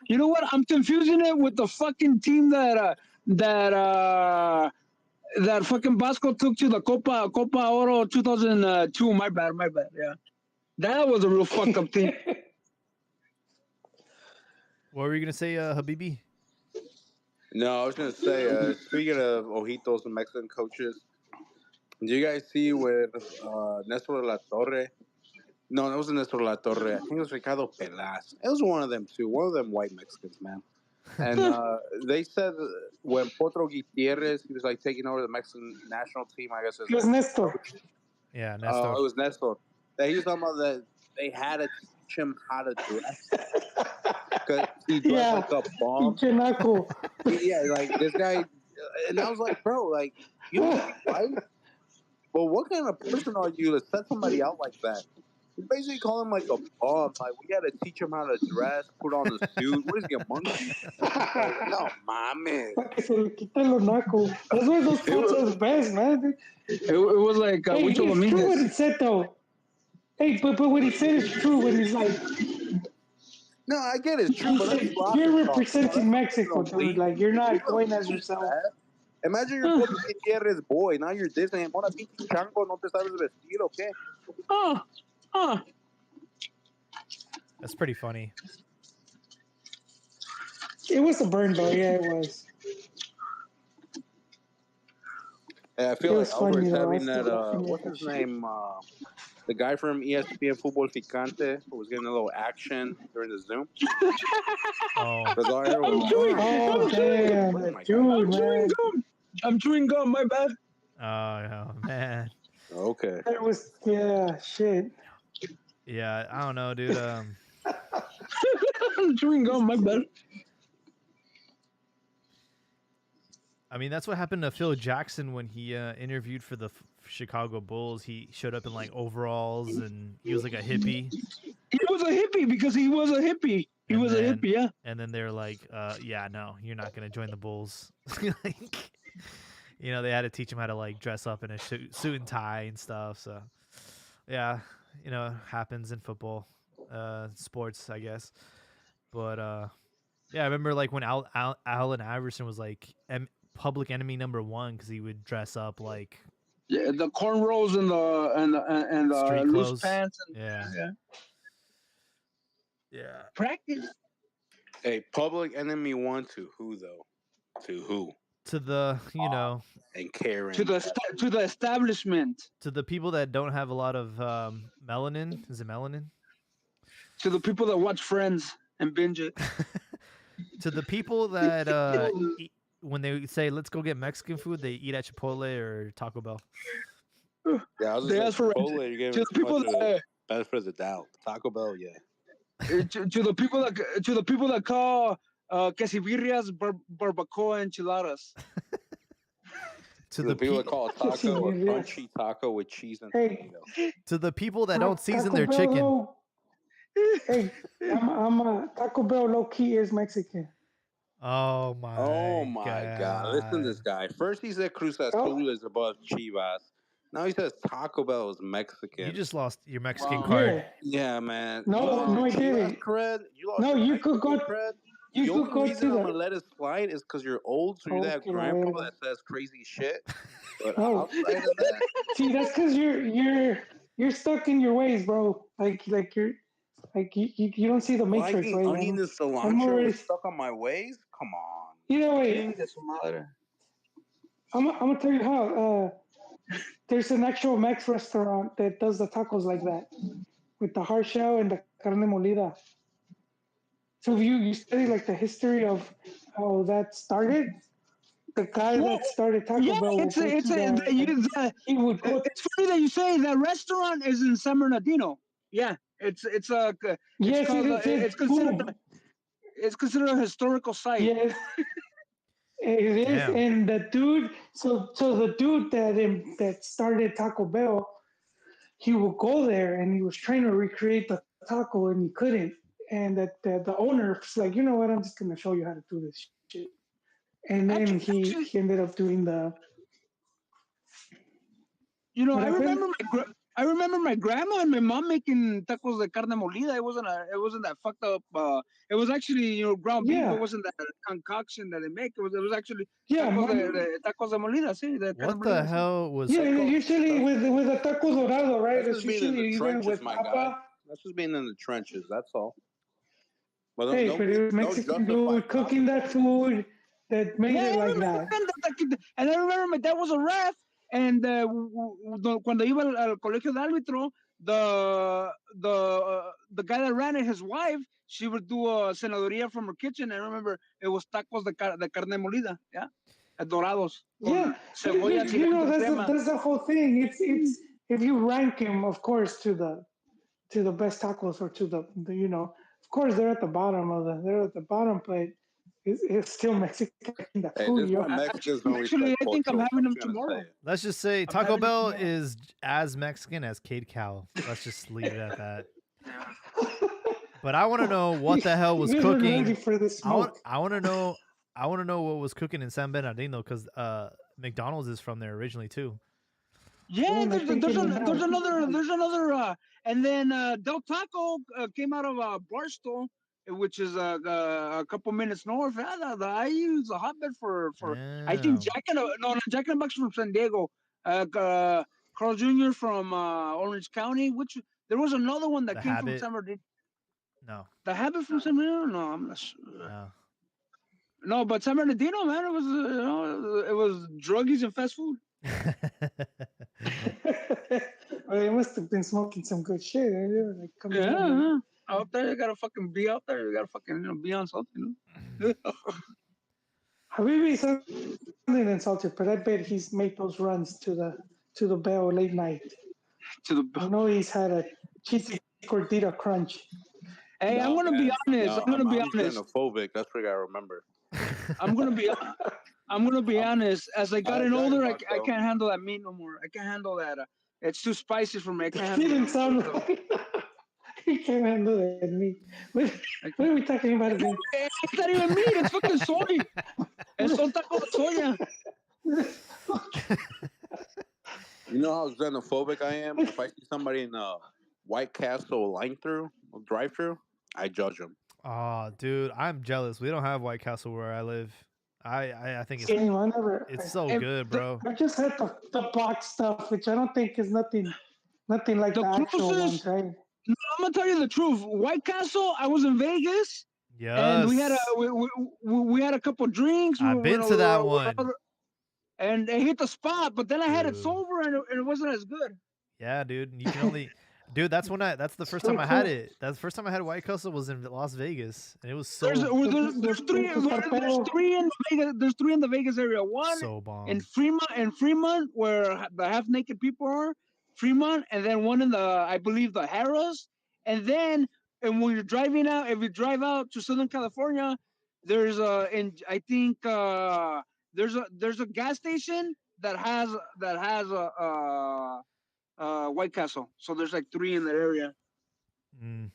You know what? I'm confusing it with the fucking team that fucking Vasco took to the Copa Oro 2002. My bad. Yeah, that was a real fucked up team. What were you gonna say, Habibi? no, I was gonna say, speaking of ojitos and Mexican coaches, do you guys see with Nestor La Torre? No, that wasn't Nestor La Torre. I think it was Ricardo Pelas. It was one of them too. One of them white Mexicans, man. And they said when Potro Gutierrez, he was like taking over the Mexican national team, I guess as It was their Nestor. coach. Yeah, It Nestor. was Nestor. That he was talking about that they had to teach him how to dress because he dressed like a bomb. Yeah, like this guy, and I was like, bro, like you may be white, but what kind of person are you to set somebody out like that? You basically call him like a bum. Like we got to teach him how to dress, put on a suit. What is he, a monkey? Like, no, mames. Pa' que se le quite lo naco. That's why those quotes are the best, man. It was like Hey, Huicho it's true what he Dominguez. said though. Hey, but what he said is true when he's like, No, I get it's true, he but that's said, sloppy you're talk. You know, representing that's Mexico, professional dude. Like, lazy. you're You not don't going as do yourself. that. Imagine you're Potro Gutierrez boy. Now you're dissing him. Mona pinche chango, no te sabes vestir o qué? That's pretty funny. It was a burn though, yeah, it was. And I feel It like was funny Albert's though. I having still that. laughing at What's that his shit. name? The guy from ESPN Fútbol Picante who was getting a little action during the Zoom. Oh, Because all I heard was, Oh damn, where's my guy? dude, man. I'm chewing gum. My bad. oh man. Okay. That was shit. Yeah, I don't know, dude. I'm chewing gum. My bad. I mean, that's what happened to Phil Jackson when he interviewed for the Chicago Bulls. He showed up in like overalls and he was like a hippie. He was a hippie because he was a hippie. He was a hippie, yeah. And then they're like, yeah, no, you're not gonna join the Bulls. Like, you know, they had to teach him how to like dress up in a suit and tie and stuff. So, yeah, you know, happens in football, sports, I guess. But yeah, I remember like when Allen Iverson was like public enemy #1 because he would dress up like the cornrows and the street loose clothes. pants. And, yeah. Practice. Hey, public enemy 1 to who though? To who? To the and Karen. To the establishment. To the people that don't have a lot of melanin. Is it melanin? To the people that watch Friends and binge it. To the people that eat, when they say let's go get Mexican food, they eat at Chipotle or Taco Bell. Yeah, I was they ask for Chipotle, you're giving to the people that benefit of the doubt. Taco Bell, yeah. to the people that call quesadillas barbacoa enchiladas. To the people that call a taco a crunchy taco with cheese and tomato. To the people that don't season Taco their Bell, chicken. Though, hey, I'm a Taco Bell low key is Mexican. Oh my God. Listen to this guy. First he said Cruz Azul is above Chivas. Now he says Taco Bell is Mexican. You just lost your Mexican card. Yeah, man. No, I didn't. Cred. You lost no, your you Mexican could go. cred. You The could only go reason to I'm gonna let it slide is because you're old, so you're that grandpa that says crazy shit. But outside of that, see, that's because you're stuck in your ways, bro. Like you don't see the Matrix, liking right? onion and cilantro is stuck on my ways. Come on. You know, wait. I'm gonna tell you how. There's an actual Mex restaurant that does the tacos like that, with the hard shell and the carne molida. So if you study like the history of how that started, the guy that started Taco Bell. It's funny that you say that restaurant is in San Bernardino. Yeah, it's considered a historical site. Yes. It is. Damn. And the dude, so the dude that started Taco Bell, he would go there and he was trying to recreate the taco and he couldn't. And that the owner was like, you know what, I'm just gonna show you how to do this shit. And then he ended up doing the. You know, I remember I remember my grandma and my mom making tacos de carne molida. It wasn't that fucked up. It was actually ground beef. It wasn't that concoction that they make. It was actually tacos de molida. See, the carne What the molida. hell was? Yeah, usually with the taco dorado, right? That's It's just being in usually the either trenches, with my guy. papa. That's just being in the trenches. That's all. But Hey, don't but it was Mexican dude cooking that food that made it like that. And I remember my dad was a ref, and cuando iba al colegio de árbitro, the guy that ran it, his wife, she would do a senadoría from her kitchen. I remember it was tacos de carne molida, yeah, dorados. Yeah, Cebolla, that's the whole thing. It's if you rank him, of course, to the best tacos or to the of course they're at the bottom but it's still Mexican that Hey, food, this is why Mexicans don't respect I think I'm culture. having them I'm gonna tomorrow. say it. Let's just say Taco Bell is as Mexican as Kid Cow. Let's just leave it at that. But I want to know what the hell was cooking. Ready for the smoke. I want to know. I want to know what was cooking in San Bernardino because McDonald's is from there originally too. Yeah, there's another, and then Del Taco came out of Barstow, which is a couple minutes north. Yeah, the IU is a hotbed for I think Jack in the Box from San Diego, Carl Jr. from Orange County. Which there was another one that came from San Bernardino. No, the Habit from San Bernardino. No, I'm not sure. No, but San Bernardino, man, it was druggies and fast food. Well, they must have been smoking some good shit. They were like coming out there, you gotta fucking be out there. You gotta fucking be on something. Habibi something insulted, but I bet he's made those runs to the Bell late night. I know he's had a cheesy gordita crunch. Hey, I'm gonna be honest. I'm gonna be honest. Xenophobic. That's what I gotta remember. I'm gonna be honest. As I gotten older, I can't handle that meat no more. I can't handle that. It's too spicy for me. I can't handle it. Didn't sound like he can't handle that meat. What are we talking about again? It's not even meat. It's fucking soy. It's son taco de soya. You know how xenophobic I am? If I see somebody in a White Castle drive-through, I judge them. Oh, dude, I'm jealous. We don't have White Castle where I live. I think it's so good, bro. I just had the box stuff, which I don't think is nothing like the actual ones, right? No, I'm gonna tell you the truth. White Castle, I was in Vegas. Yes. And we had a couple drinks. I've been to that one. And it hit the spot, but then I had it sober and it wasn't as good. Yeah, dude. You can only dude, that's the first time I had it. That's the first time I had White Castle was in Las Vegas. And it was so there's three in Vegas. There's three in the Vegas area. One so bomb. in Fremont where the half naked people are. Fremont, and then one in I believe the Harrah's. And then when you're driving out, if you drive out to Southern California, there's I think there's a gas station that has a White Castle. So there's like three in that area. Mm.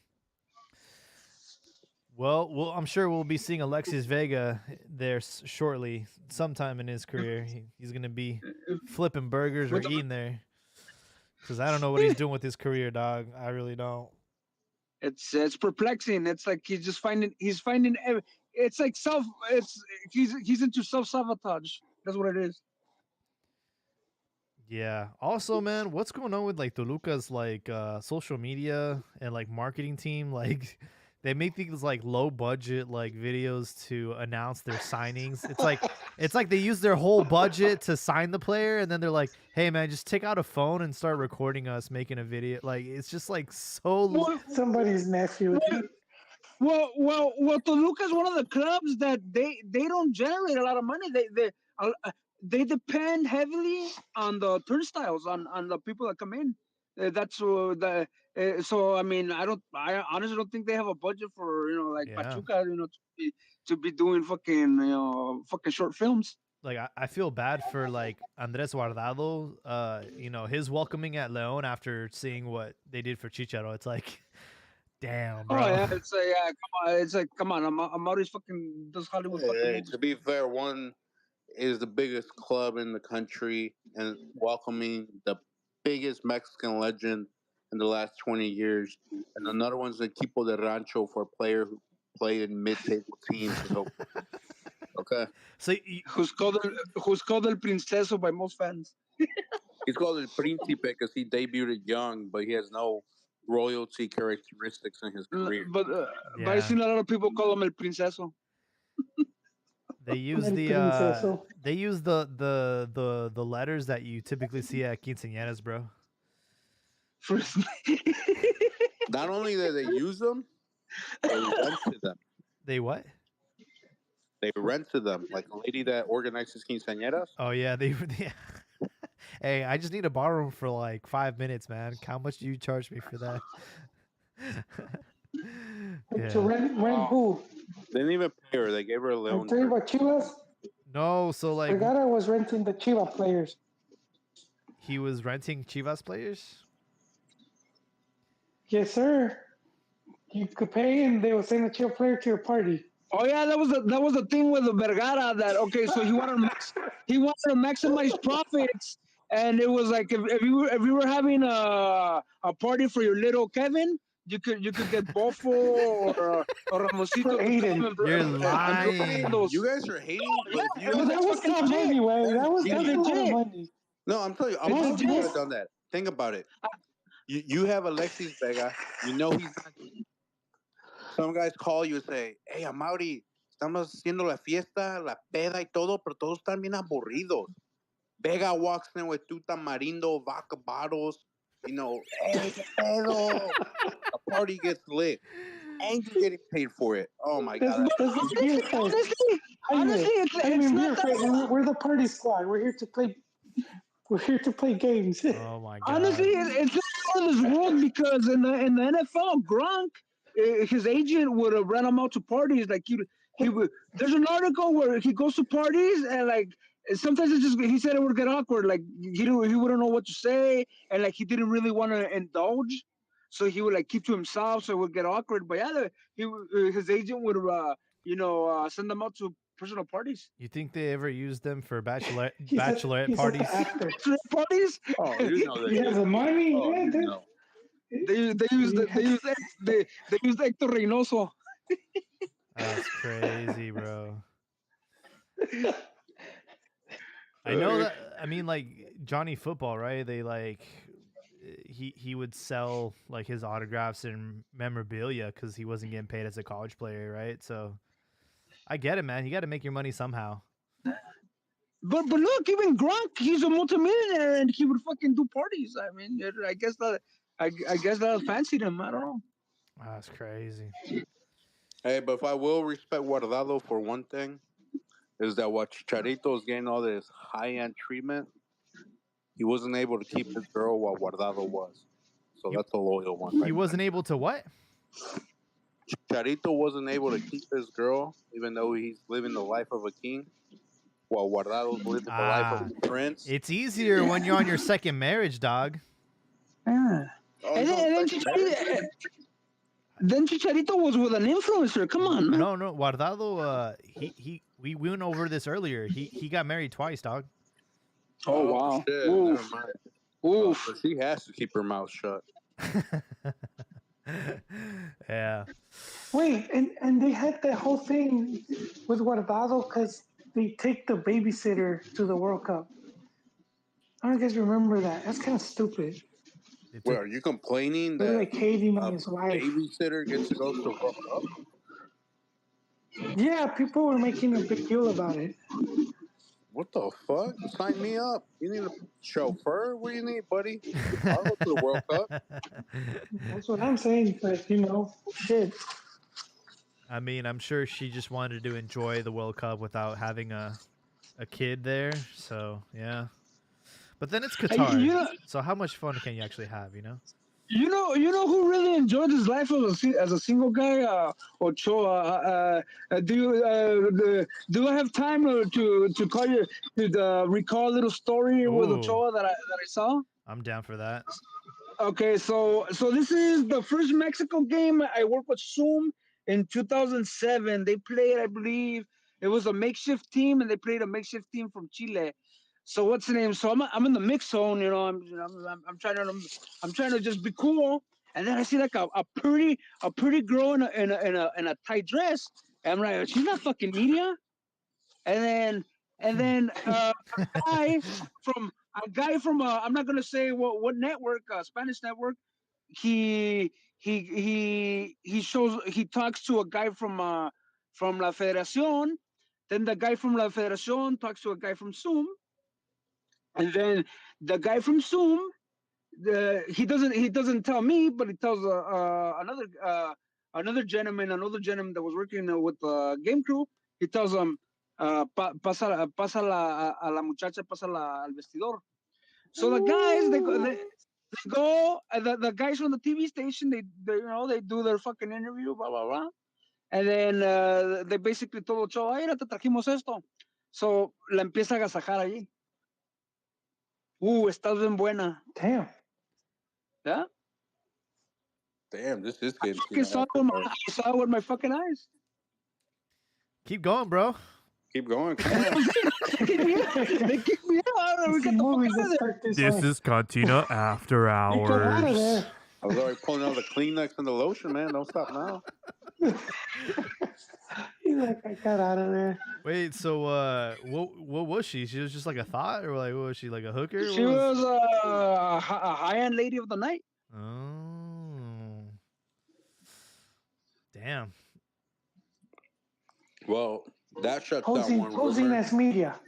Well, I'm sure we'll be seeing Alexis Vega there shortly, sometime in his career. He's gonna be flipping burgers or eating there. Because I don't know what he's doing with his career, dog. I really don't. It's perplexing. It's like he's finding. It's like he's into self-sabotage. That's what it is. Yeah. Also, man, what's going on with like Toluca's like social media and like marketing team? Like they make these like low budget like videos to announce their signings. It's like they use their whole budget to sign the player, and then they're like, "Hey, man, just take out a phone and start recording us making a video." Like it's just like so. Somebody's nephew. Well, Toluca's one of the clubs that they don't generate a lot of money. They depend heavily on the turnstiles, on the people that come in. So I mean, I honestly don't think they have a budget for Pachuca, to be doing fucking short films. Like I feel bad for like Andres Guardado, his welcoming at León after seeing what they did for Chicharo. It's like, damn, bro. Oh yeah, come on. It's like, come on. Amaury's fucking does Hollywood fucking. Hey, to be fair, one is the biggest club in the country and welcoming the biggest Mexican legend in the last 20 years, and another one's the Tipo de Rancho for a player who played in mid-table teams. So, okay, So Who's called El Princeso by most fans. he's called El Príncipe because he debuted young, but he has no royalty characteristics in his career. But yeah, I've seen a lot of people call him El Princeso. they use El the Princeso. they use the letters that you typically see at quinceañeras, bro. First, Not only do they use them, they rent to them. They what? They rent to them, like a lady that organizes quinceañeras. Oh yeah, they. Hey, I just need to borrow them for like 5 minutes, man. How much do you charge me for that? To rent who? They didn't even pay her. They gave her a I loan. tell you about Chivas. No, so like Vergara was renting the Chivas players. he was renting Chivas players. Yes, sir. You could pay, and they would send a Chivas player to your party. oh yeah, that was the thing with the Vergara that okay, so he wanted to maximize profits, and it was like if you were having a party for your little Kevin, you could get Bofo or Ramosito. Aiden. You're lying. You guys are hating, but if you That was fucking not money, way. That's a lot of legit. money. no, I'm telling you, I Yes, wish you would yes. have done that. Think about it. You have Alexis Vega. You know he's not. Some guys call you and say, "Hey, Amaury, estamos haciendo la fiesta, la peda y todo, pero todos están bien aburridos." Vega walks in with two tamarindo vodka bottles. You know, hey, qué pedo. The party gets lit. And you're getting paid for it. Oh my god. That's Honestly, we're the party squad. We're here to play. We're here to play games. Oh my god. honestly, it's not out of this world because in the NFL, Gronk, his agent would have ran him out to parties. Like he would. There's an article where he goes to parties and like sometimes it's just he said it would get awkward. Like he wouldn't know what to say and like he didn't really want to indulge, so he would like keep to himself, so it would get awkward. But yeah, his agent would send them out to personal parties. You think they ever used them for bachelorette He's parties? an actor. Parties. Oh, you know He has the money. Oh, Yeah, you dude. know. They used Hector Reynoso. That's crazy, bro. I know that. I mean, like Johnny Football, right? They like he would sell like his autographs and memorabilia because he wasn't getting paid as a college player, right? So I get it, man. You got to make your money somehow. But look, even Gronk, he's a multimillionaire and he would fucking do parties. I mean, I guess that fancied him. I don't know. That's crazy. Hey, but if I will respect Guardado for one thing, is that what Chicharito is getting all this high-end treatment, he wasn't able to keep his girl while Guardado was. So that's a loyal one. He right wasn't able to what? Chicharito wasn't able to keep his girl, even though he's living the life of a king, while Guardado's living the life of a prince. It's easier when you're on your second marriage, dog. Yeah. Oh, And then Chicharito was with an influencer. Come on, man. No, Guardado. We went over this earlier. He got married twice, dog. Oh wow. Shit, Oof. never mind. Oof. So she has to keep her mouth shut. Yeah. Wait, and they had that whole thing with Guardado because they take the babysitter to the World Cup. I don't know if you guys remember that. That's kind of stupid. Wait, are you complaining They're that like hating a on his wife. babysitter gets to go to the World Cup? Yeah, people were making a big deal about it. What the fuck? Sign me up. You need a chauffeur? What do you need, buddy? I'll go to the World Cup. That's what I'm saying. But shit. I mean, I'm sure she just wanted to enjoy the World Cup without having a kid there. So yeah. But then it's Qatar. So how much fun can you actually have? You know who really enjoyed his life as a single guy? Ochoa. Do I have time to call you to recall a little story with Ooh. Ochoa that I saw? I'm down for that. Okay, so this is the first Mexico game. I worked with Zoom in 2007. They played, I believe, it was a makeshift team, and they played a makeshift team from Chile. So what's the name? So I'm in the mix zone, you know. I'm trying to just be cool, and then I see like a pretty girl in a tight dress, and I'm like, she's not fucking media. And then a guy from I'm not gonna say what network, Spanish network. He talks to a guy from La Federación. Then the guy from La Federación talks to a guy from Zoom, and then the guy from Zoom, he doesn't tell me, but he tells another gentleman that was working with the game crew. He tells him, pasa a la muchacha, pasa al vestidor. So the guys they go the guys from the TV station, they do their fucking interview, blah blah blah, and then they basically told the show, te trajimos esto. So la empieza a agasajar allí. Estás bien buena. Damn. Yeah. Damn, this is getting. I saw it with my fucking eyes. Keep going, bro. Keep going. Come on. They kicked me out. We got the fuck out of there. This is Cantina After Hours. I was already pulling out the Kleenex and the lotion, man. Don't stop now. He's like, I got out of there. Wait, so what was she? She was just like a thought, or like what was she, like a hooker? She was a high-end lady of the night. Oh, damn. Well, that shuts down one Posing rumor. as media.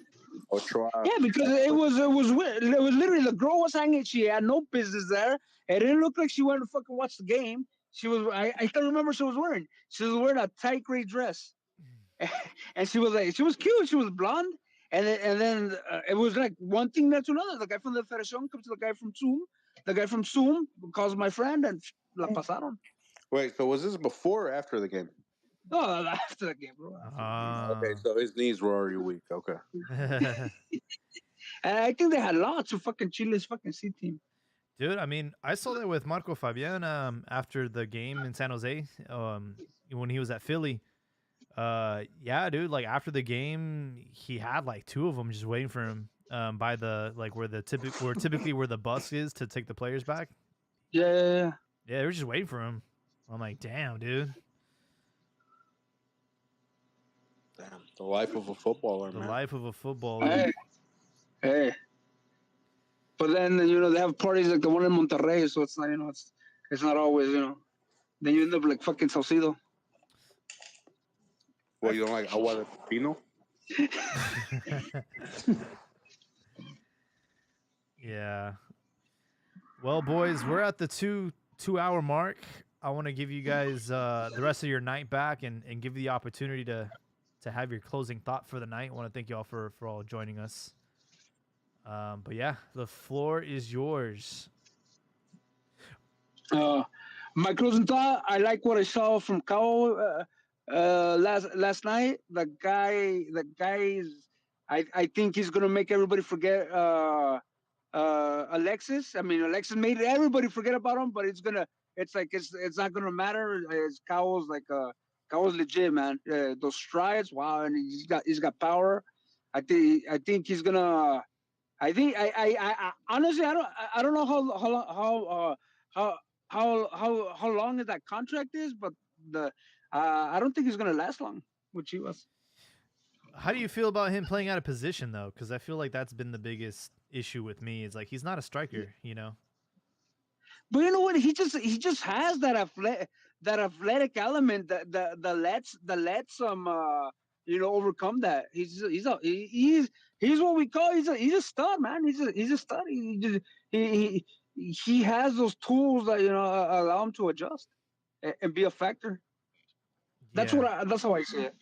Or try. Yeah, because it was weird. It was literally the girl was hanging. She had no business there. It didn't look like she went to fucking watch the game. She was. I can't remember she was wearing. She was wearing a tight gray dress, and she was cute. She was blonde, and then it was like one thing led to another. The guy from the Federación comes to the guy from Zoom. The guy from Zoom calls my friend, and la pasaron. Wait, so was this before or after the game? No, after the game, bro. Okay, so his knees were already weak. Okay. And I think they had lots of fucking Chile's fucking C team. Dude, I mean, I saw that with Marco Fabian after the game in San Jose when he was at Philly. Yeah, dude, like after the game, he had like two of them just waiting for him by the like where typically where the bus is to take the players back. Yeah. Yeah, they were just waiting for him. I'm like, damn, dude. Damn, the life of a footballer, man. The life of a footballer. Hey. But then they have parties like the one in Monterrey, so it's not it's not always Then you end up like fucking Saucedo. Well, you don't like agua de pepino? Yeah. Well, boys, we're at the two-hour mark. I want to give you guys the rest of your night back and give you the opportunity to have your closing thought for the night. I want to thank you all for all joining us. But yeah, the floor is yours. My closing thought, I like what I saw from Kao last night. The guy is, I think he's gonna make everybody forget Alexis. I mean, Alexis made everybody forget about him, but it's not gonna matter. Kao's legit, man. Those strides, wow, and he's got power. I think he's gonna. I honestly I don't know how long that contract is, but I don't think he's gonna last long with Chivas. How do you feel about him playing out of position though? Because I feel like that's been the biggest issue with me. Is like he's not a striker, But you know what? He just has that athletic element that lets him overcome that. He's what we call he's a stud, man. He's a stud. He has those tools that allow him to adjust and be a factor. That's how I see it.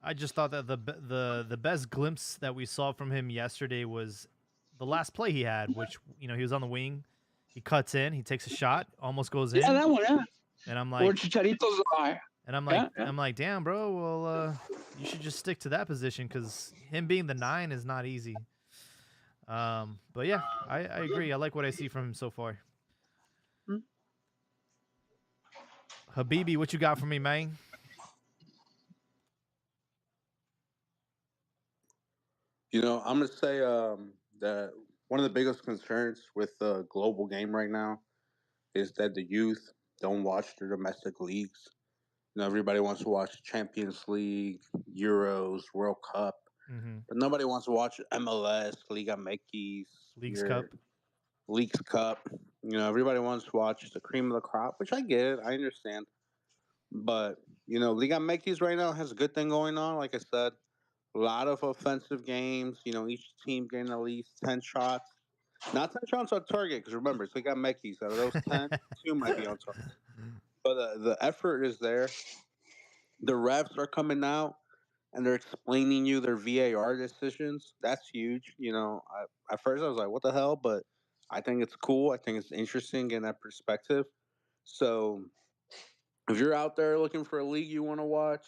I just thought that the best glimpse that we saw from him yesterday was the last play he had, which he was on the wing, he cuts in, he takes a shot, almost goes in. Yeah, that one, yeah. And I'm like, or Chicharito's eye. And I'm like, I'm like, damn, bro. Well, you should just stick to that position because him being the 9 is not easy. But yeah, I agree. I like what I see from him so far. Habibi, what you got for me, man? I'm gonna say The one of the biggest concerns with the global game right now is that the youth don't watch their domestic leagues. Everybody wants to watch Champions League, Euros, World Cup, Mm-hmm. but nobody wants to watch MLS, Liga MX, Leagues your Cup. Leagues Cup. Everybody wants to watch the cream of the crop, which I get it, I understand. But Liga MX right now has a good thing going on. Like I said, a lot of offensive games. Each team getting at least 10 shots. Not 10 shots on target because remember it's Liga MX. Out of those 10, two might be on target. But the effort is there. The refs are coming out and they're explaining you their VAR decisions. That's huge. At first I was like, "What the hell?" But I think it's cool. I think it's interesting in that perspective. So if you're out there looking for a league you want to watch,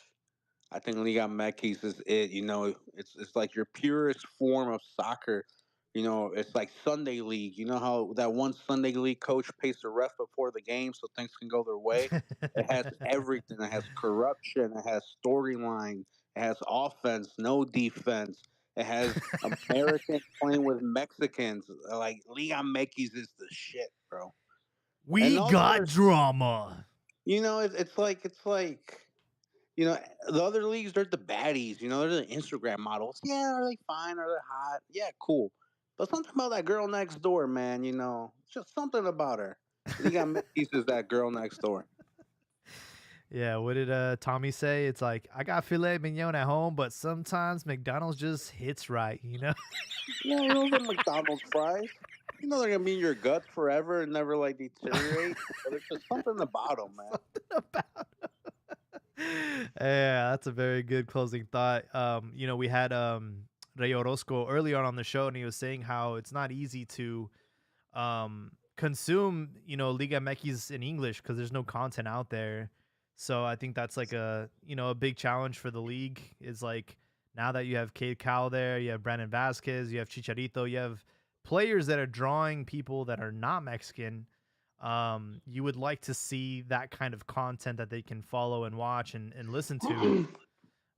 I think Liga MX is it. It's like your purest form of soccer. It's like Sunday league. You know how that one Sunday league coach pays the ref before the game so things can go their way. It has everything. It has corruption. It has storyline. It has offense, no defense. It has Americans playing with Mexicans. Like Liga MX is the shit, bro. We And all the got other, drama. it's like the other leagues, they're the baddies. They're the Instagram models. Yeah, are they fine? Are they hot? Yeah, cool. But something about that girl next door, man. Just something about her. Liga MX is that girl next door. Yeah, what did Tommy say? It's like I got filet mignon at home, but sometimes McDonald's just hits right, you know? Yeah, the McDonald's fries. They're gonna be in your guts forever and never like deteriorate. But it's just something about them, man. Something about Yeah, that's a very good closing thought. We had Ray Orozco early on the show, and he was saying how it's not easy to consume, Liga MX in English because there's no content out there. So I think that's like a big challenge for the league is like now that you have Cade Cowell there, you have Brandon Vasquez, you have Chicharito, you have players that are drawing people that are not Mexican. You would like to see that kind of content that they can follow and watch and listen to.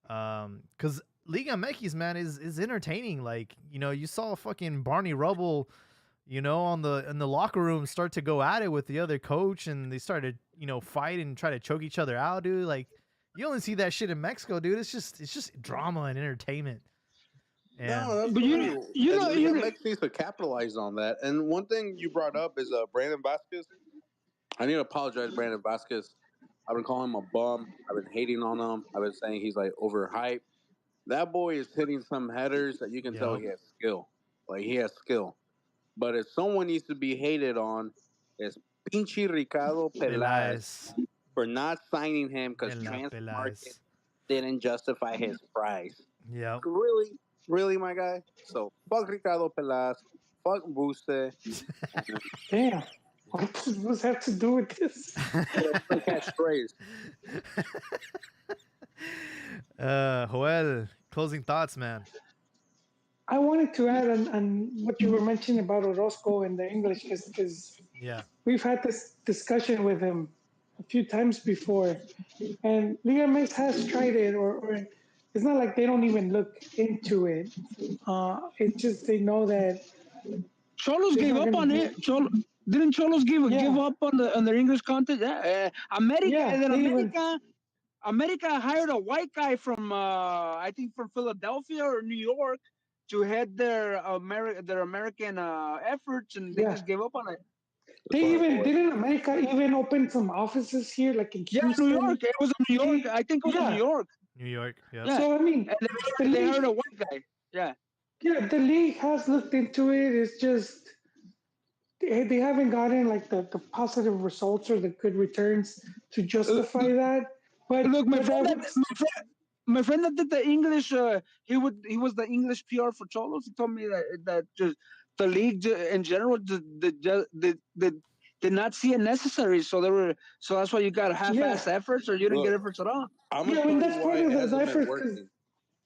Because Liga MX, man, is entertaining. Like, you saw fucking Barney Rubble, on the in the locker room start to go at it with the other coach, and they started, fight and try to choke each other out, dude. Like, you only see that shit in Mexico, dude. It's just drama and entertainment. And No, that's But true. And Liga you know, MX needs to capitalize on that. And one thing you brought up is Brandon Vasquez. I need to apologize, Brandon Vasquez. I've been calling him a bum. I've been hating on him. I've been saying he's like overhyped. That boy is hitting some headers that you can tell yep, he has skill. Like he has skill. But if someone needs to be hated on, it's Pinchy Ricardo Peláez Peláez, for not signing him because de la transfer market Peláez. didn't justify his price. Yep. Really, really, my guy. So fuck Ricardo Peláez, fuck Buse. Damn. What does this have to do with this? Catchphrase. Joel, closing thoughts, man. I wanted to add on what you were mentioning about Orozco and the English because Yeah. we've had this discussion with him a few times before, and Liga MX has tried it, or it's not like they don't even look into it. It's just they know that Cholos they're gave not up going on to it. Didn't Cholos give Yeah, up on their English content? Yeah, America. And yeah, then they even America hired a white guy from I think from Philadelphia or New York to head their American efforts, and they yeah. just gave up on it. They Sorry, even boy. didn't America even open some offices here, like in Yeah, New Houston. York. It was in New York. They, I think it was in New yeah. York. New York. Yep. Yeah, So I mean, and the they hired a league, white guy. Yeah. yeah, the league has looked into it. It's just they haven't gotten like the positive results or the good returns to justify that. Look, But I would, my friend that did the English, he was the English PR for Cholos. He told me that just the league in general did not see it necessary. So that's why you got yeah, half-assed efforts, or you didn't get Look, efforts at all. I'm gonna yeah. I mean tell you that's why part it of the hasn't been effort because working.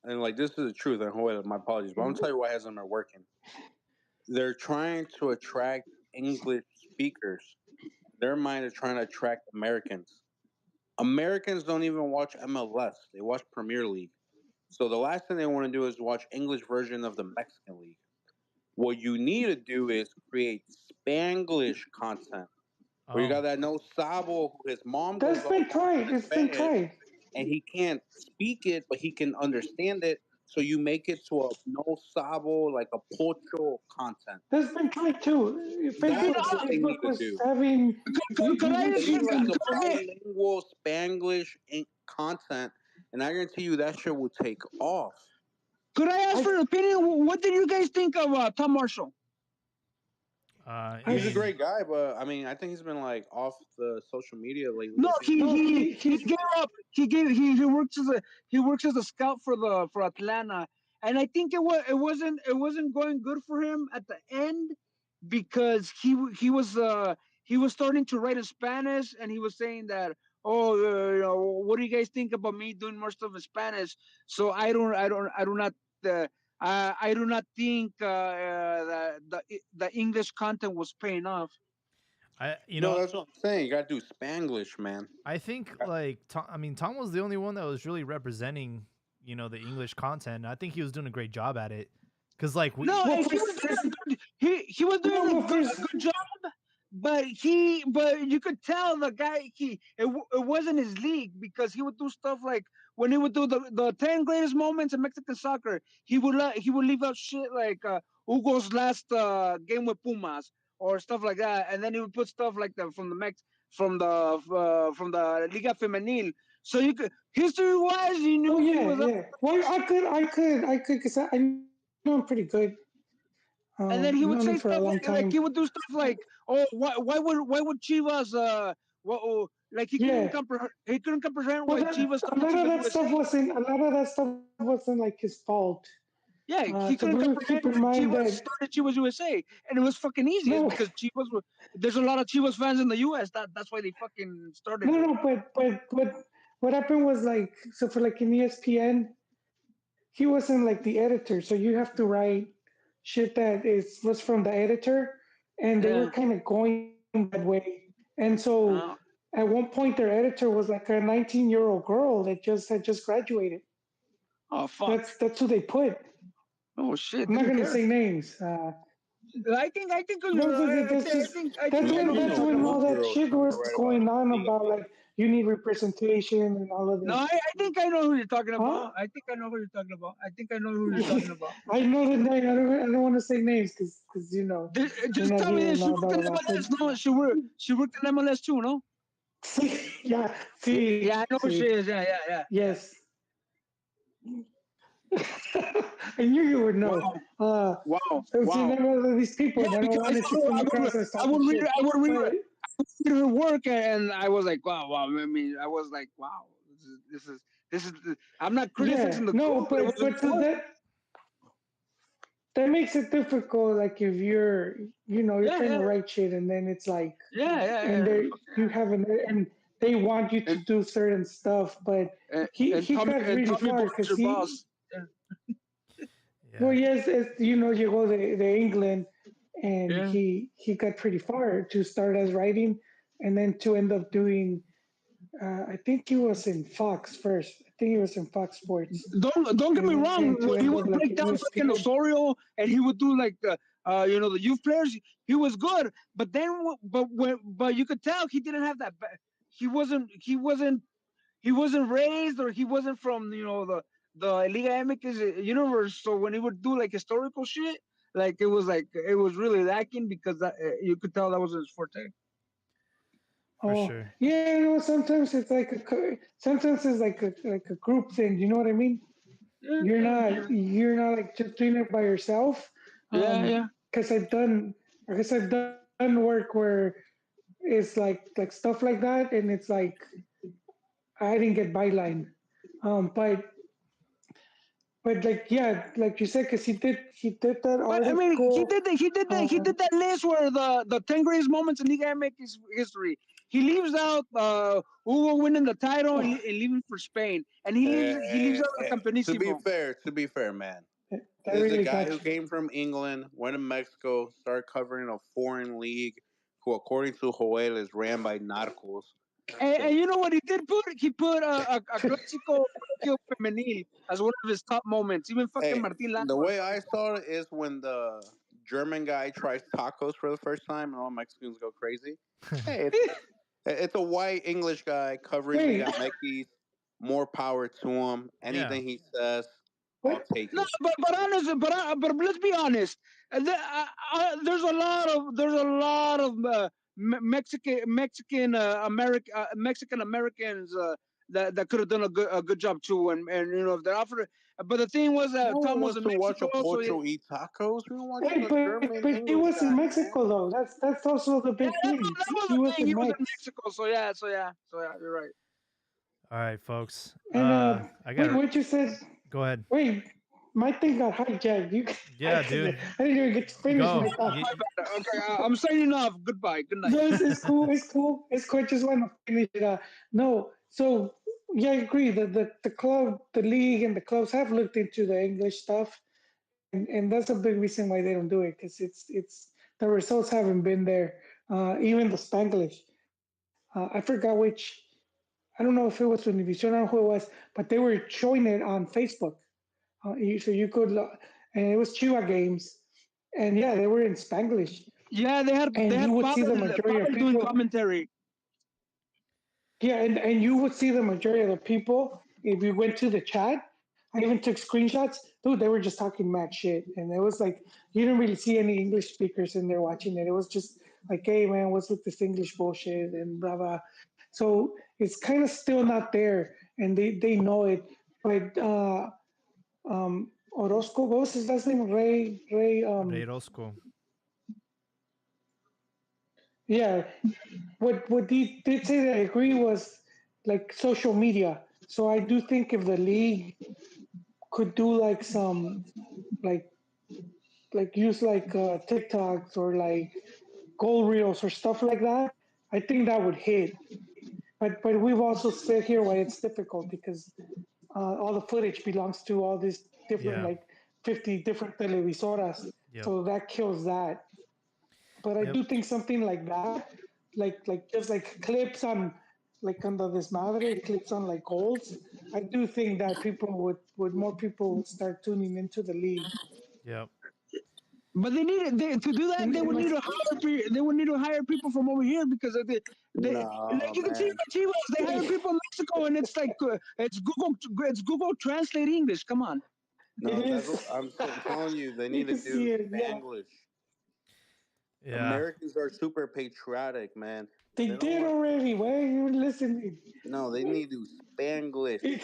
And like this is the truth. And Joel, my apologies, but I'm gonna tell you why it hasn't been working. They're trying to attract English speakers. Their mind is trying to attract Americans. Americans don't even watch MLS. They watch Premier League. So the last thing they want to do is watch English version of the Mexican League. What you need to do is create Spanglish content. Where you got that no sabo who his mom That's goes off been on him tried. in It's been Spanish tried. and he can't speak it, but he can understand it. So you make it to a no sabo, like a pocho content. That's been tried too. That's Facebook what they need Facebook to was do. having Could you I They ask would need you? see to use like the Could I, bilingual Spanglish content, and I guarantee you that shit will take off. could I ask I for an opinion? What did you guys think of Tom Marshall? I He's a I mean, great guy, but I mean, I think he's been like off the social media lately. No, I think. no he he's gave up. He works as a scout for Atlanta, and I think it wasn't going good for him at the end because he was starting to write in Spanish, and he was saying that, oh, what do you guys think about me doing more stuff in Spanish? So I do not. I do not think that the English content was paying off. I you No, know that's what I'm saying. You got to do Spanglish, man. I think like Tom, I mean Tom was the only one that was really representing the English content. I think he was doing a great job at it because like No, well and he was first, doing a good. He was doing no, but a first good job, but you could tell the guy it wasn't his league because he would do stuff like when he would do the 10 greatest moments in Mexican soccer, he would leave out shit like Hugo's last game with Pumas or stuff like that, and then he would put stuff like the from the Liga Femenil. So you could history wise, you oh knew he yeah, was up. yeah. Well I could because I know him pretty good. And then he Known would him say for a stuff long like time. he would do stuff like, "Oh, why would Chivas what oh, like Yeah. he couldn't comprehend Well, why that Chivas a started lot of Chivas that stuff USA." wasn't like his fault. Yeah, he So couldn't we would comprehend keep in why mind Chivas that started Chivas USA, and it was fucking easy. It's no, because there's a lot of Chivas fans in the US. That's why they fucking started it. no, but what happened was like so for like in ESPN, he wasn't like the editor, so you have to write shit that was from the editor, and they were Yeah. kind of going that way. And so Oh, at one point, their editor was like a 19-year-old girl that just had just graduated. oh fuck. That's who they put. Oh shit. I'm They not didn't gonna care. say names. You're right. That's I know who Imagine you're that's a talking when about. all that schoolgirl shit trying to was write about going on Liga about like you need representation and all of No, this. I think I know who you're talking Huh? about. I think I know who you're talking about. I think I know who you're talking about. I know the name. I don't want to say names because we're Just not tell me here this. and She all worked blah in blah blah. MLS. No, she worked in MLS too. No. See, yeah, see, Yeah, I know who she see, is. Yeah. yes. I knew you would know. Wow, wow, I've seen wow. all of these people, Yeah, and I don't because want to just come across as I talking would read shit. I would read But her work, and I was like, wow. I mean, I was like, wow. This is. I'm not criticizing yeah, the no, girl, but it was a but good so work. that makes it difficult. Like if you're Yeah, trying yeah, to write shit, and then it's like, and yeah. you have and they want you to And do certain stuff, but and, he and he Tommy got really Boy far is because your he boss. Yeah. well yeah. yes, llegó de England, and Yeah. he got pretty far to start as writing, and then to end up doing. I think he was in Fox first. I think he was in Fox Sports, Don't get me and wrong. then to He end would up like break in down fucking ESPN. Osorio, and he would do like the youth players. He was good, but then but you could tell he didn't have that. He wasn't raised, or he wasn't from the Liga MX universe. So when he would do like historical shit, like it was really lacking because you could tell that was his forte. For Oh sure. yeah, sometimes it's like sometimes it's like a group thing. You know what I mean? Yeah, You're yeah, not you're not like just doing it by yourself. yeah, yeah. Because I've done work where it's like stuff like that, and it's like I didn't get byline. But like yeah, like you said, because he did that But I mean, he article. did the, he did the, he did that list where the 10 greatest moments in Liga MX history. He leaves out Hugo winning the title and leaving for Spain, and he leaves out the Campeonísimo. To be fair, man, That this is a really guy got who you. came from England, went to Mexico, started covering a foreign league, who, according to Joel, is ran by narcos. And you know what he did put? He put a clásico femenil as one of his top moments. Even fucking Hey, Martín Lando the was way I fucking. saw it is when the German guy tries tacos for the first time, and all Mexicans go crazy. Hey, it's a white English guy covering Wait. Liga MX. More power to him. Anything he says, I'll What? take No, it. but honestly, but let's be honest. There's a lot of Mexican Americans that could have done a good job too, and you know if they're offered. But the thing was that No Tom one was wants in to watch a Mexico, so pocho eat tacos. We don't watch Hey, a German but he English was in guy, man. Mexico though. That's also the yeah, big thing. that was He the was thing. in He was in Mex. Mexico, so yeah, you're right. All right, folks. And I wait, got. what you said? Go ahead. Wait, my thing got hijacked. Yeah, dude. I didn't even get to finish Go. my thought. Okay, I'm signing off. Goodbye. Good night. No, it's cool. It's cool. It's cool. I just want to finish it. No, so yeah, I agree. The club, the league, and the clubs have looked into the English stuff, and that's a big reason why they don't do it because it's the results haven't been there. Even the Spanglish. I forgot which. I don't know if it was Univision or who it was, but they were showing it on Facebook. So you could, and it was Chua games, and yeah, they were in Spanglish, Yeah, they and you had would see the majority Pavel of doing people. commentary. Yeah, and you would see the majority of the people if you went to the chat. I even took screenshots. Dude, they were just talking mad shit, and it was like you didn't really see any English speakers in there watching it. It was just like, hey man, what's with this English bullshit and blah blah. So it's kind of still not there, and they know it. But Orozco, what was his last name? Ray. Rey Rosco. Yeah, what he did say that I agree was like social media. So I do think if the league could do like some like use like TikToks or like goal reels or stuff like that, I think that would hit. But we've also said here why it's difficult because all the footage belongs to all these different Yeah. like 50 different televisoras, Yep. so that kills that. But I Yep. do think something like that, like just like clips on like on the Desmadre, clips on like goals. I do think that people would more people would start tuning into the league. Yep. But to do that. They And would my, need to they would need to hire people from over here because they like No, you can see man. the Chivas. They hire people in Mexico, and it's like it's Google Translate English. Come on. it No, that's what is. I'm telling you. They You need to can do see it. Yeah, Spanglish. Yeah. Americans are super patriotic, man. they They don't did want. already. Why are you listening? No, they need to do Spanglish It,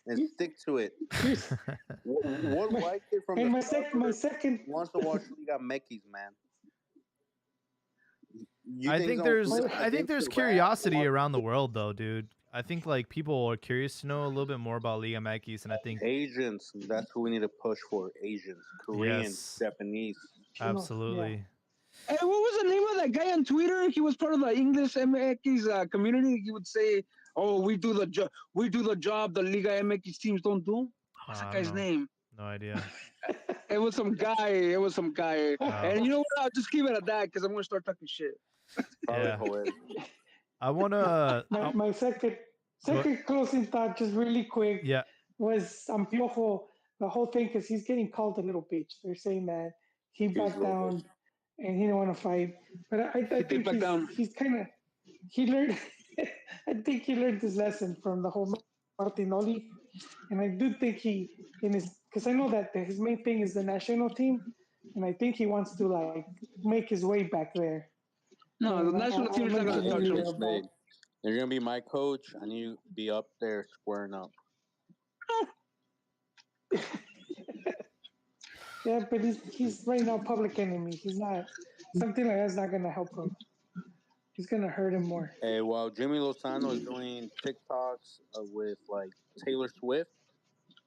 and you, stick to it. you, What my, white kid from and the my suburbs second. wants to watch Liga MX, man? You I think think someone there's from I think there's against Iran curiosity wants around the world though, dude. I think like people are curious to know a little bit more about Liga MX, and I think Asians? That's who we need to push for. Asians, Koreans, yes, Japanese. Yeah. absolutely. Hey, what was the name of that guy on Twitter? He was part of the English MX community. He would say, "Oh, we do the job. We do the job the Liga MX teams don't do." What's that I don't guy's know. name? No idea. It was some guy. It was some guy. And you know what? I'll just keep it at that because I'm gonna start talking shit. Probably Yeah. poetic. I wanna. My second Go. closing thought, just really quick, Yeah. was Piojo. The whole thing because he's getting called a little bitch. They're saying that he He's a backed little down bit. and he didn't want to fight. But I He did think back down. he's kind of he learned. I think he learned his lesson from the whole Martinoli, and I do think he in his because I know that his main thing is the national team, and I think he wants to like make his way back there. No, the And national I team is not gonna mentioned touch him. earlier about. Hey, you're gonna be my coach. I need you to be up there squaring up. Yeah, but he's right now public enemy. He's not something like that's not gonna help him. He's gonna hurt him more. Hey, while Jimmy Lozano is doing TikToks with like Taylor Swift,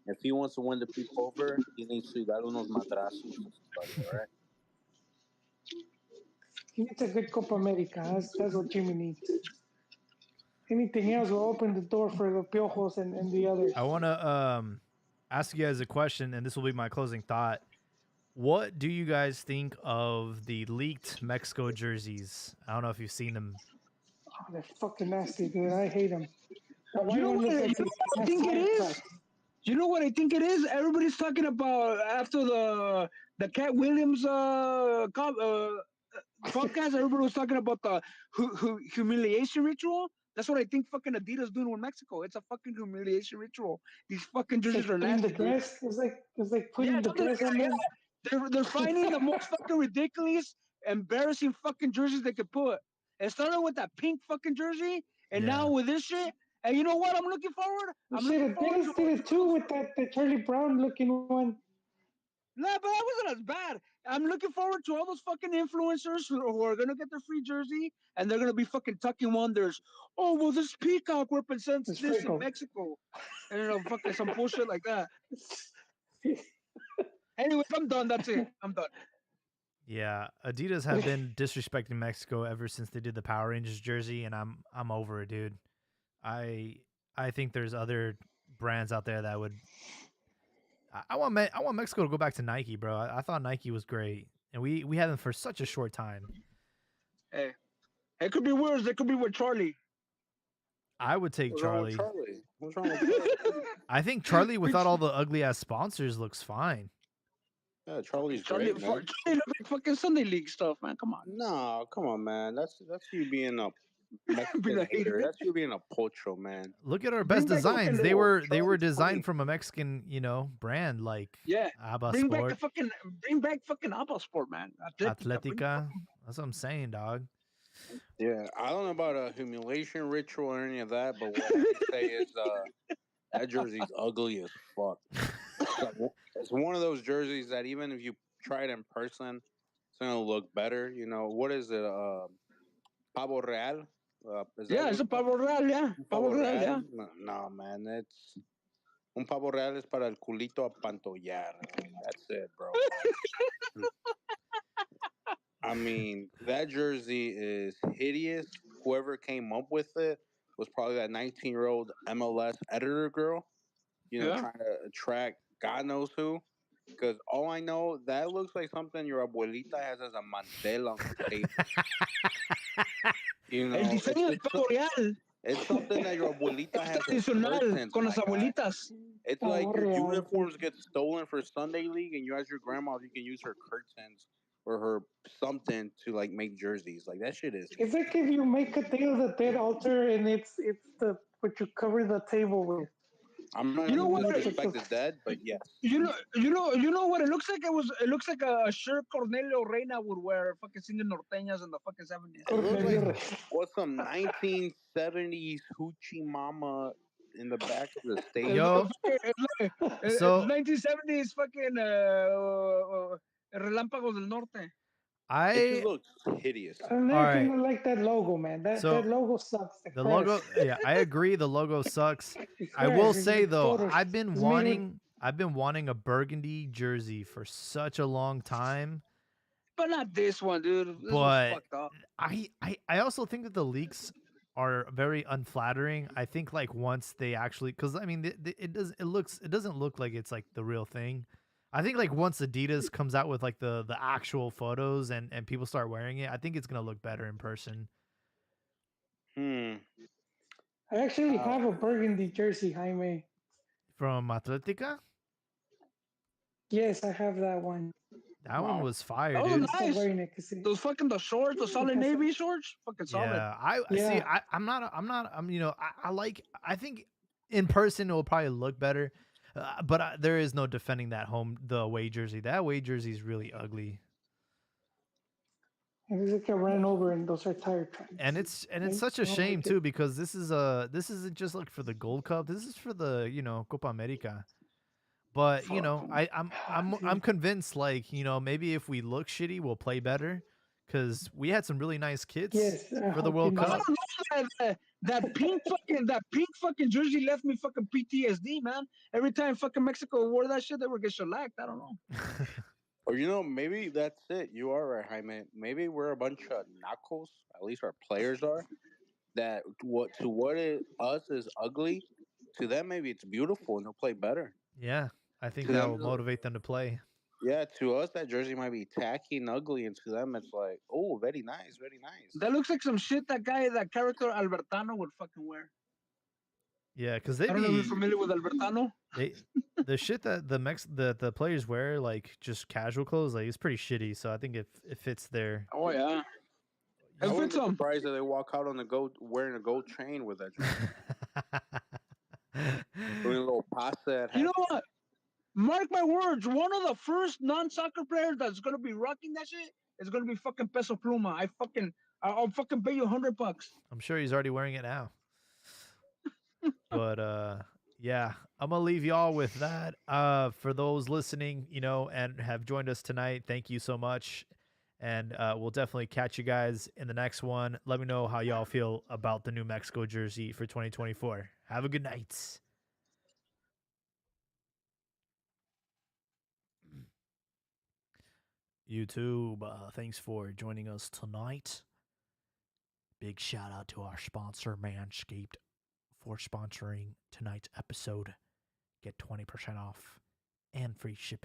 if he wants to win the people over, he needs to dar unos madrazos to somebody. All right. He needs a good Copa America. That's what Jimmy needs. Anything else will open the door for the Piojos and the others. I wanna ask you guys a question, and this will be my closing thought. What do you guys think of the leaked Mexico jerseys? I don't know if you've seen them. Oh, they're fucking nasty, dude. I hate them. The You white know one what? looks You like know it what I has think it fire is. tracks. You know what I think it is? Everybody's talking about after the Cat Williams podcast. Everybody was talking about the humiliation ritual. That's what I think fucking Adidas doing with Mexico. It's a fucking humiliation ritual. These fucking It's jerseys like are putting the nasty, dude. dress. It's like Yeah, putting the something like dress on that. them. Yeah, they're finding the most fucking ridiculous, embarrassing fucking jerseys they could put. It started with that pink fucking jersey, and Yeah. now with this shit. And you know what? I'm looking forward. I'm Shit, looking forward Adidas did it too with that the Charlie Brown looking one. No, but that wasn't as bad. I'm looking forward to all those fucking influencers who are gonna get their free jersey and they're gonna be fucking tucking wonders. Oh well, this peacock represents It's this in Franco. Mexico, and fucking some bullshit like that. Anyways, I'm done. That's it. I'm done. Yeah, Adidas have been disrespecting Mexico ever since they did the Power Rangers jersey, and I'm over it, dude. I think there's other brands out there that would. I want Mexico to go back to Nike, bro. I thought Nike was great, and we had them for such a short time. Hey, it could be worse. It could be with Charlie. I would take What's wrong with Charlie. Charlie? What's wrong with Charlie? I think Charlie without all the ugly ass sponsors looks fine. Yeah, Charlie's Charlie, great, man. Charlie look like fucking Sunday League stuff, man. Come on. No, come on, man. That's you being a Be Mexican like, hater. That's you being a pocho, man. Look at our Bring best back fucking designs. They the were Charlie's designed funny. from a Mexican, brand like Yeah. Abba Bring back Sport, the fucking Abba Sport, man. Atletica. That's what I'm saying, dog. Yeah, I don't know about a humiliation ritual or any of that, but what I can say is that jersey's ugly as fuck. It's one of those jerseys that even if you try it in person, it's gonna look better. You know what is it? Pavo Real? Is that Yeah, what it's a Pavo Real, yeah. Pavo Real, yeah. No, man, it's un pavo real es para el culito apantollar. That's it, bro. I mean, that jersey is hideous. Whoever came up with it was probably that 19-year-old MLS editor girl, Yeah. trying to attract God knows who. Because all I know, that looks like something your abuelita has as a mantel on her table. El diseño del Pavo Real. It's something that your abuelita has as Tradicional, curtains, con my las guy. abuelitas. It's Pavo like your Real. uniforms get stolen for Sunday League, and you ask your grandma if you can use her curtains or her something to like make jerseys. Like that shit is. It's like if you make a Day of the Dead altar and it's the what you cover the table with. I'm not You know going what? to disrespect the dead, but yes. You know what it looks like? It looks like a shirt Cornelio Reina would wear, fucking singing norteñas in the fucking 70s. It looks Cornelio like Reyes. what's some 1970s hoochie mama in the back of the stage. Yo, It's So- 1970s fucking Relámpagos del Norte. It just I looks hideous. I'm not Alright. gonna like that logo, man. That So, logo sucks. the logo. Yeah, I agree. The logo sucks. I will say though, I've been wanting a burgundy jersey for such a long time. But not this one, dude. This But- one's fucked up. I also think that the leaks are very unflattering. I think like once they actually, because I mean, it doesn't look like it's like the real thing. I think like once Adidas comes out with like the actual photos and people start wearing it, I think it's gonna look better in person. I actually have a burgundy jersey, Jaime. From Atletica, Yes, I have that one. that one was fire, That was dude. nice. I'm still wearing it 'cause Those fucking the shorts, the solid navy shorts, fucking solid. Yeah, I see. Yeah. I think in person it will probably look better, but there is no defending the away jersey. That away jersey is really ugly, It looks like I ran over and those are tire tracks. and it's Right? such a I don't shame like it. too because this isn't just like for the Gold Cup. This is for the Copa America. But I'm convinced like maybe if we look shitty we'll play better because we had some really nice kits Yes, I for the hope World you I Cup. don't know, that pink fucking jersey left me fucking PTSD, man. Every time fucking Mexico wore that shit, they were get shellacked. I don't know. Or maybe that's it. You are right, Jaime. Maybe we're a bunch of knuckles. At least our players are. That us is ugly. To them, maybe it's beautiful and they'll play better. Yeah, I think To that them, will motivate them to play. Yeah, to us that jersey might be tacky and ugly, and to them it's like, oh, very nice, very nice. That looks like some shit that character Albertano would fucking wear. Yeah, because I don't know if you're familiar with Albertano. the shit that the players wear, like just casual clothes, like it's pretty shitty. So I think it fits their. Oh yeah, I it wouldn't fits be them. surprised if they walk out on the gold wearing a gold chain with that doing a little pasta at You know half. what? Mark my words. One of the first non-soccer players that's gonna be rocking that shit is gonna be fucking Peso Pluma. I'll fucking pay you $100. I'm sure he's already wearing it now. But yeah, I'm gonna leave y'all with that. For those listening, and have joined us tonight, thank you so much. And we'll definitely catch you guys in the next one. Let me know how y'all feel about the New Mexico jersey for 2024. Have a good night. YouTube, thanks for joining us tonight. Big shout out to our sponsor, Manscaped, for sponsoring tonight's episode. Get 20% off and free shipping.